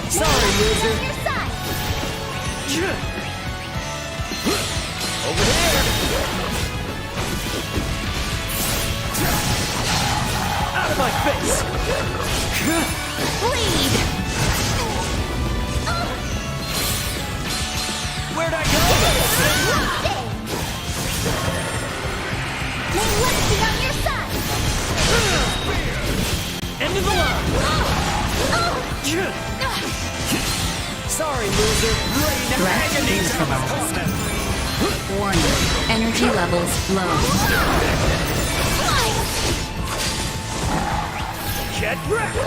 Sorry, loser. On your side. Over here. Out of my face. Bleed! Where'd I go? May luck be on your side. End of the line. Sorry, loser. Threat neutralized. Warning. Energy levels low. Get wrecked.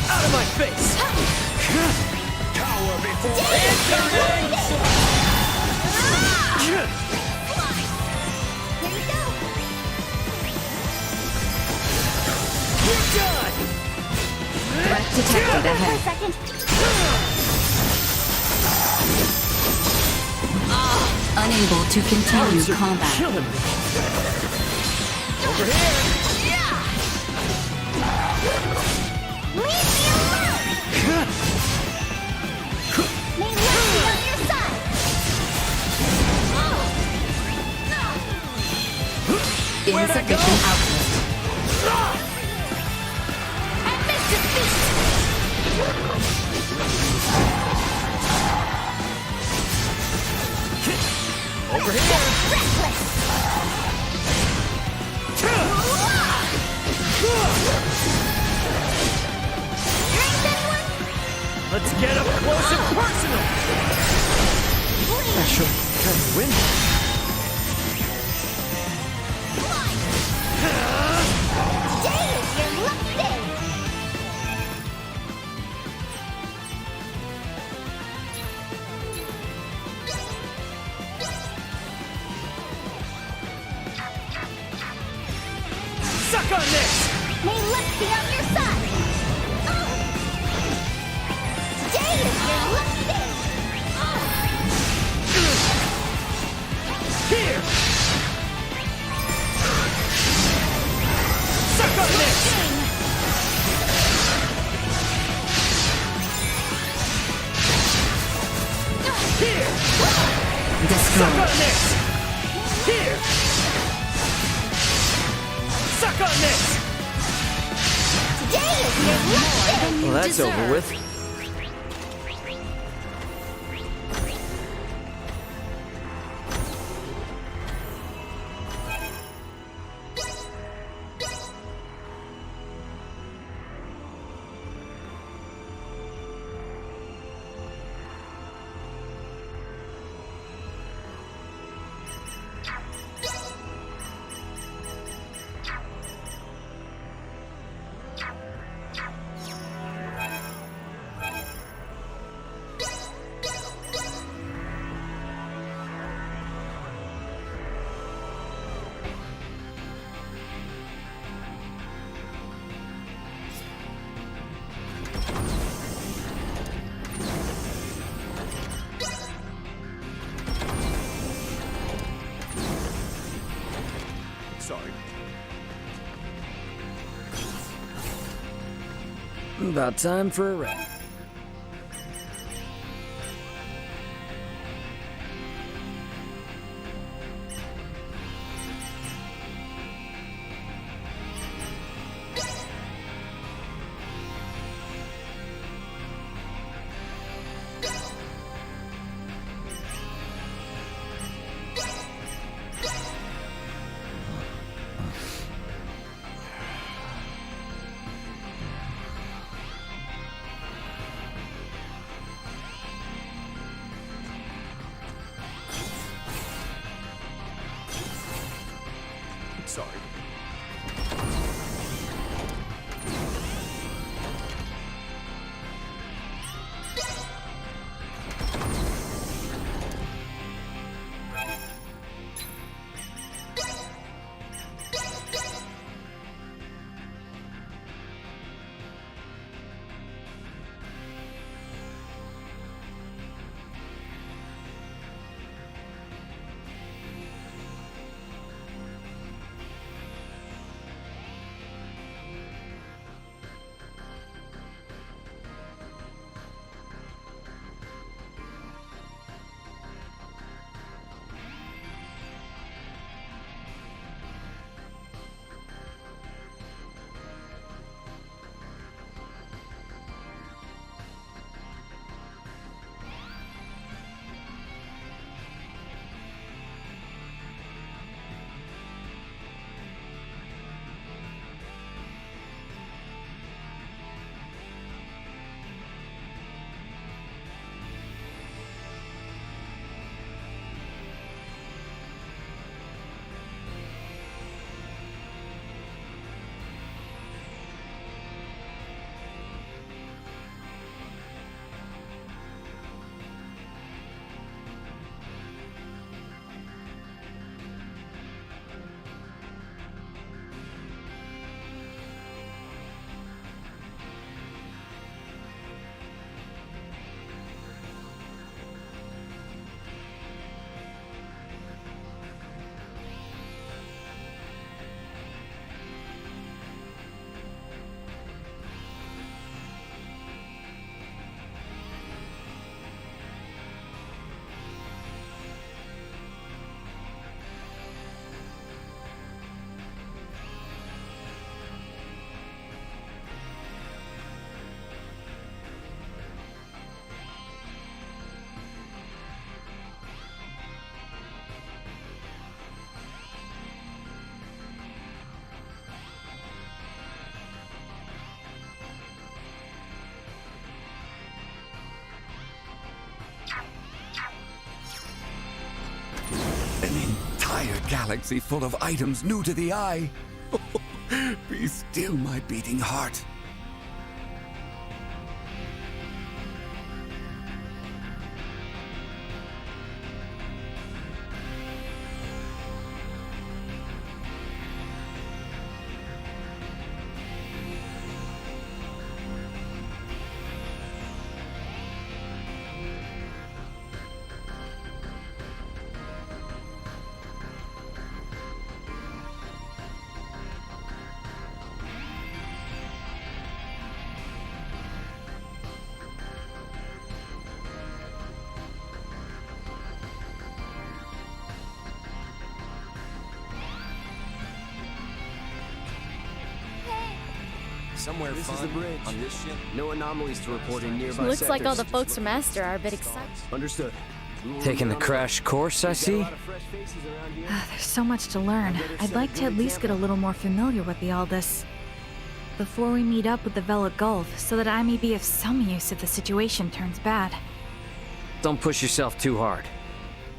Out of my face. Cower before incoming. Here you go. You're done. Threat detected For a ahead. second. Unable to continue combat. Killing me. Over here. Leave me alone. May luck be on your side. Insufficient output. And missed his feet. Over here. Reckless. Drinks, anyone? Let's get up close and personal. That should kind of win. Today is your lucky day. Well, that's over with. Sorry. About time for a wrap. Sorry. Entire galaxy full of items new to the eye. Be still, my beating heart. somewhere This fun is the bridge. on this ship. No anomalies to report in nearby Looks like all the sectors. folks from Aster are a bit excited. Understood. Taking the crash course, I see? There's so much to learn. I'd like to at least get a little more familiar with the Aldous before we meet up with the Vela Gulf, so that I may be of some use if the situation turns bad. Don't push yourself too hard.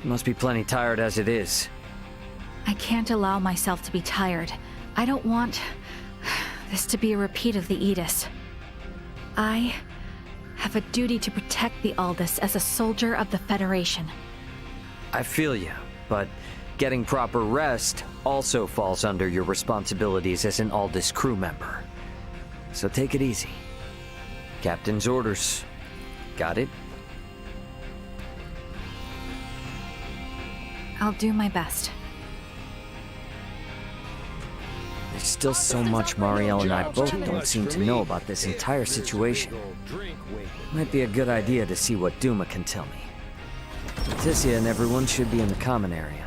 You must be plenty tired as it is. I can't allow myself to be tired. I don't want this to be a repeat of the Aegis. I have a duty to protect the Aldous as a soldier of the Federation. I feel you, but getting proper rest also falls under your responsibilities as an Aldous crew member. So take it easy. Captain's orders. Got it? I'll do my best. There's still so much Marielle and I both don't seem to know about this entire situation. Might be a good idea to see what Duma can tell me. Leticia and everyone should be in the common area.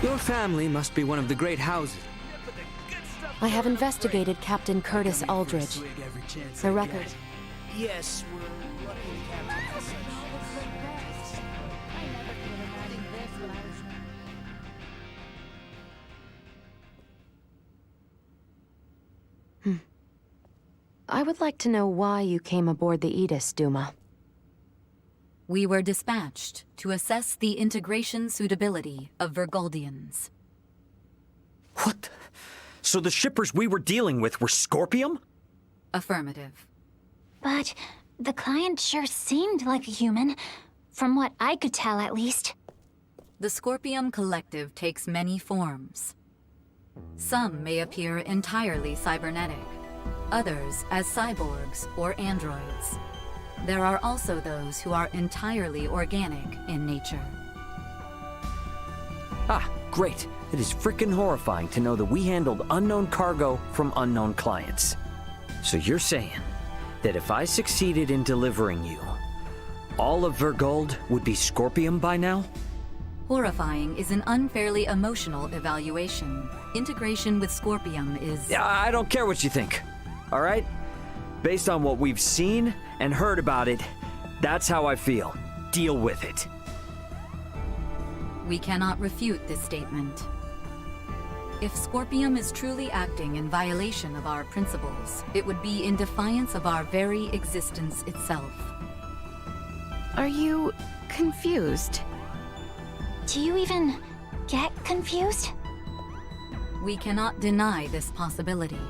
Your family must be one of the great houses. I have investigated Captain Curtis Aldridge. The record. Yes, we're lucky to captain such. I would like to know why you came aboard the Aegis, Duma. We were dispatched to assess the integration suitability of Virgoldians. What? So the shippers we were dealing with were Scorpium? Affirmative. But the client sure seemed like a human, from what I could tell at least. The Scorpium Collective takes many forms. Some may appear entirely cybernetic, others as cyborgs or androids. There are also those who are entirely organic in nature. Ah, great. It is frickin' horrifying to know that we handled unknown cargo from unknown clients. So you're saying that if I succeeded in delivering you, all of Virgold would be Scorpium by now? Horrifying is an unfairly emotional evaluation. Integration with Scorpium is... I don't care what you think, all right? Based on what we've seen and heard about it, that's how I feel. Deal with it. We cannot refute this statement. If Scorpium is truly acting in violation of our principles, it would be in defiance of our very existence itself. Are you confused? Do you even get confused? We cannot deny this possibility.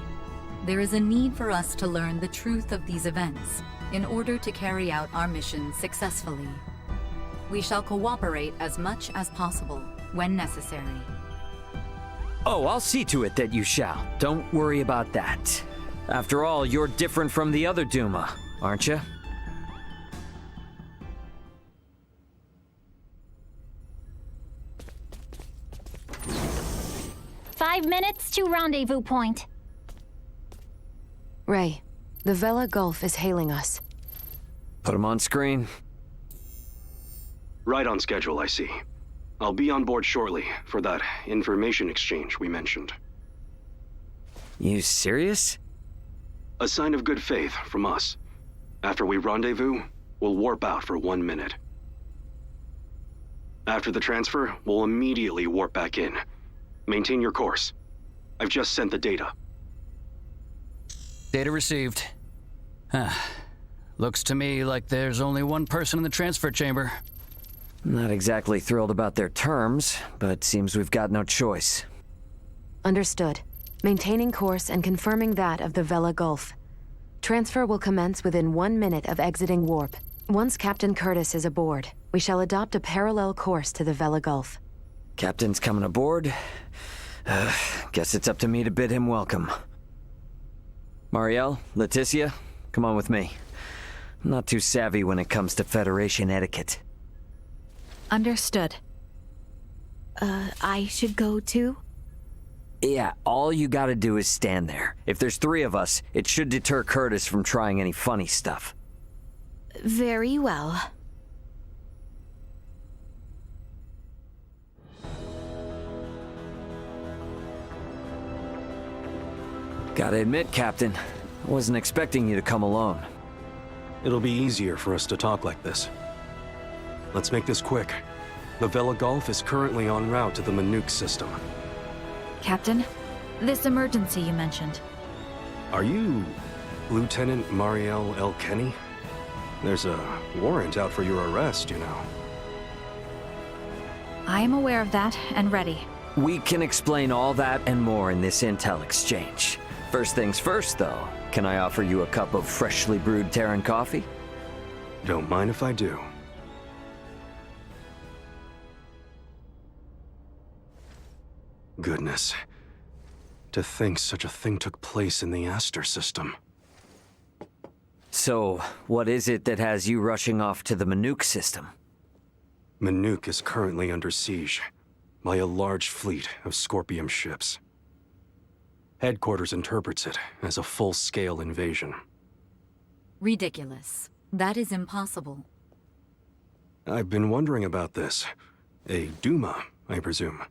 There is a need for us to learn the truth of these events in order to carry out our mission successfully. We shall cooperate as much as possible when necessary. Oh, I'll see to it that you shall. Don't worry about that. After all, you're different from the other Duma, aren't you? "5 minutes to rendezvous point." Ray, the Vela Gulf is hailing us. Put him on screen. Right on schedule, I see. I'll be on board shortly for that information exchange we mentioned. You serious? A sign of good faith from us. After we rendezvous, we'll warp out for 1 minute. After the transfer, we'll immediately warp back in. Maintain your course. I've just sent the data. Data received. Huh. Looks to me like there's only one person in the transfer chamber. Not exactly thrilled about their terms, but seems we've got no choice. Understood. Maintaining course and confirming that of the Vela Gulf. Transfer will commence within 1 minute of exiting warp. Once Captain Curtis is aboard, we shall adopt a parallel course to the Vela Gulf. Captain's coming aboard. Guess it's up to me to bid him welcome. Marielle, Leticia, come on with me. I'm not too savvy when it comes to Federation etiquette. Understood. I should go too? Yeah, all you gotta do is stand there. If there's 3 of us, it should deter Curtis from trying any funny stuff. Very well. Gotta admit, Captain, I wasn't expecting you to come alone. It'll be easier for us to talk like this. Let's make this quick. The Vela Gulf is currently en route to the Manuk system. Captain, this emergency you mentioned. Are you Lieutenant Marielle L. Kenny? There's a warrant out for your arrest, you know. I am aware of that and ready. We can explain all that and more in this intel exchange. First things first, though. Can I offer you a cup of freshly brewed Terran coffee? Don't mind if I do. Goodness. To think such a thing took place in the Aster system. So, what is it that has you rushing off to the Manuk system? Manuk is currently under siege by a large fleet of Scorpium ships. Headquarters interprets it as a full-scale invasion. Ridiculous. That is impossible. I've been wondering about this. A Duma, I presume.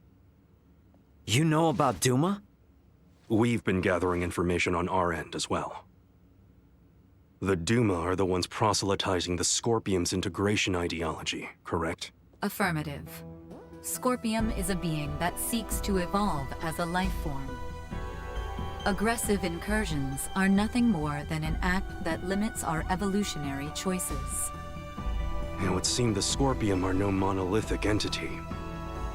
You know about Duma? We've been gathering information on our end as well. The Duma are the ones proselytizing the Scorpium's integration ideology, correct? Affirmative. Scorpium is a being that seeks to evolve as a life form. Aggressive incursions are nothing more than an act that limits our evolutionary choices. It would seem the Scorpium are no monolithic entity.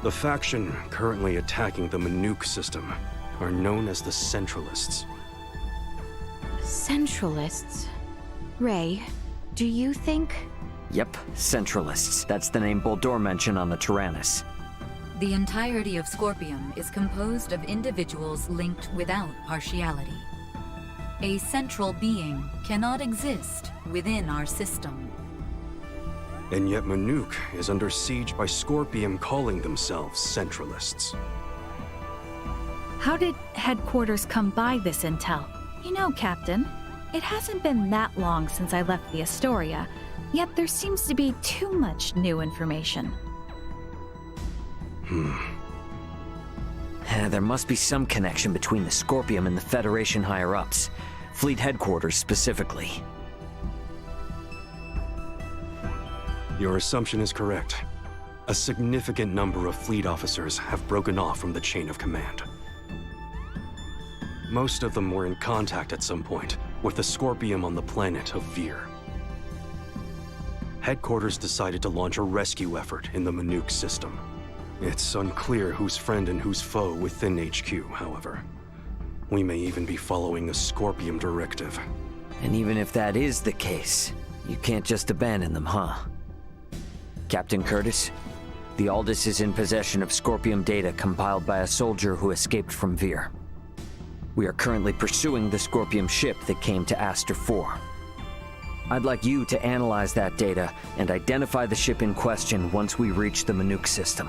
The faction currently attacking the Manuk system are known as the Centralists. Centralists? Ray, do you think... Yep, Centralists. That's the name Boldor mentioned on the Tyrannus. The entirety of Scorpium is composed of individuals linked without partiality. A central being cannot exist within our system. And yet Manuk is under siege by Scorpium calling themselves Centralists. How did headquarters come by this intel? You know, Captain, it hasn't been that long since I left the Astoria, yet there seems to be too much new information. There must be some connection between the Scorpium and the Federation higher-ups. Fleet headquarters specifically. Your assumption is correct. A significant number of fleet officers have broken off from the chain of command. Most of them were in contact at some point with the Scorpium on the planet of Vir. Headquarters decided to launch a rescue effort in the Manuk system. It's unclear who's friend and who's foe within HQ, however. We may even be following a Scorpium directive. And even if that is the case, you can't just abandon them, huh? Captain Curtis, the Aldous is in possession of Scorpium data compiled by a soldier who escaped from Vir. We are currently pursuing the Scorpium ship that came to Aster 4. I'd like you to analyze that data and identify the ship in question once we reach the Manuk system.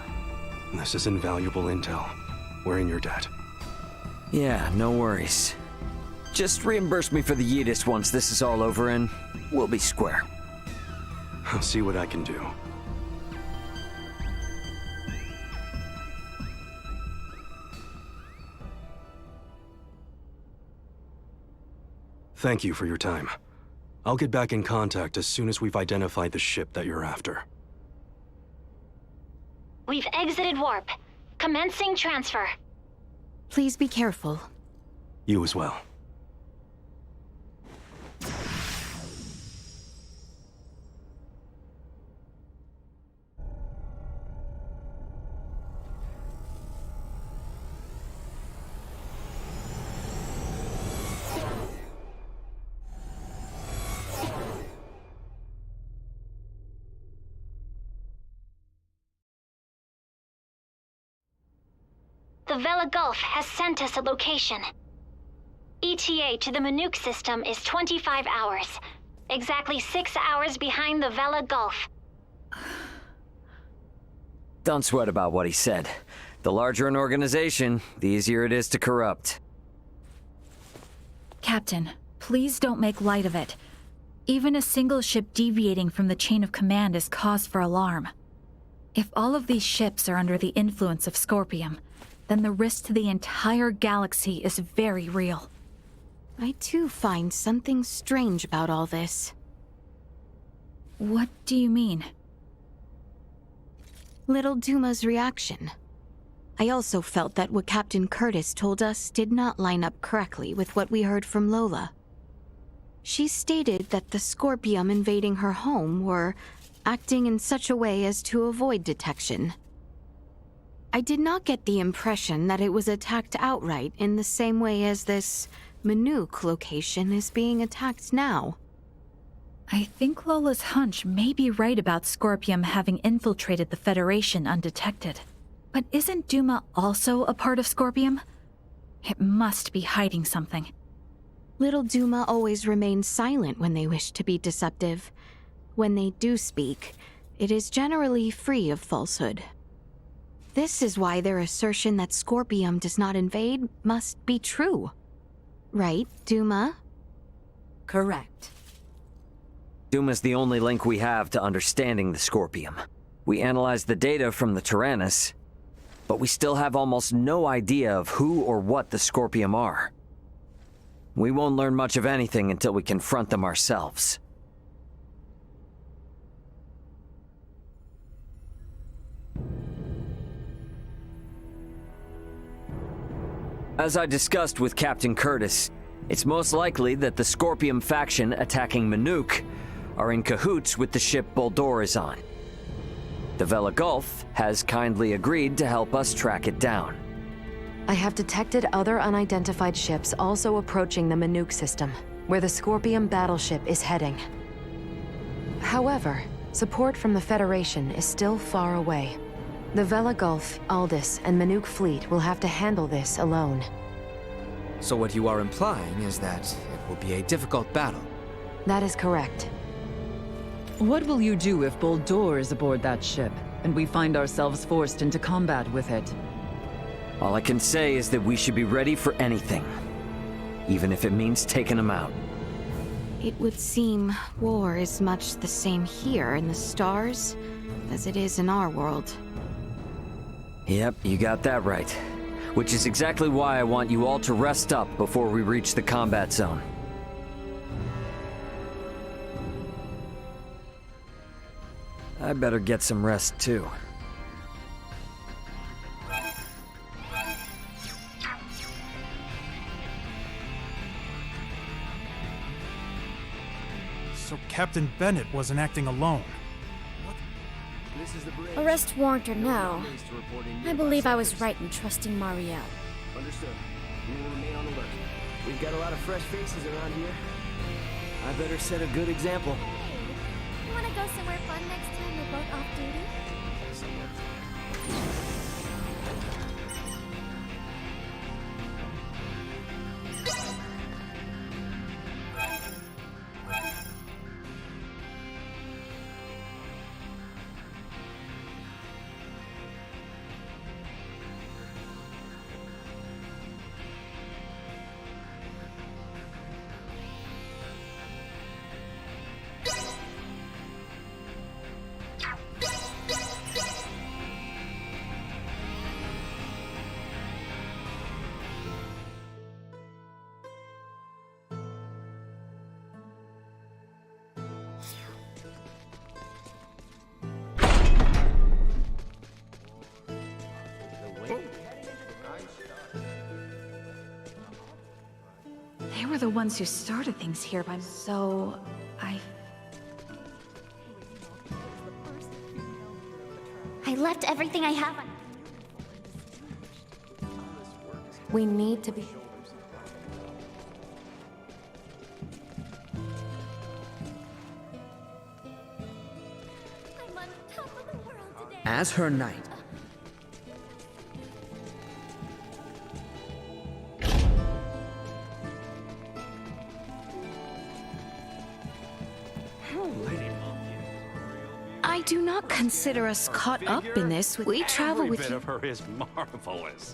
This is invaluable intel. We're in your debt. Yeah, no worries. Just reimburse me for the Yidis once this is all over and we'll be square. I'll see what I can do. Thank you for your time. I'll get back in contact as soon as we've identified the ship that you're after. We've exited warp. Commencing transfer. Please be careful. You as well. The Vela Gulf has sent us a location. ETA to the Manuk system is 25 hours. Exactly 6 hours behind the Vela Gulf. Don't sweat about what he said. The larger an organization, the easier it is to corrupt. Captain, please don't make light of it. Even a single ship deviating from the chain of command is cause for alarm. If all of these ships are under the influence of Scorpium, then the risk to the entire galaxy is very real. I too find something strange about all this. What do you mean? Little Duma's reaction. I also felt that what Captain Curtis told us did not line up correctly with what we heard from Lola. She stated that the Scorpium invading her home were acting in such a way as to avoid detection. I did not get the impression that it was attacked outright in the same way as this Manook location is being attacked now. I think Lola's hunch may be right about Scorpium having infiltrated the Federation undetected. But isn't Duma also a part of Scorpium? It must be hiding something. Little Duma always remains silent when they wish to be deceptive. When they do speak, it is generally free of falsehood. This is why their assertion that Scorpium does not invade must be true. Right, Duma? Correct. Duma's the only link we have to understanding the Scorpium. We analyzed the data from the Tyrannus, but we still have almost no idea of who or what the Scorpium are. We won't learn much of anything until we confront them ourselves. As I discussed with Captain Curtis, it's most likely that the Scorpium faction attacking Manook are in cahoots with the ship Boldor is on. The Vela Gulf has kindly agreed to help us track it down. I have detected other unidentified ships also approaching the Manook system, where the Scorpium battleship is heading. However, support from the Federation is still far away. The Vela Gulf, Aldis, and Manook fleet will have to handle this alone. So what you are implying is that it will be a difficult battle. That is correct. What will you do if Boldor is aboard that ship, and we find ourselves forced into combat with it? All I can say is that we should be ready for anything, even if it means taking them out. It would seem war is much the same here in the stars as it is in our world. Yep, you got that right. Which is exactly why I want you all to rest up before we reach the combat zone. I better get some rest too. So Captain Bennett wasn't acting alone. Arrest warrant or no, I believe I was right in trusting Marielle. Understood. We will remain on alert. We've got a lot of fresh faces around here. I better set a good example. You wanna go somewhere fun next time we're both off duty? They were the ones who started things here, so I left everything I have on. We need to be... As her knight, I do not consider us caught up in this. We travel with Every bit you. of her is marvelous.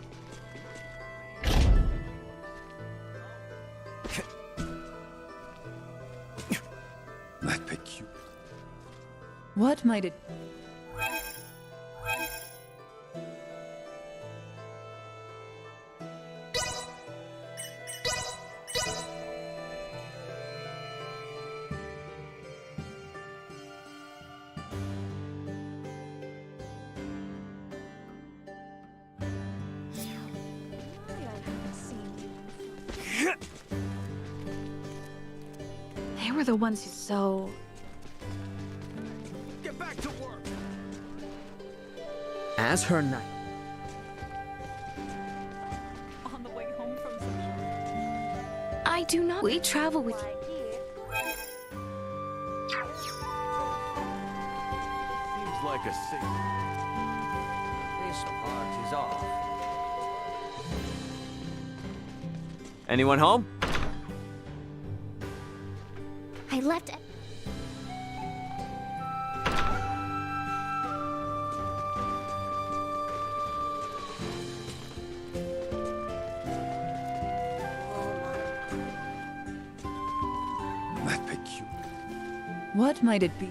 That peculiar. What might it... They were the ones who so... Get back to work. As her knight. On the way home from... I do not. We travel with you. Seems like a signal. This part is off. Anyone home? I left it. That peculiar. What might it be?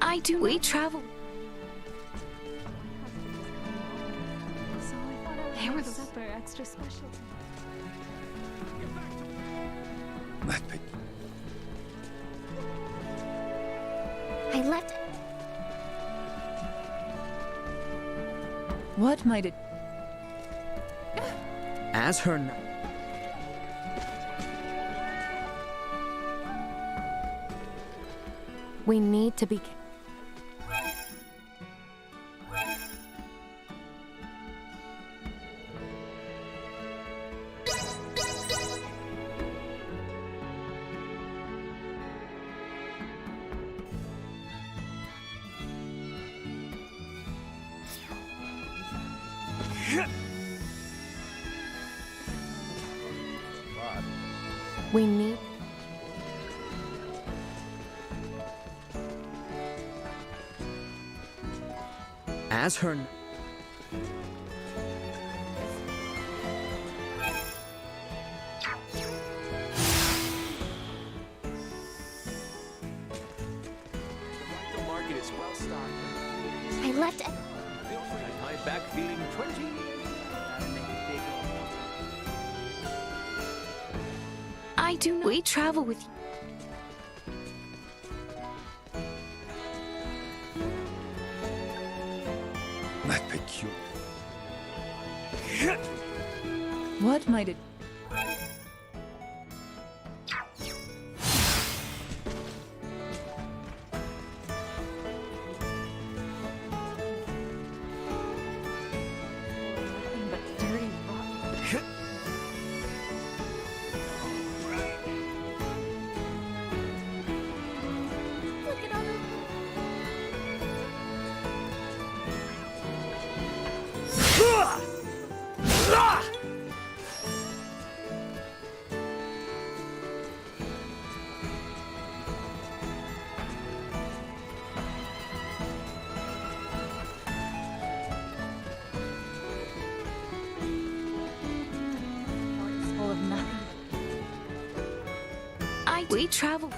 I do. We travel. So I thought I would They were have the- supper extra special That peculiar. I left it. What might it... As her knight. We need to be... We need... As her knight. The market is well stocked. I left it. My back feeling 20. I do not. We travel with you. That peculiar. What might it... But dirty rotten. Look at all the... Full of nothing. We travel.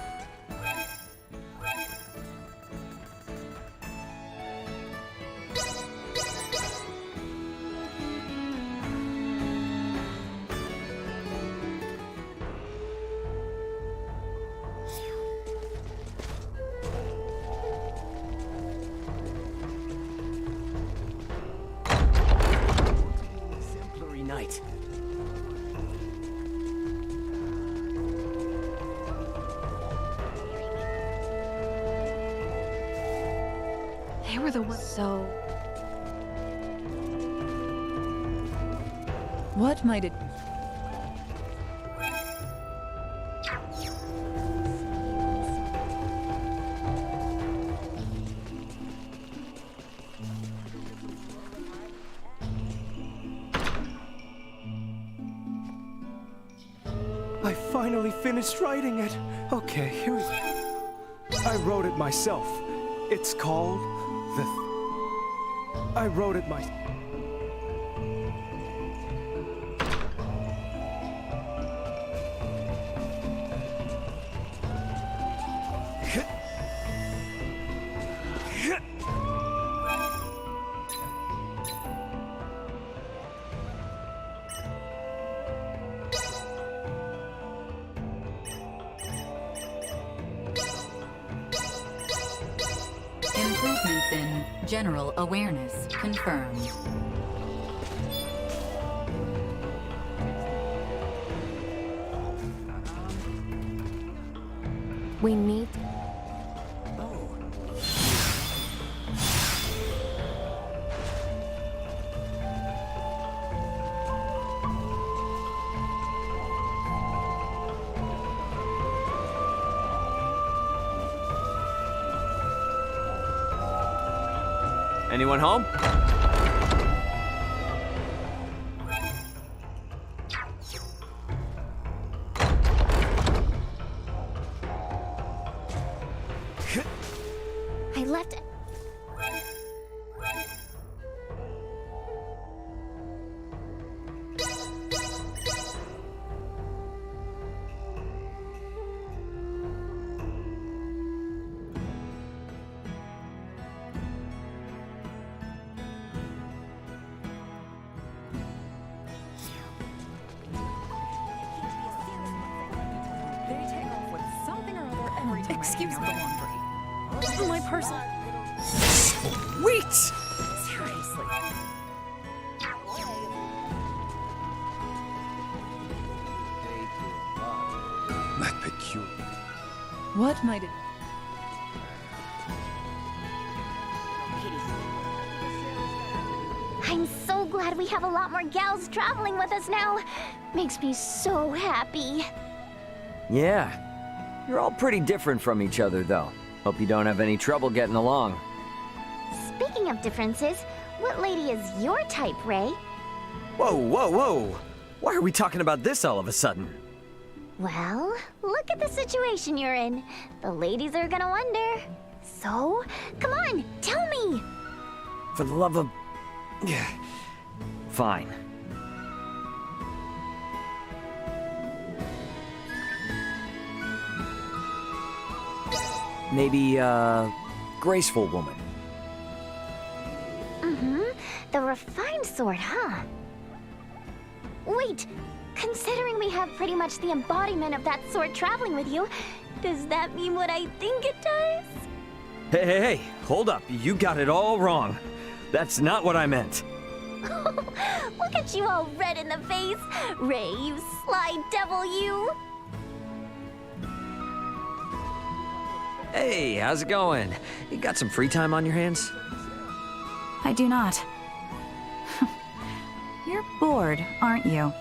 Exemplary night. They were the ones so... What might it... I finally finished writing it. Okay, here we go. I wrote it myself. It's called I wrote it myself. Improvements in general awareness confirmed. We need... Anyone home? I left it. Excuse me. My parcel. Wait! Seriously. That peculiar. What might it... I'm so glad we have a lot more gals traveling with us now. Makes me so happy. Yeah. You're all pretty different from each other, though. Hope you don't have any trouble getting along. Speaking of differences, what lady is your type, Ray? Whoa, whoa, whoa! Why are we talking about this all of a sudden? Well, look at the situation you're in. The ladies are gonna wonder. So, come on, tell me! For the love of... Fine. Maybe, graceful woman. Mm-hmm. The refined sort, huh? Wait, considering we have pretty much the embodiment of that sort traveling with you, does that mean what I think it does? Hey, hey, hey! Hold up, you got it all wrong. That's not what I meant. Look at you all red in the face! Ray, you sly devil, you! Hey, how's it going? You got some free time on your hands? I do not. You're bored, aren't you?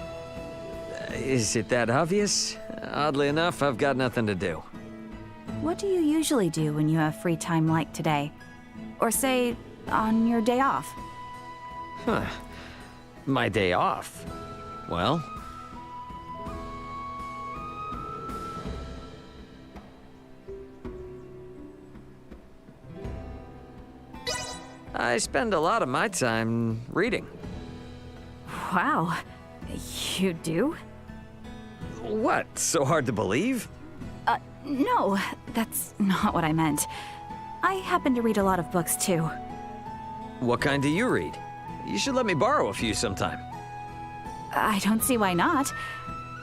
Is it that obvious? Oddly enough, I've got nothing to do. What do you usually do when you have free time like today? Or say, on your day off? Huh. My day off? Well... I spend a lot of my time reading. Wow. You do? What? So hard to believe? No, that's not what I meant. I happen to read a lot of books too. What kind do you read? You should let me borrow a few sometime. I don't see why not.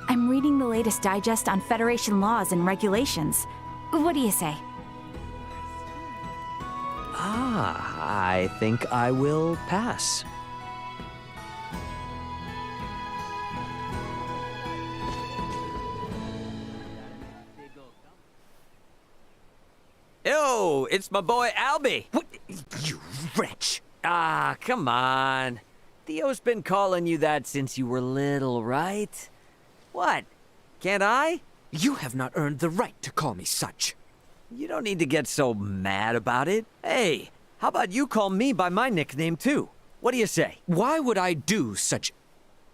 I'm reading the latest digest on Federation laws and regulations. What do you say? I think I will pass. Yo, it's my boy Albie. What? You wretch! Ah, come on. Theo's been calling you that since you were little, right? What? Can't I? You have not earned the right to call me such. You don't need to get so mad about it. Hey, how about you call me by my nickname too? What do you say? Why would I do such...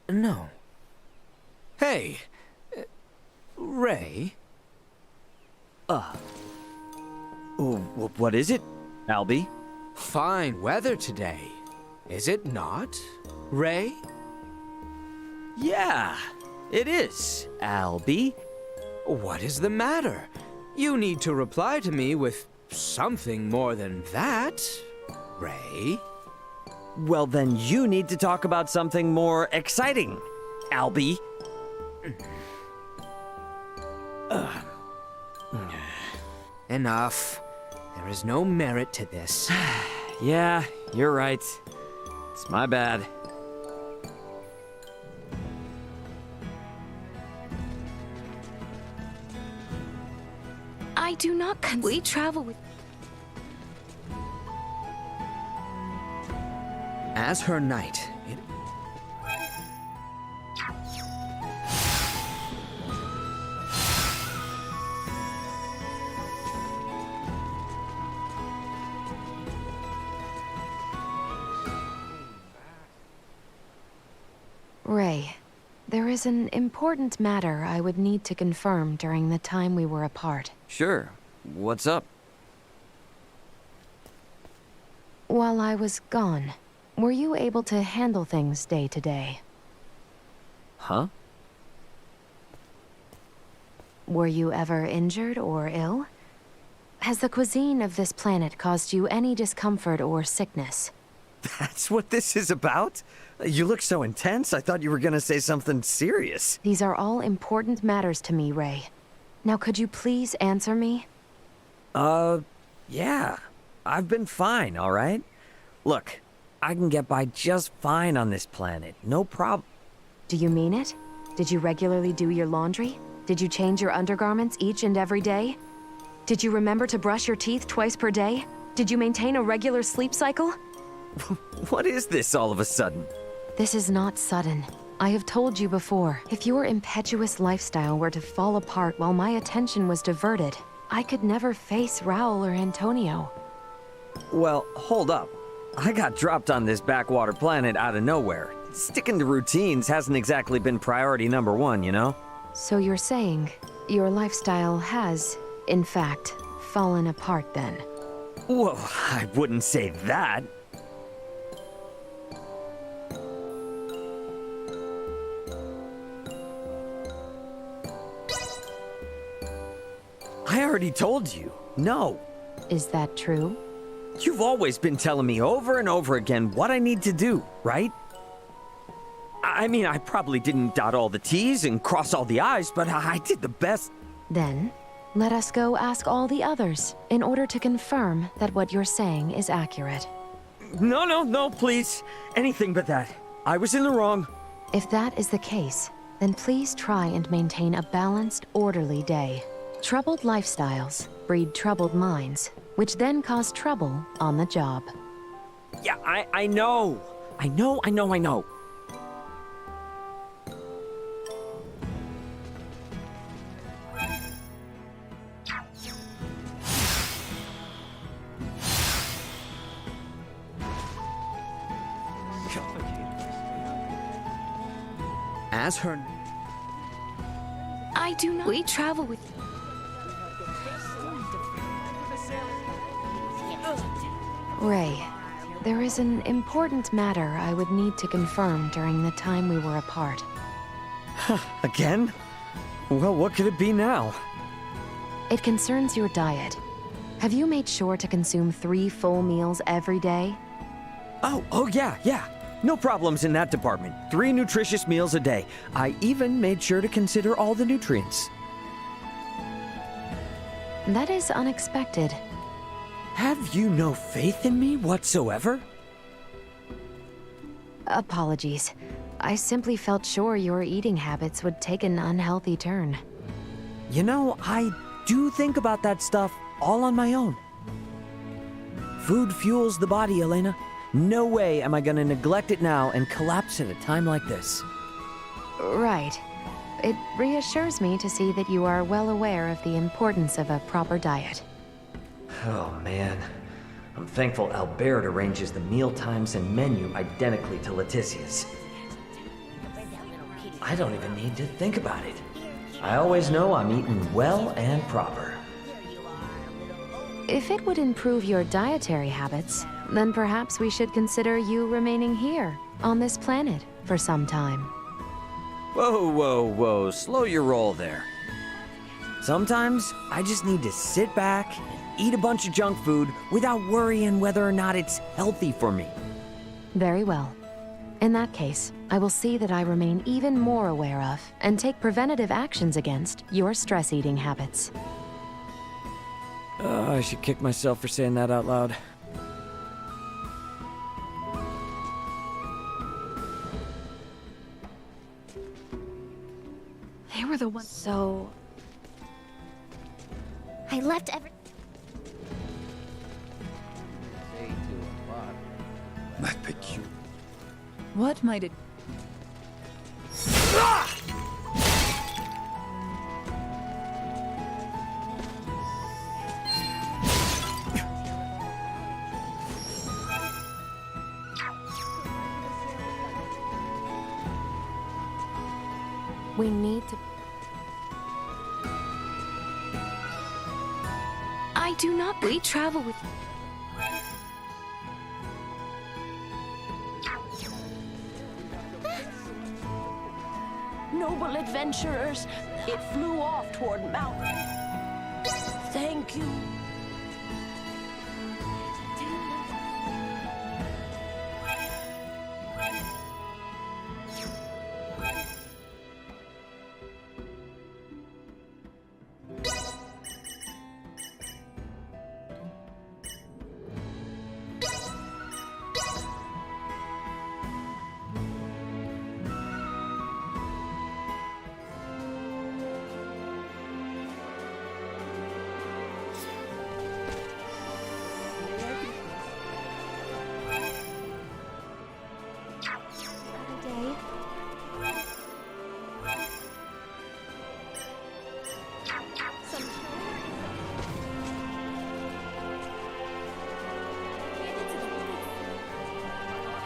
No. Hey, Ray? What is it, Albie? Fine weather today, is it not, Ray? Yeah, it is, Albie. What is the matter? You need to reply to me with something more than that, Ray. Well, then you need to talk about something more exciting, Albie. Enough. There is no merit to this. Yeah, you're right. It's my bad. I do not we travel with... As her knight, it... Ray, there is an important matter I would need to confirm during the time we were apart. Sure. What's up? While I was gone, were you able to handle things day to day? Huh? Were you ever injured or ill? Has the cuisine of this planet caused you any discomfort or sickness? That's what this is about? You look so intense, I thought you were gonna say something serious. These are all important matters to me, Ray. Now could you please answer me? Yeah. I've been fine, all right? Look, I can get by just fine on this planet, no problem. Do you mean it? Did you regularly do your laundry? Did you change your undergarments each and every day? Did you remember to brush your teeth twice per day? Did you maintain a regular sleep cycle? What is this all of a sudden? This is not sudden. I have told you before, if your impetuous lifestyle were to fall apart while my attention was diverted, I could never face Raul or Antonio. Well, hold up. I got dropped on this backwater planet out of nowhere. Sticking to routines hasn't exactly been priority number one, you know? So you're saying your lifestyle has, in fact, fallen apart then? Whoa, I wouldn't say that. I already told you, no. Is that true? You've always been telling me over and over again what I need to do, right? I mean, I probably didn't dot all the T's and cross all the I's, but I did the best. Then, let us go ask all the others in order to confirm that what you're saying is accurate. No, please. Anything but that. I was in the wrong. If that is the case, then please try and maintain a balanced, orderly day. Troubled lifestyles breed troubled minds, which then cause trouble on the job. Yeah, I know. I know. As her... I do not... We travel with... Ray, there is an important matter I would need to confirm during the time we were apart. Again? Well, what could it be now? It concerns your diet. Have you made sure to consume 3 full meals every day? Oh yeah. No problems in that department. 3 nutritious meals a day. I even made sure to consider all the nutrients. That is unexpected. Have you no faith in me whatsoever? Apologies. I simply felt sure your eating habits would take an unhealthy turn. You know, I do think about that stuff all on my own. Food fuels the body, Elena. No way am I gonna neglect it now and collapse at a time like this. Right. It reassures me to see that you are well aware of the importance of a proper diet. Oh man. I'm thankful Albert arranges the meal times and menu identically to Leticia's. I don't even need to think about it. I always know I'm eating well and proper. If it would improve your dietary habits, then perhaps we should consider you remaining here, on this planet, for some time. Whoa, whoa, whoa, slow your roll there. Sometimes I just need to sit back and eat a bunch of junk food without worrying whether or not it's healthy for me. Very well. In that case, I will see that I remain even more aware of and take preventative actions against your stress-eating habits. I should kick myself for saying that out loud. They were the ones. So. I left every. That picture. What might it... We need to... I do not. We travel with. Noble adventurers, it flew off toward mountain. Thank you.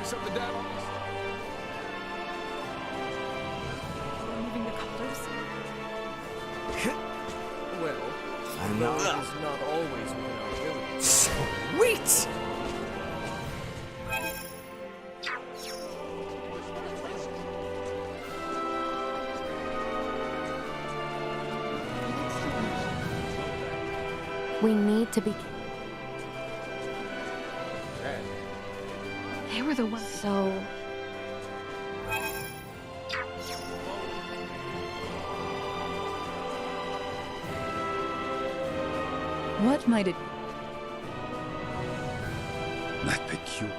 Something down on this? Removing the colors. Well, knowledge is not always within our ability. Sweet! We need to be... They were the ones. So... What might it... That picture.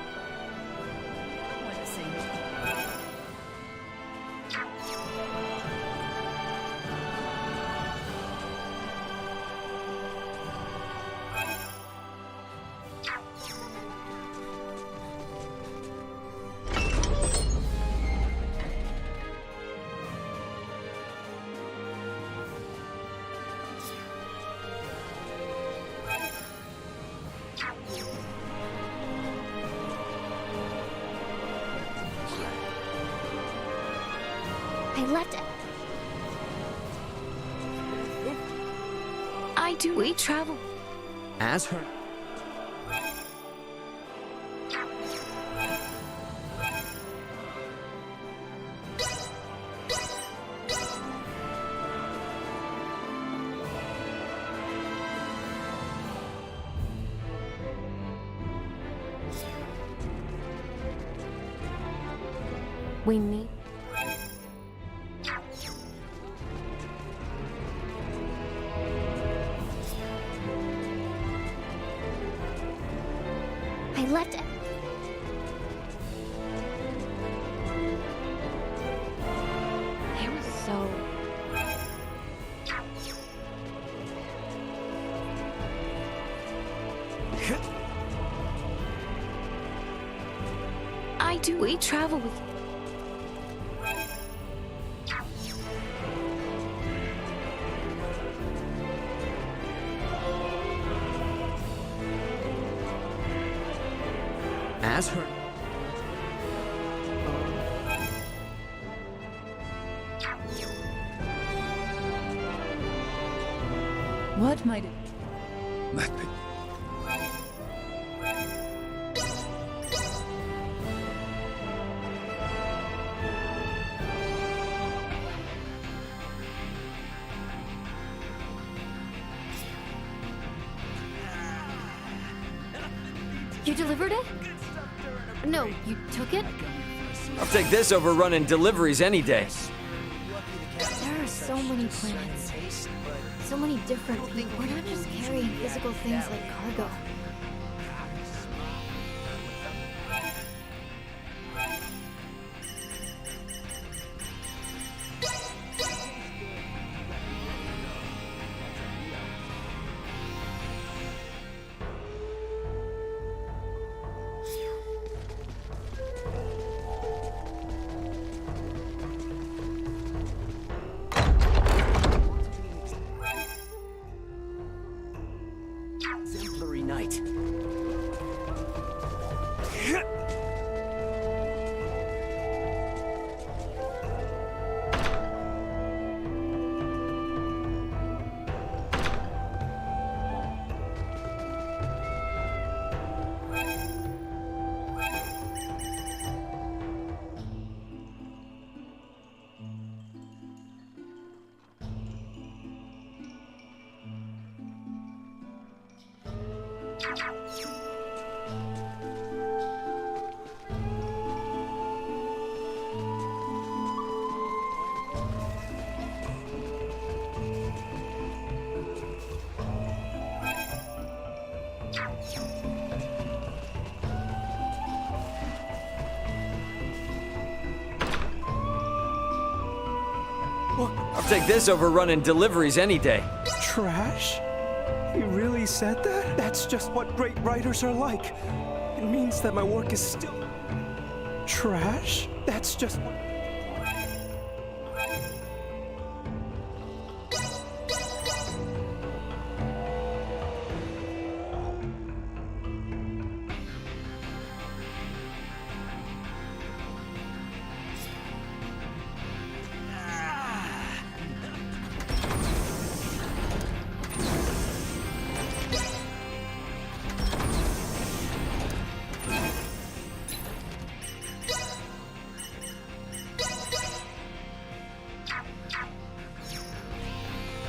I left. I do. We travel. As her... We need... I left. They were so... I do. We travel with. As her... What might it... Let me... You delivered it? No, you took it? I'll take this over running deliveries any day. There are so many planets. So many different people. We're not just carrying physical things like cargo. Exemplary night. I'll take this over running deliveries any day. Trash? He really said that? That's just what great writers are like. It means that my work is still... trash? That's just what...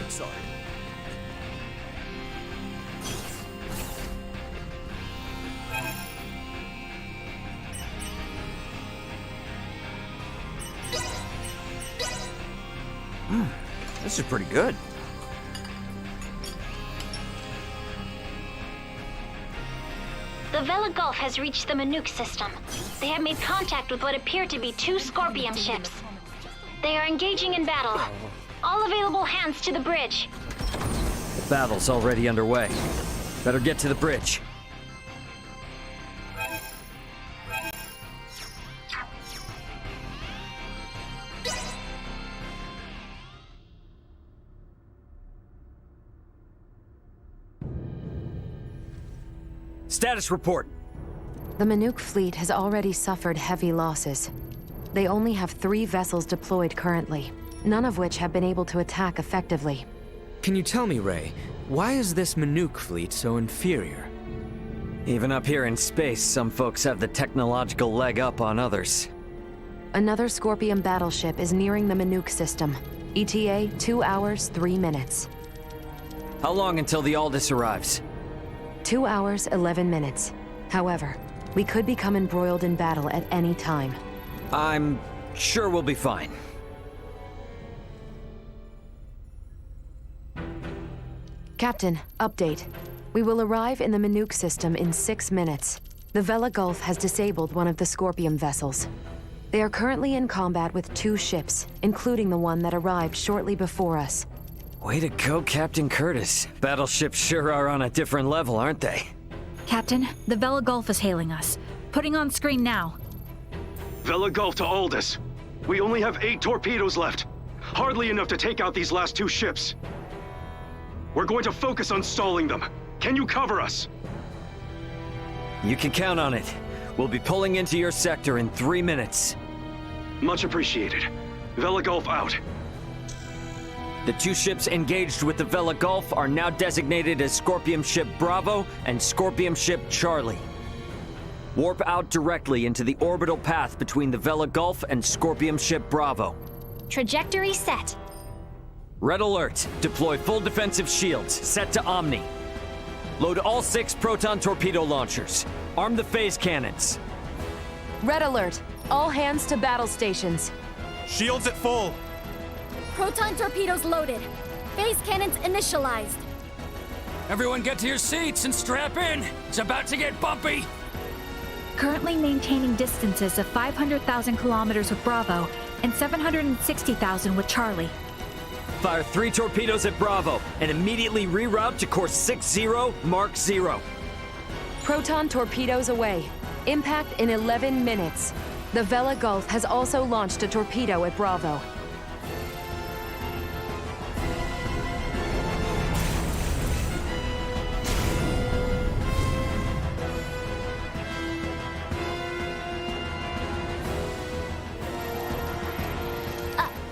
Sorry. This is pretty good. The Vela Gulf has reached the Manook system. They have made contact with what appear to be 2 Scorpium ships. They are engaging in battle. All available hands to the bridge. The battle's already underway. Better get to the bridge. Status report. The Manook fleet has already suffered heavy losses. They only have 3 vessels deployed currently, none of which have been able to attack effectively. Can you tell me, Ray, why is this Manook fleet so inferior? Even up here in space, some folks have the technological leg up on others. Another Scorpion battleship is nearing the Manook system. ETA 2 hours, 3 minutes. How long until the Aldous arrives? 2 hours, 11 minutes. However, we could become embroiled in battle at any time. I'm sure we'll be fine. Captain, update. We will arrive in the Manook system in 6 minutes. The Vela Gulf has disabled one of the Scorpion vessels. They are currently in combat with 2 ships, including the one that arrived shortly before us. Way to go, Captain Curtis. Battleships sure are on a different level, aren't they? Captain, the Vela Gulf is hailing us. Putting on screen now. Vela Gulf to Aldous. We only have 8 torpedoes left. Hardly enough to take out these last 2 ships. We're going to focus on stalling them. Can you cover us? You can count on it. We'll be pulling into your sector in 3 minutes. Much appreciated. Vela Gulf out. The two ships engaged with the Vela Gulf are now designated as Scorpium Ship Bravo and Scorpium Ship Charlie. Warp out directly into the orbital path between the Vela Gulf and Scorpium Ship Bravo. Trajectory set. Red alert. Deploy full defensive shields. Set to Omni. Load all 6 proton torpedo launchers. Arm the phase cannons. Red alert. All hands to battle stations. Shields at full. Proton torpedoes loaded. Phase cannons initialized. Everyone get to your seats and strap in. It's about to get bumpy. Currently maintaining distances of 500,000 kilometers with Bravo and 760,000 with Charlie. Fire 3 torpedoes at Bravo and immediately reroute to course 60 Mark 0. Proton torpedoes away. Impact in 11 minutes. The Vela Gulf has also launched a torpedo at Bravo.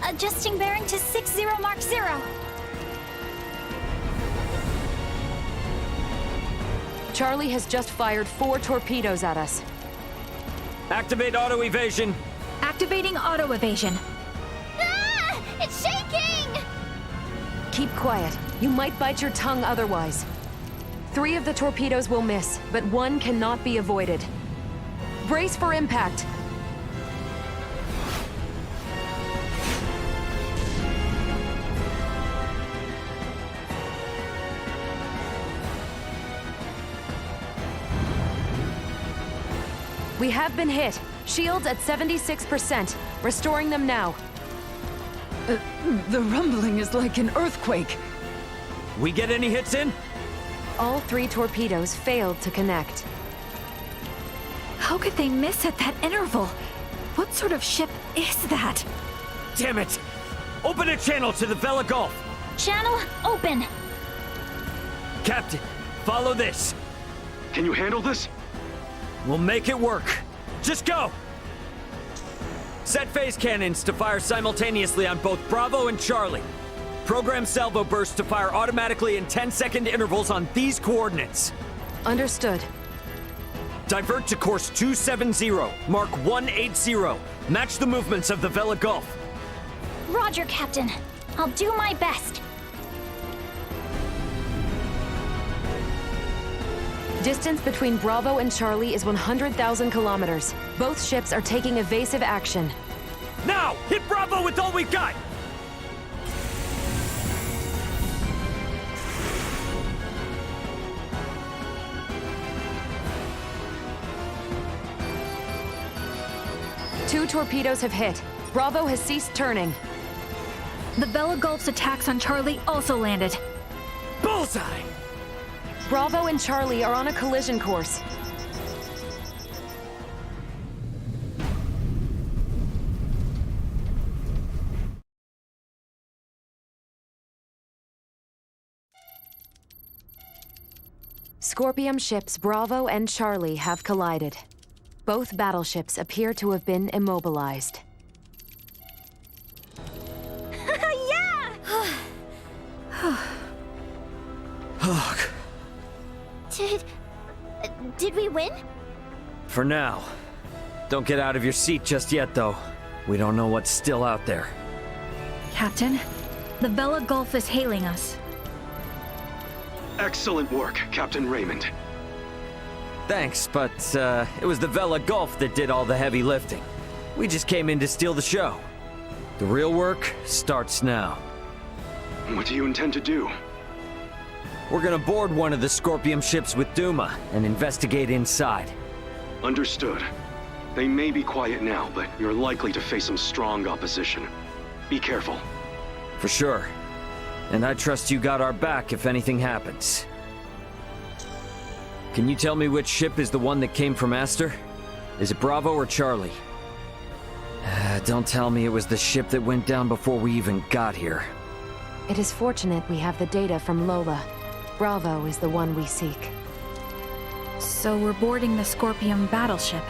Adjusting bearing to 60 Mark 0. Charlie has just fired 4 torpedoes at us. Activate auto evasion. Activating auto evasion. Ah! It's shaking! Keep quiet. You might bite your tongue otherwise. 3 of the torpedoes will miss, but 1 cannot be avoided. Brace for impact. We have been hit. Shields at 76%. Restoring them now. The rumbling is like an earthquake. We get any hits in? All 3 torpedoes failed to connect. How could they miss at that interval? What sort of ship is that? Damn it! Open a channel to the Vela Gulf. Channel open. Captain, follow this. Can you handle this? We'll make it work. Just go! Set phase cannons to fire simultaneously on both Bravo and Charlie. Program salvo bursts to fire automatically in 10-second intervals on these coordinates. Understood. Divert to course 270, Mark 180. Match the movements of the Vela Gulf. Roger, Captain. I'll do my best. Distance between Bravo and Charlie is 100,000 kilometers. Both ships are taking evasive action. Now! Hit Bravo with all we've got! Two torpedoes have hit. Bravo has ceased turning. The Vela Gulf's attacks on Charlie also landed. Bullseye! Bravo and Charlie are on a collision course. Scorpium ships Bravo and Charlie have collided. Both battleships appear to have been immobilized. Yeah! Ugh. Did we win? For now. Don't get out of your seat just yet, though. We don't know what's still out there. Captain, the Vela Gulf is hailing us. Excellent work, Captain Raymond. Thanks, but it was the Vela Gulf that did all the heavy lifting. We just came in to steal the show. The real work starts now. What do you intend to do? We're gonna board one of the Scorpium ships with Duma and investigate inside. Understood. They may be quiet now, but you're likely to face some strong opposition. Be careful. For sure. And I trust you got our back if anything happens. Can you tell me which ship is the one that came from Aster? Is it Bravo or Charlie? Don't tell me it was the ship that went down before we even got here. It is fortunate we have the data from Lola. Bravo is the one we seek. So we're boarding the Scorpium battleship.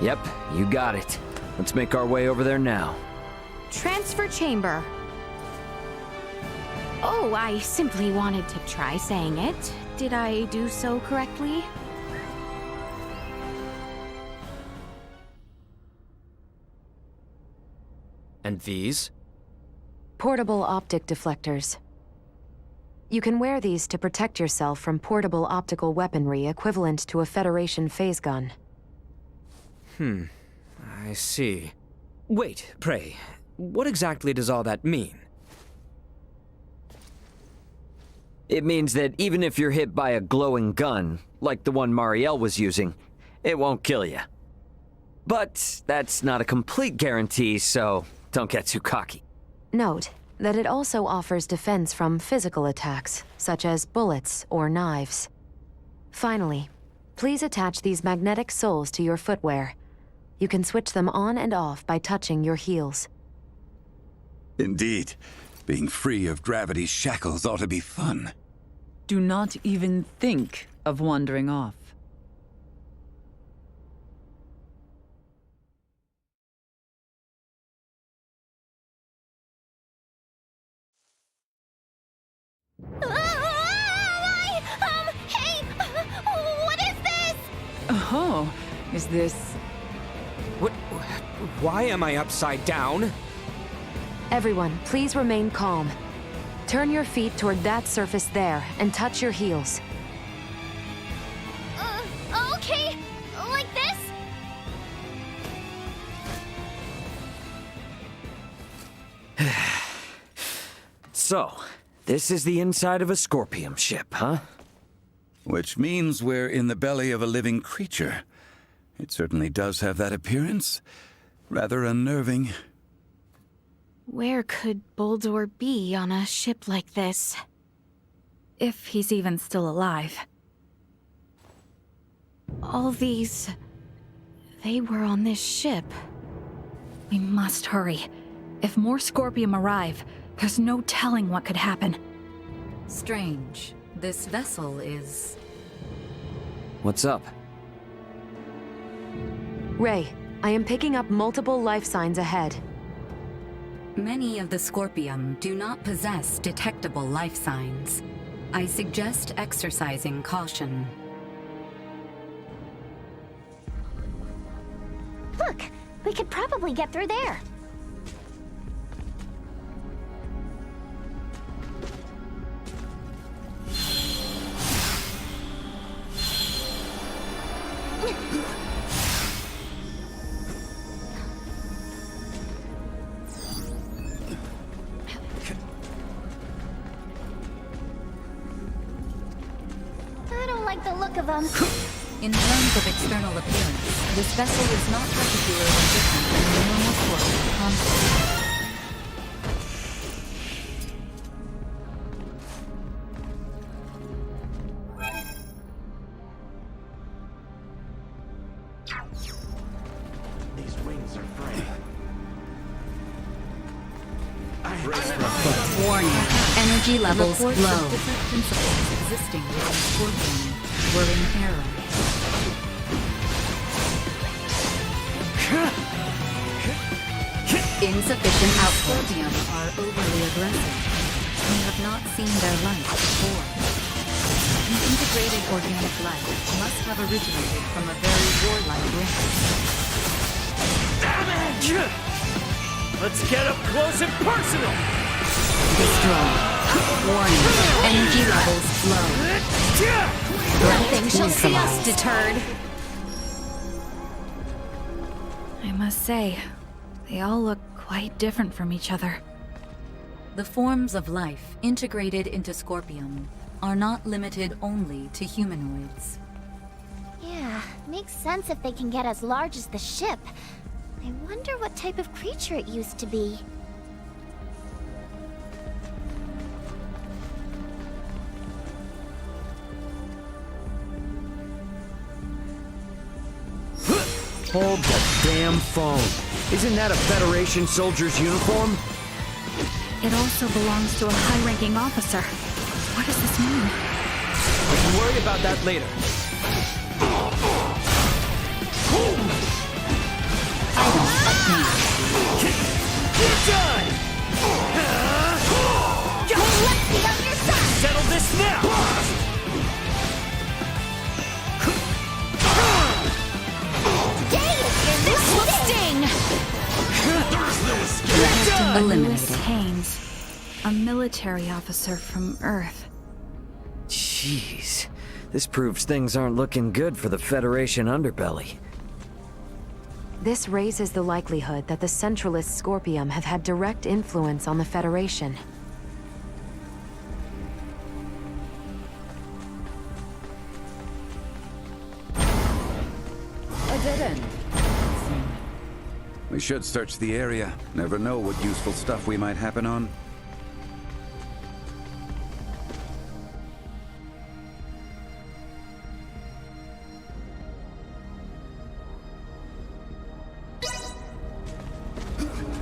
Yep, you got it. Let's make our way over there now. Transfer chamber. Oh, I simply wanted to try saying it. Did I do so correctly? And these? Portable optic deflectors. You can wear these to protect yourself from portable optical weaponry equivalent to a Federation phase gun. I see. Wait, pray, what exactly does all that mean? It means that even if you're hit by a glowing gun, like the one Marielle was using, it won't kill you. But that's not a complete guarantee, so don't get too cocky. Note that it also offers defense from physical attacks, such as bullets or knives. Finally, please attach these magnetic soles to your footwear. You can switch them on and off by touching your heels. Indeed. Being free of gravity's shackles ought to be fun. Do not even think of wandering off. Hey! What is this? Oh, is this... Why am I upside down? Everyone, please remain calm. Turn your feet toward that surface there and touch your heels. Okay. Like this? So, this is the inside of a Scorpium ship, huh? Which means we're in the belly of a living creature. It certainly does have that appearance. Rather unnerving. Where could Boldor be on a ship like this? If he's even still alive. All these... they were on this ship. We must hurry. If more Scorpium arrive, there's no telling what could happen. Strange. This vessel is... What's up? Ray, I am picking up multiple life signs ahead. Many of the Scorpium do not possess detectable life signs. I suggest exercising caution. Look, we could probably get through there. I don't like the look of them. In terms of external appearance, this vessel is not particularly different from the normal Scorpion concept. These wings are fraying. Warning. Energy levels low. Different principles existing within Scorpion were in error. Insufficient output. Scorpion are overly aggressive. We have not seen their light before. An integrated organic life must have originated from a very warlike race. Let's get up close and personal! Destroy. Warning. Energy levels low. Nothing shall see us deterred. I must say, they all look quite different from each other. The forms of life integrated into Scorpium are not limited only to humanoids. Yeah, makes sense if they can get as large as the ship. I wonder what type of creature it used to be. Hold the damn phone. Isn't that a Federation soldier's uniform? It also belongs to a high-ranking officer. What does this mean? We can worry about that later. You're done! Don't let me military officer from Earth. Jeez. This proves things aren't looking good for the Federation underbelly. This raises the likelihood that the Centralist Scorpium have had direct influence on the Federation. A dead end. We should search the area. Never know what useful stuff we might happen on.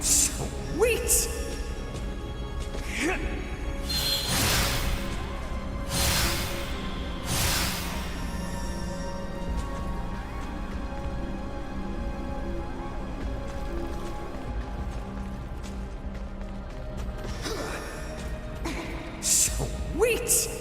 Sweet! Sweet!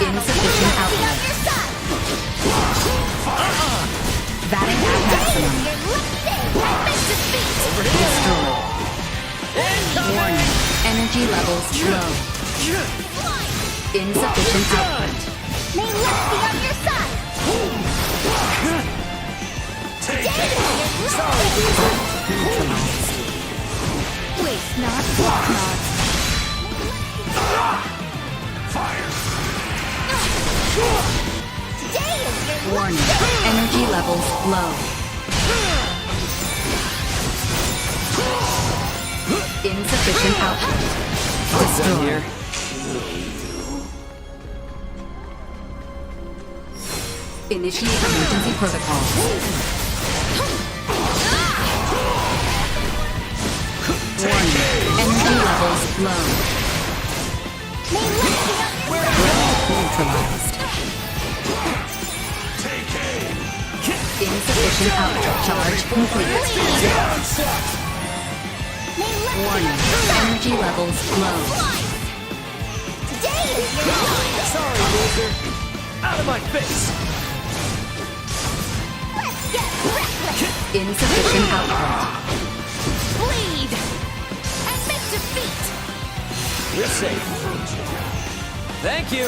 Insufficient output. Batting at maximum. Destroyed. Warning. Energy levels low. Insufficient output. May luck be on your side! Sorry, loser. Waste not, walk not. Fire! Warning. Energy levels low. Insufficient output. Destroyed. Initiate emergency protocol. Warning. Energy levels low. Neutralized. Insufficient output. Charge complete. Warning. Energy levels low. Sorry, loser. Out of my face! Insufficient output. Bleed! Admit defeat! We're safe. Thank you!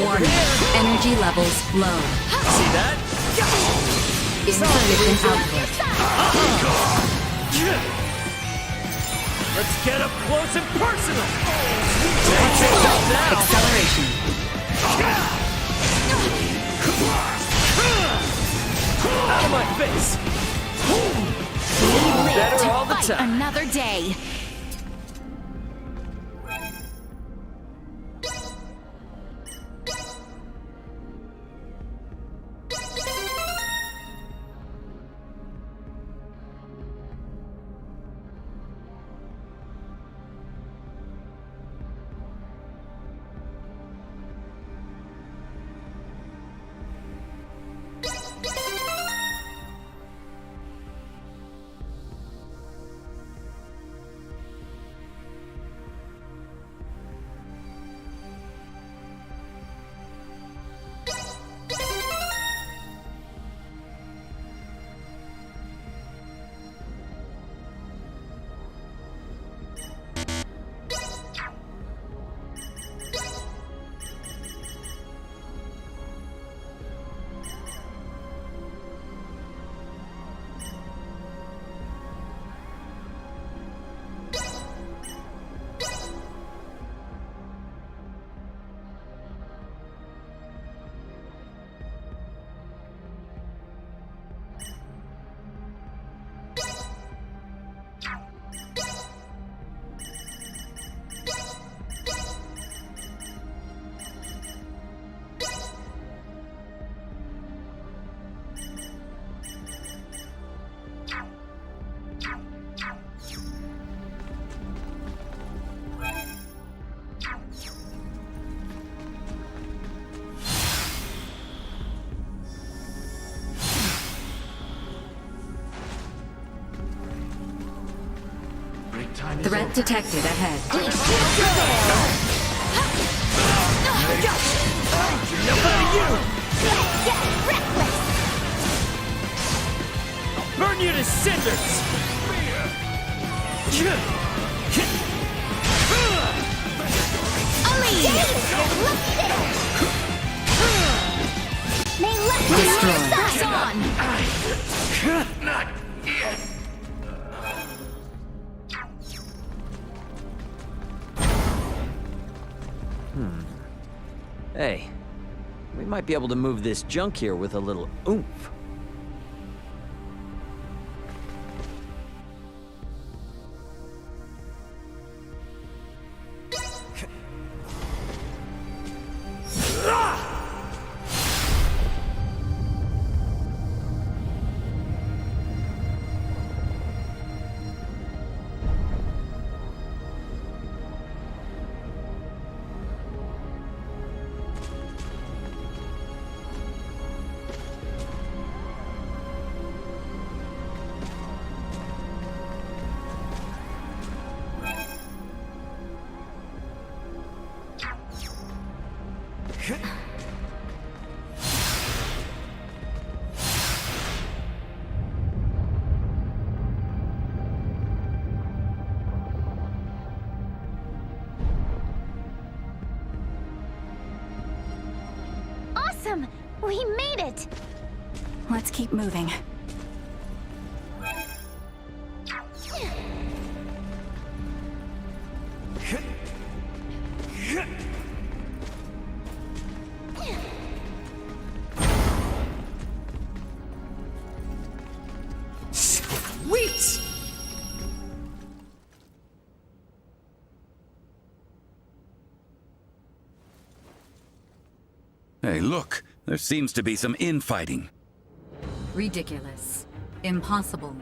Warning. Energy levels low. See that? Insufficient output. Let's get up close and personal! Acceleration. Out of my face! Better all the time. Another day. Threat detected ahead. Enough out of you! I'll burn you to cinders! Not yet. Hey, we might be able to move this junk here with a little oomph. Awesome! We made it! Let's keep moving. Sweet! Hey, look. There seems to be some infighting. Ridiculous. Impossible.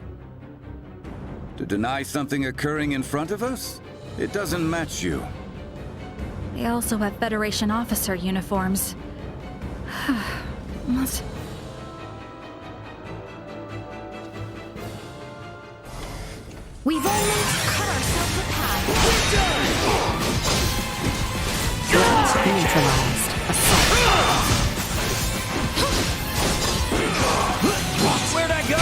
To deny something occurring in front of us? It doesn't match you. They also have Federation officer uniforms. Must... We've only cut ourselves a path. Threat neutralized. Where'd I go?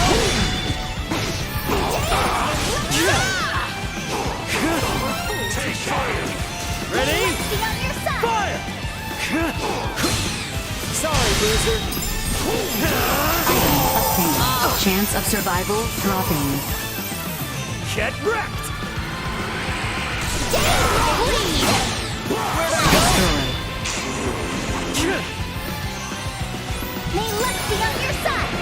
Take fire! Ready? Fire! Sorry, loser. Chance of survival dropping. Get wrecked! Where'd I go? May luck be on your side!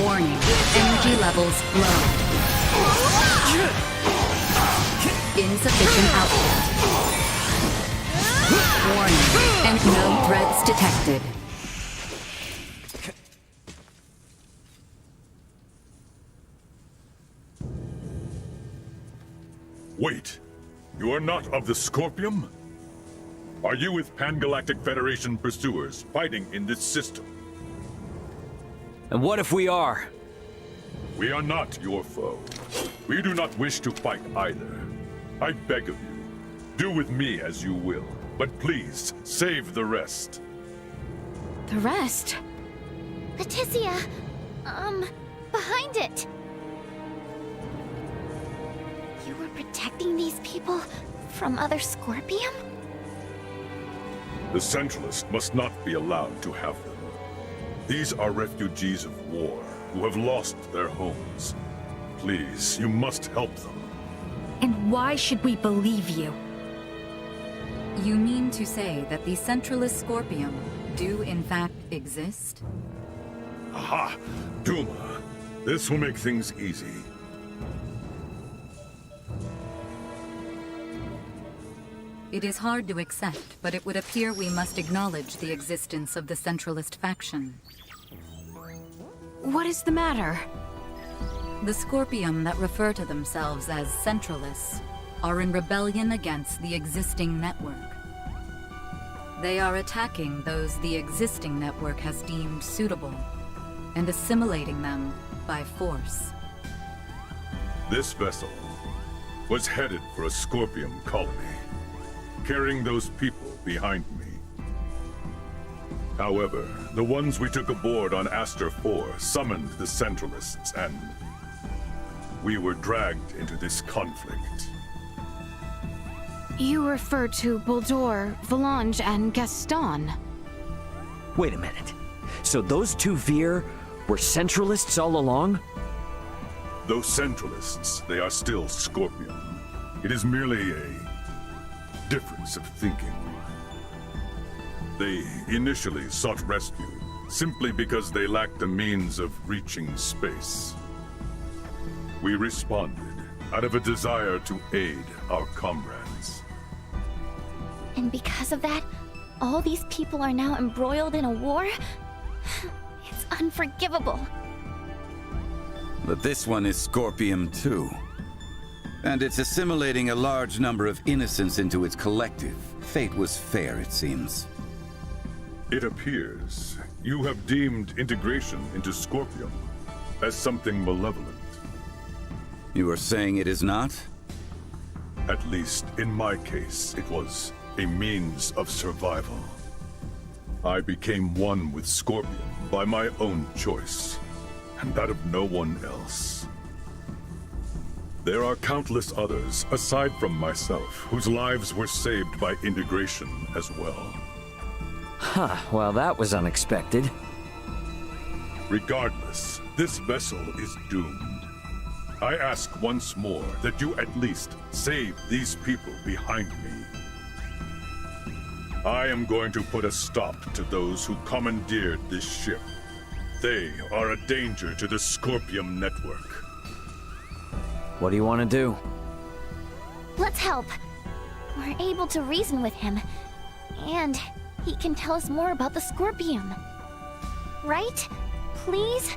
Warning. Energy levels low. Insufficient output. Warning. And no threats detected. Wait. You are not of the Scorpium? Are you with Pan-Galactic Federation pursuers fighting in this system? And what if we are? We are not your foe. We do not wish to fight either. I beg of you, do with me as you will, but please, save the rest. The rest? Leticia, behind it. You were protecting these people from other Scorpium? The Centralists must not be allowed to have them. These are refugees of war who have lost their homes. Please, you must help them. And why should we believe you? You mean to say that the Centralist Scorpium do in fact exist? Aha! Duma! This will make things easy. It is hard to accept, but it would appear we must acknowledge the existence of the Centralist faction. What is the matter? The Scorpium that refer to themselves as Centralists are in rebellion against the existing network. They are attacking those the existing network has deemed suitable, and assimilating them by force. This vessel was headed for a Scorpium colony, carrying those people behind me. However, the ones we took aboard on Aster 4 summoned the Centralists, and we were dragged into this conflict. You refer to Buldur, Volange, and Gaston. Wait a minute. So those two Veer were Centralists all along? Those Centralists, they are still Scorpium. It is merely a difference of thinking. They initially sought rescue simply because they lacked the means of reaching space. We responded out of a desire to aid our comrades. And because of that, all these people are now embroiled in a war? It's unforgivable. But this one is Scorpium too. And it's assimilating a large number of innocents into its collective. Fate was fair, it seems. It appears you have deemed integration into Scorpium as something malevolent. You are saying it is not? At least in my case, it was a means of survival. I became one with Scorpion by my own choice, and that of no one else. There are countless others, aside from myself, whose lives were saved by integration as well. Huh, well that was unexpected. Regardless, this vessel is doomed. I ask once more that you at least save these people behind me. I am going to put a stop to those who commandeered this ship. They are a danger to the Scorpium network. What do you want to do? Let's help. We're able to reason with him. And he can tell us more about the Scorpium. Right? Please?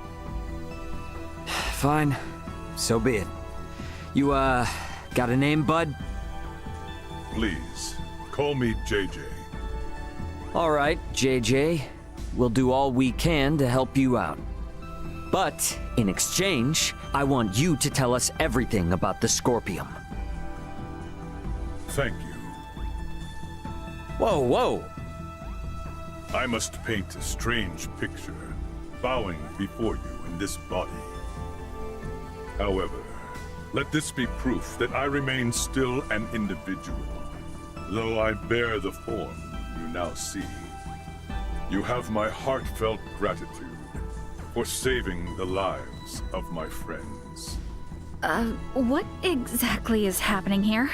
Fine. So be it. You, got a name, bud? Please, call me JJ. All right, JJ. We'll do all we can to help you out. But, in exchange, I want you to tell us everything about the Scorpium. Thank you. Whoa, whoa! I must paint a strange picture, bowing before you in this body. However, let this be proof that I remain still an individual, though I bear the form you now see. You have my heartfelt gratitude for saving the lives of my friends. What exactly is happening here?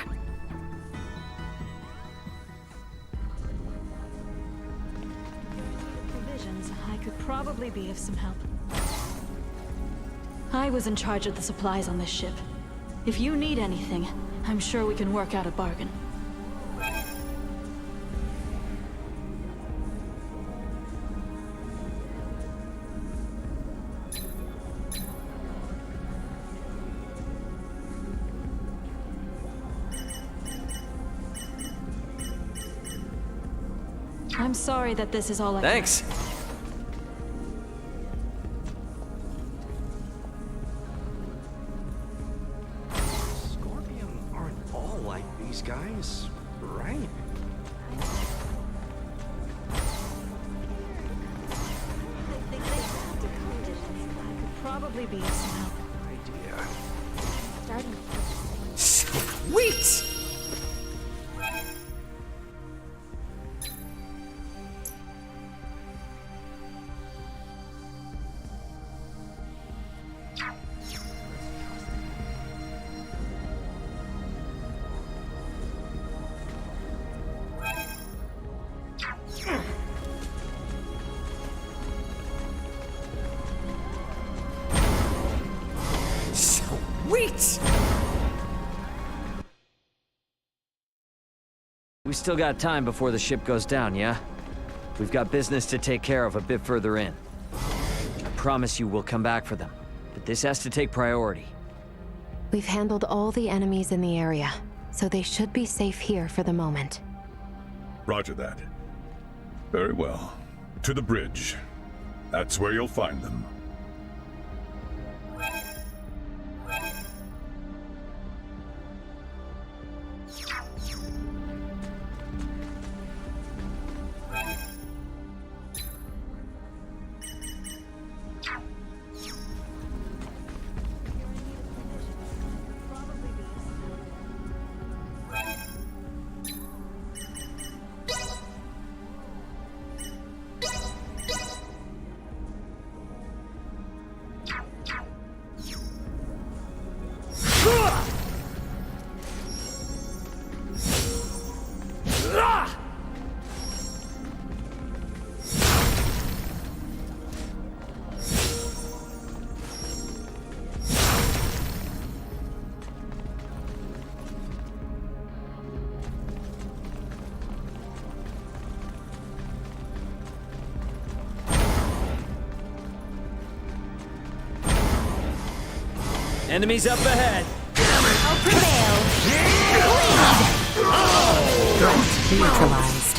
Provisions, I could probably be of some help. I was in charge of the supplies on this ship. If you need anything, I'm sure we can work out a bargain. I'm sorry that this is all I Thanks. Scorpium aren't all like these guys, right? Probably be of some help. Idea. Starting. Sweet! Sweet! We still got time before the ship goes down, yeah? We've got business to take care of a bit further in. I promise you we'll come back for them, but this has to take priority. We've handled all the enemies in the area, so they should be safe here for the moment. Roger that. Very well. To the bridge. That's where you'll find them. Enemies up ahead! I'll prevail. Threat neutralized.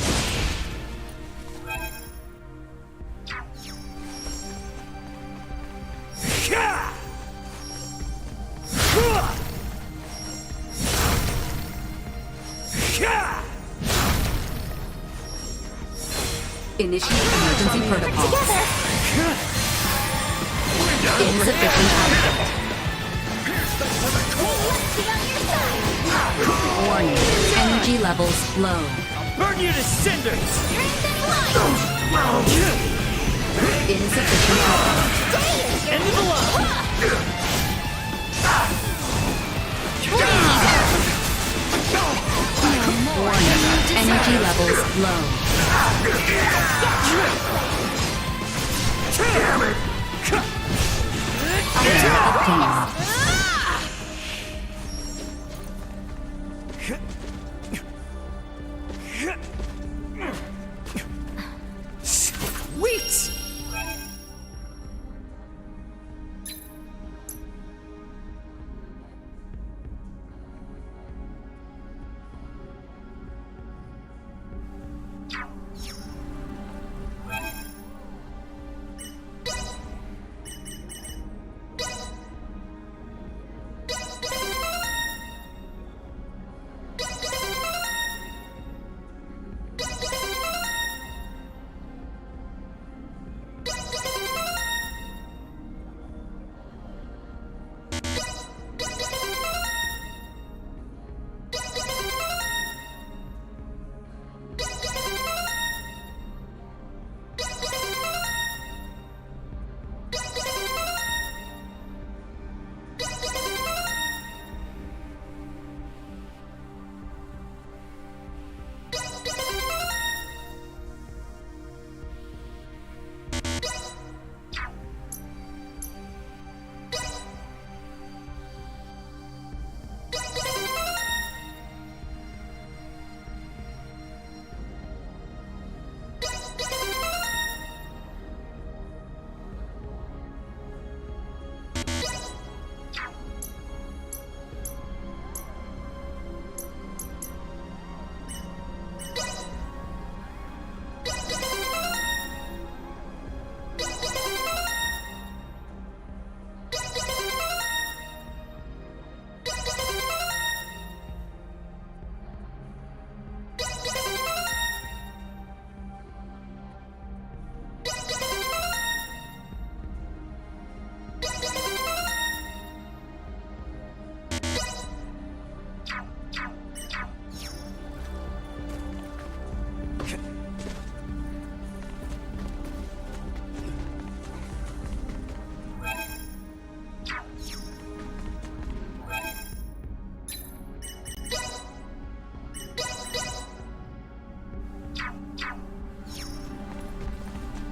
Initiate emergency protocol. Together. Insufficient output. Let's be on your side. Warning. Energy levels low. I'll burn you to cinders! Strength and light. Insufficient output. End of the line! Warning. Energy levels low. Obtained. Sweet!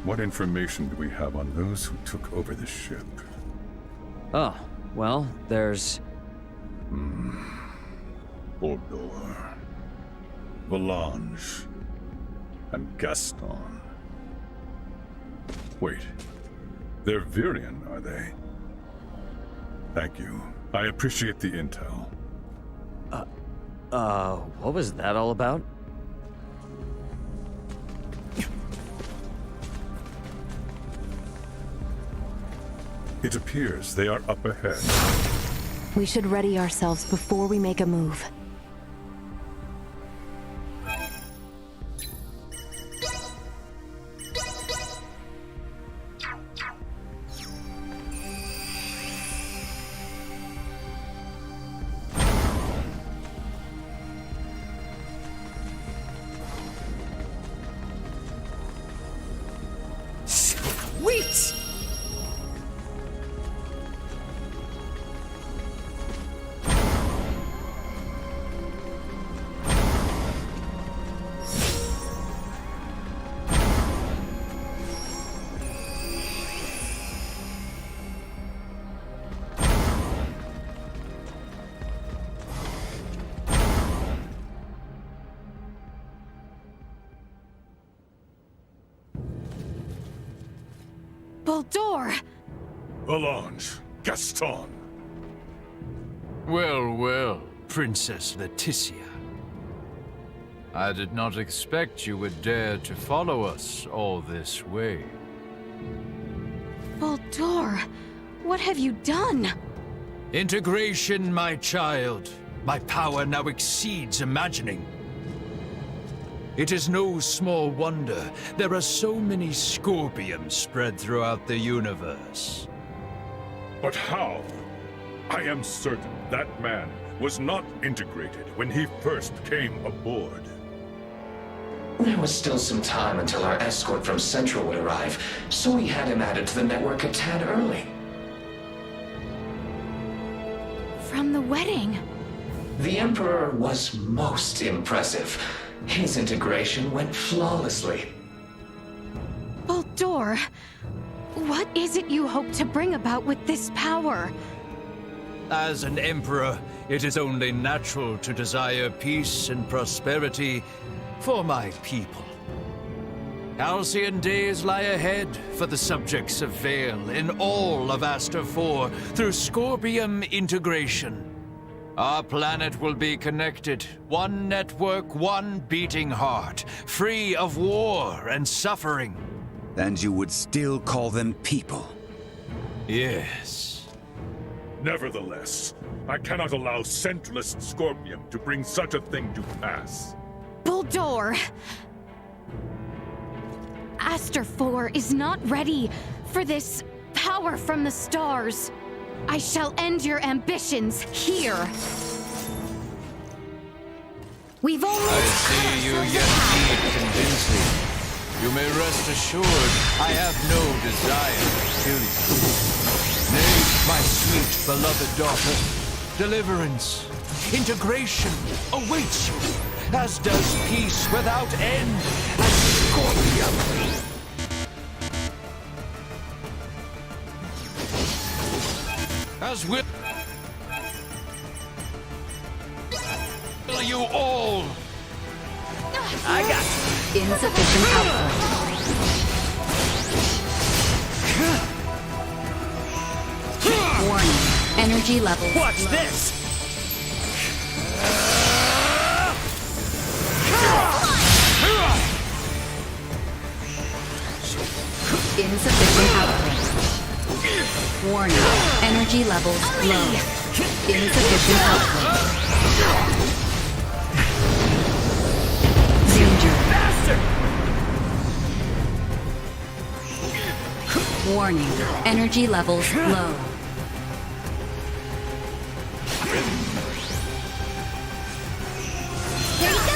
What information do we have on those who took over the ship? Oh, well, there's... Bordor, Valange, and Gaston. Wait, they're Virian, are they? Thank you. I appreciate the intel. What was that all about? It appears they are up ahead. We should ready ourselves before we make a move. Sweet! Baldor! Valange, Gaston. Well, well, Princess Leticia. I did not expect you would dare to follow us all this way. Baldur, what have you done? Integration, my child. My power now exceeds imagining. It is no small wonder there are so many scorpions spread throughout the universe. But how? I am certain that man was not integrated when he first came aboard. There was still some time until our escort from Central would arrive, so we had him added to the network a tad early. From the wedding. The Emperor was most impressive. His integration went flawlessly. Baldur, what is it you hope to bring about with this power? As an Emperor, it is only natural to desire peace and prosperity for my people. Halcyon days lie ahead for the subjects of Vale in all of Aster 4 through Scorpium integration. Our planet will be connected, one network, one beating heart, free of war and suffering. And you would still call them people? Yes. Nevertheless, I cannot allow Centralist Scorpium to bring such a thing to pass. Baldur! Aster 4 is not ready for this power from the stars. I shall end your ambitions here. We've only... I see you yet need convincing. You may rest assured I have no desire to kill you. Nay, my sweet beloved daughter, deliverance, integration awaits you, as does peace without end at Scorpium. As will you all. I got you. Insufficient output. Warning. Energy levels. Watch low. this! Insufficient output. Warning. Energy levels low. Insufficient output. Danger. Warning. Energy levels low.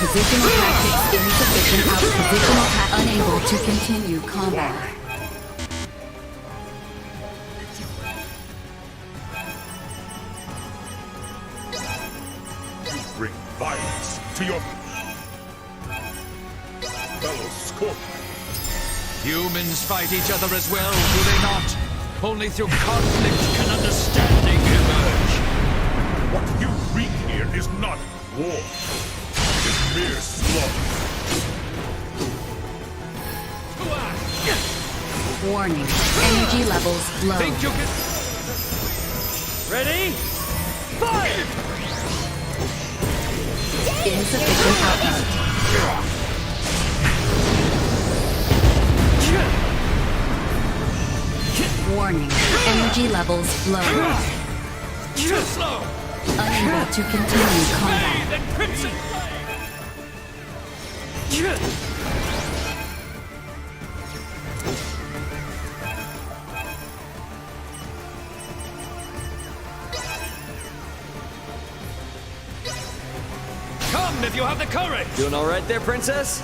Positional tactics insufficient output. Positional unable to continue combat. Bring violence to your fellow Scorpion. Humans fight each other as well, do they not? Only through conflict can understanding emerge. What you wreak here is not war. It is mere slaughter. Warning. Energy levels low. Think you can... Ready? Fire! Insufficient output. Warning. Energy levels low. Too slow! Unable to continue combat. And Crimson Come if you have the courage! Doing all right there, Princess?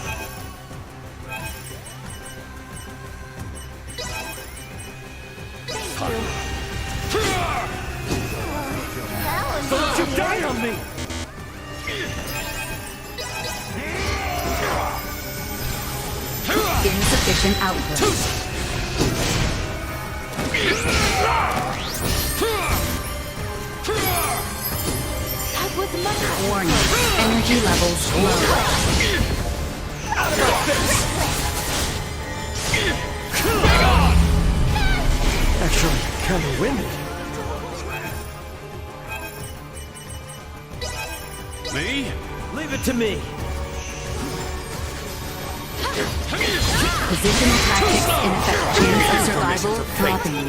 Don't you die on me! Insufficient output. That was much. Warning. Energy levels low. Out of my face! Actually, kinda winded. Me? Leave it to me. Positional tactics in effect. Chance of survival dropping.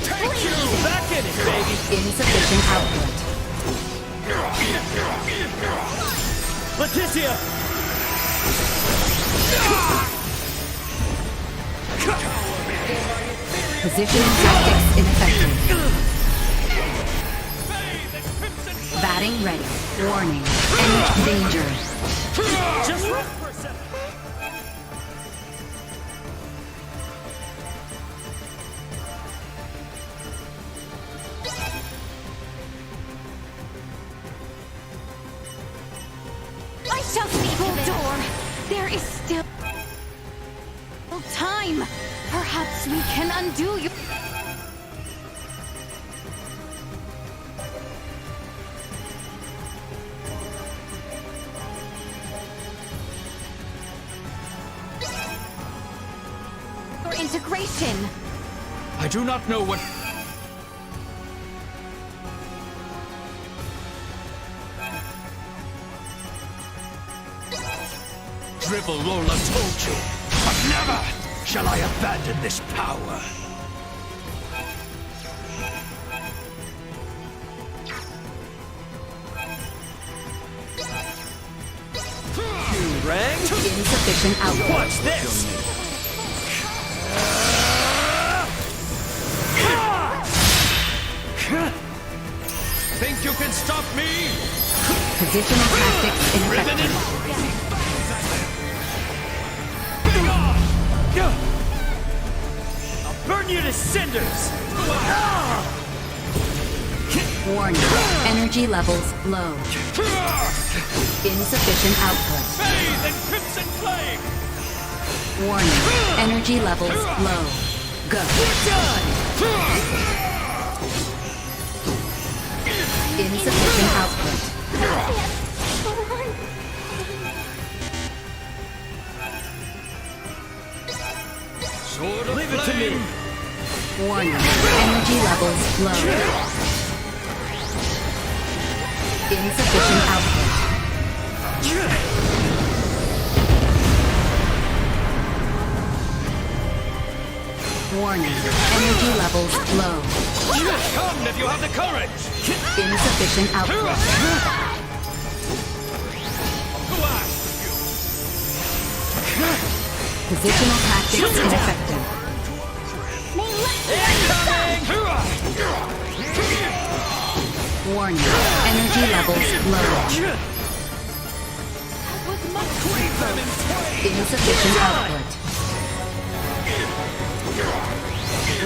Take you! Back in it, baby! Insufficient output. Leticia! Positional tactics ineffective. Batting ready. Warning. Energy danger. Just rest for a second. I shall see the door. There is still time. Perhaps we can undo you. Your integration. I do not know what... Dribble Lola told you, but never shall I abandon this power. Rang? Insufficient output. Watch this! Think you can stop me? Positional tactics ineffective. I'll burn you to cinders! Warning. Energy levels low. Insufficient output. Bathe in crimson flame! Warning. Energy levels low. Go. Insufficient output. Sword of Leave it to me! Warning. Energy levels low. Insufficient output. Warning. Energy levels low. Come if you have the courage! Insufficient output. Positional tactics ineffective. Warning. Energy levels low. Insufficient output.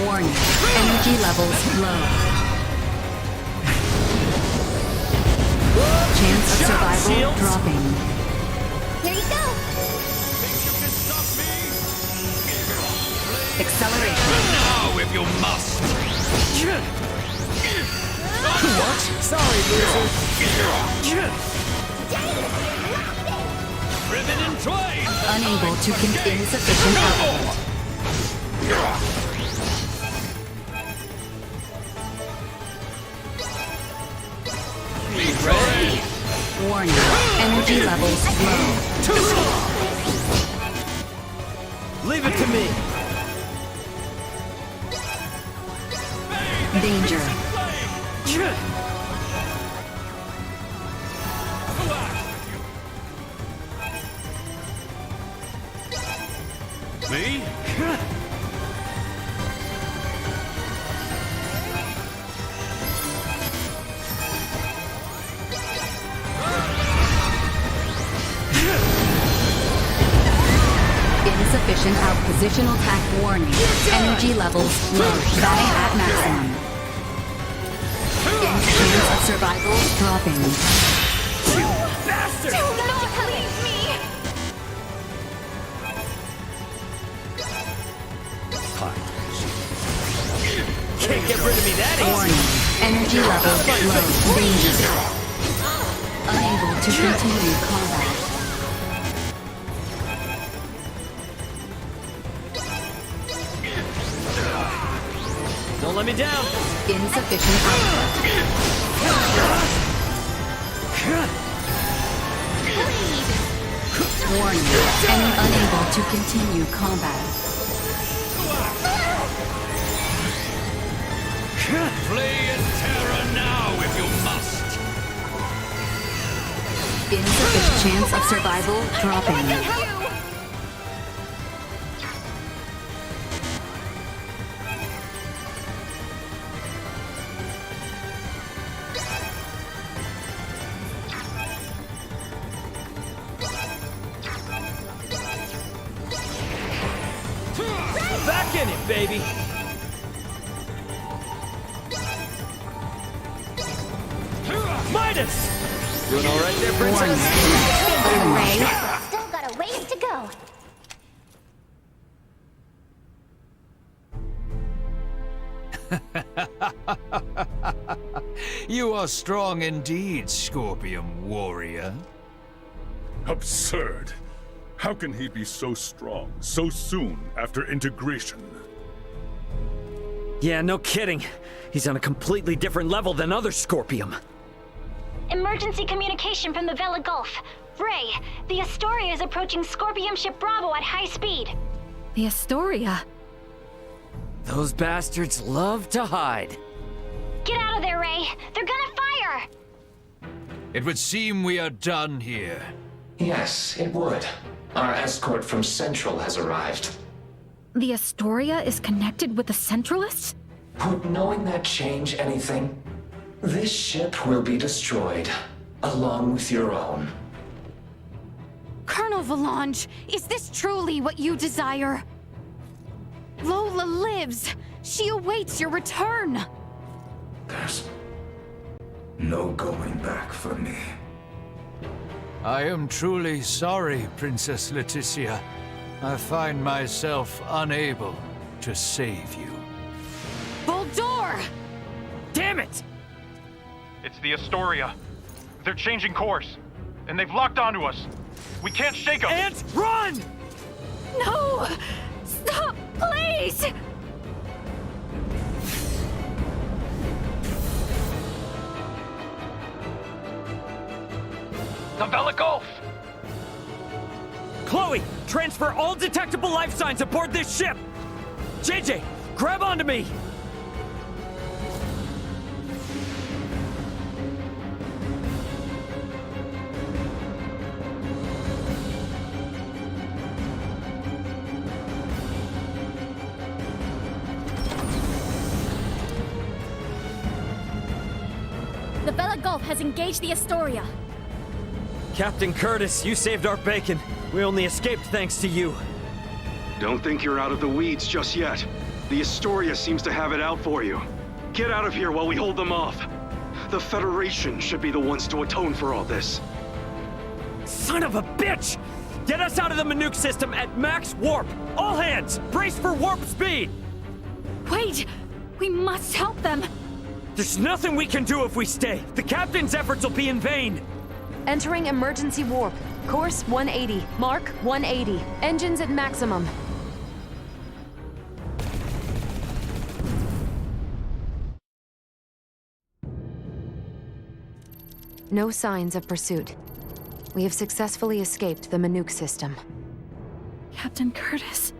Warning. Energy levels low. Chance of survival dropping. Here you go. Acceleration. Now if you must! What? Sorry, loser. Ribbon in twain! Unable to insufficient output. Ready? Warning. Energy levels low. Leave it to me. Danger. Me? Insufficient positional attack warning. Energy levels low. Batting at maximum. Chance of survival dropping. Bastard! Do not leave me! Can't get rid of me that easy! Warning. Energy levels low. Danger. Unable to continue combat. let me down! Insufficient output. Warning, enemy unable to continue combat. Flee in terror now if you must. Insufficient chance of survival dropping. Back in it, baby! Midas! Doing all right there, princess? Still got a ways to go. You are strong indeed, Scorpium warrior. Absurd. How can he be so strong so soon after integration? Yeah, no kidding. He's on a completely different level than other Scorpium. Emergency communication from the Vela Gulf. Ray, the Astoria is approaching Scorpium ship Bravo at high speed. The Astoria? Those bastards love to hide. Get out of there, Ray. They're gonna fire! It would seem we are done here. Yes, it would. Our escort from Central has arrived. The Astoria is connected with the Centralists? Would knowing that change anything? This ship will be destroyed, along with your own. Colonel Valange, is this truly what you desire? Lola lives. She awaits your return. There's no going back for me. I am truly sorry, Princess Leticia. I find myself unable to save you. Boldor! Damn it! It's the Astoria. They're changing course, and they've locked onto us. We can't shake them. Ant, run! No! Stop, please! The Vela Gulf! Chloe, transfer all detectable life signs aboard this ship! JJ, grab onto me! The Vela Gulf has engaged the Astoria. Captain Curtis, you saved our bacon. We only escaped thanks to you. Don't think you're out of the weeds just yet. The Astoria seems to have it out for you. Get out of here while we hold them off. The Federation should be the ones to atone for all this. Son of a bitch! Get us out of the Manuke system at max warp! All hands, brace for warp speed! Wait! We must help them! There's nothing we can do if we stay. The captain's efforts will be in vain. Entering emergency warp. Course 180. Mark 180. Engines at maximum. No signs of pursuit. We have successfully escaped the Manuke system. Captain Curtis.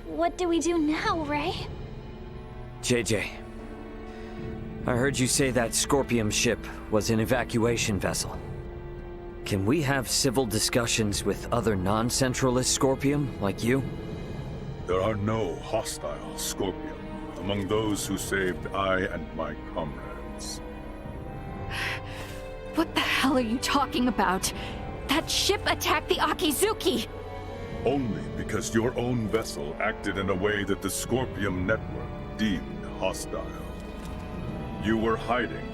What do we do now, Ray? JJ, I heard you say that Scorpium ship was an evacuation vessel. Can we have civil discussions with other non-Centralist Scorpium, like you? There are no hostile Scorpium among those who saved I and my comrades. What the hell are you talking about? That ship attacked the Akizuki! Only because your own vessel acted in a way that the Scorpium network deemed hostile. You were hiding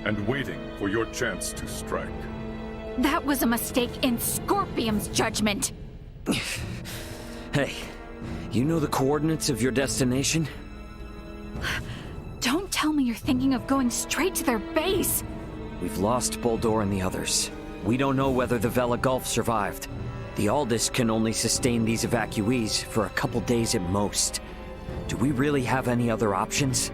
and waiting for your chance to strike. That was a mistake in Scorpium's judgment! Hey, you know the coordinates of your destination? Don't tell me you're thinking of going straight to their base! We've lost Boldor and the others. We don't know whether the Vela Gulf survived. The Aldis can only sustain these evacuees for a couple days at most. Do we really have any other options?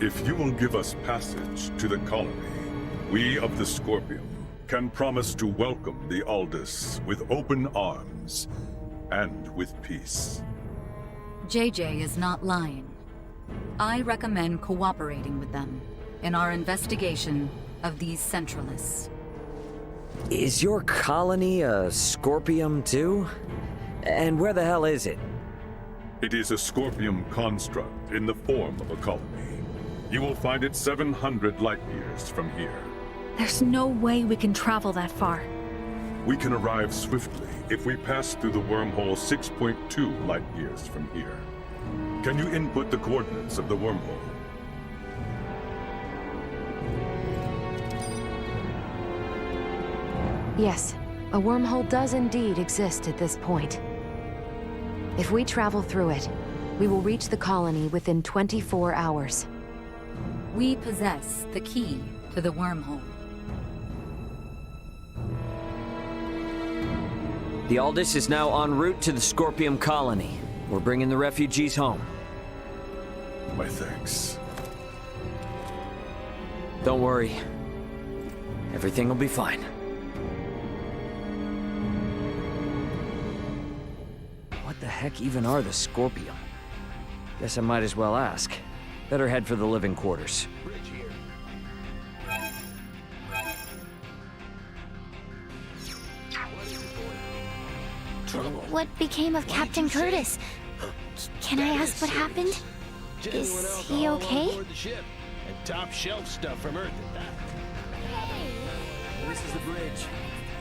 If you will give us passage to the colony, we of the Scorpion can promise to welcome the Aldous with open arms and with peace. JJ is not lying. I recommend cooperating with them in our investigation of these Centralists. Is your colony a Scorpium too? And where the hell is it? It is a Scorpium construct in the form of a colony. You will find it 700 light years from here. There's no way we can travel that far. We can arrive swiftly if we pass through the wormhole 6.2 light years from here. Can you input the coordinates of the wormhole? Yes, a wormhole does indeed exist at this point. If we travel through it, we will reach the colony within 24 hours. We possess the key to the wormhole. The Aldous is now en route to the Scorpium colony. We're bringing the refugees home. My thanks. Don't worry. Everything will be fine. What the heck even are the Scorpium? Guess I might as well ask. Better head for the living quarters. What became of Captain Curtis? Can I ask what happened? Is he okay? And top shelf stuff from Earth at that. This is the bridge.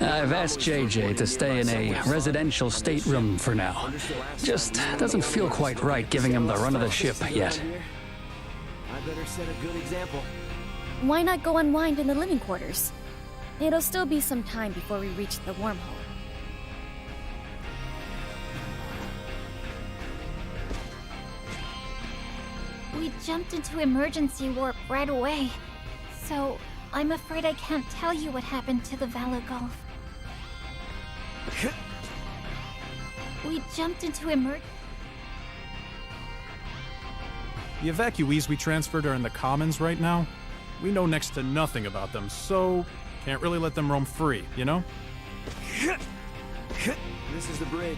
I've asked JJ to stay in a residential stateroom for now. Just doesn't feel quite right giving him the run of the ship yet. I better set a good example. Why not go unwind in the living quarters? It'll still be some time before we reach the wormhole. We jumped into emergency warp right away. So, I'm afraid I can't tell you what happened to the Valor Golf. We jumped into The evacuees we transferred are in the Commons right now. We know next to nothing about them, so can't really let them roam free, you know? This is the bridge.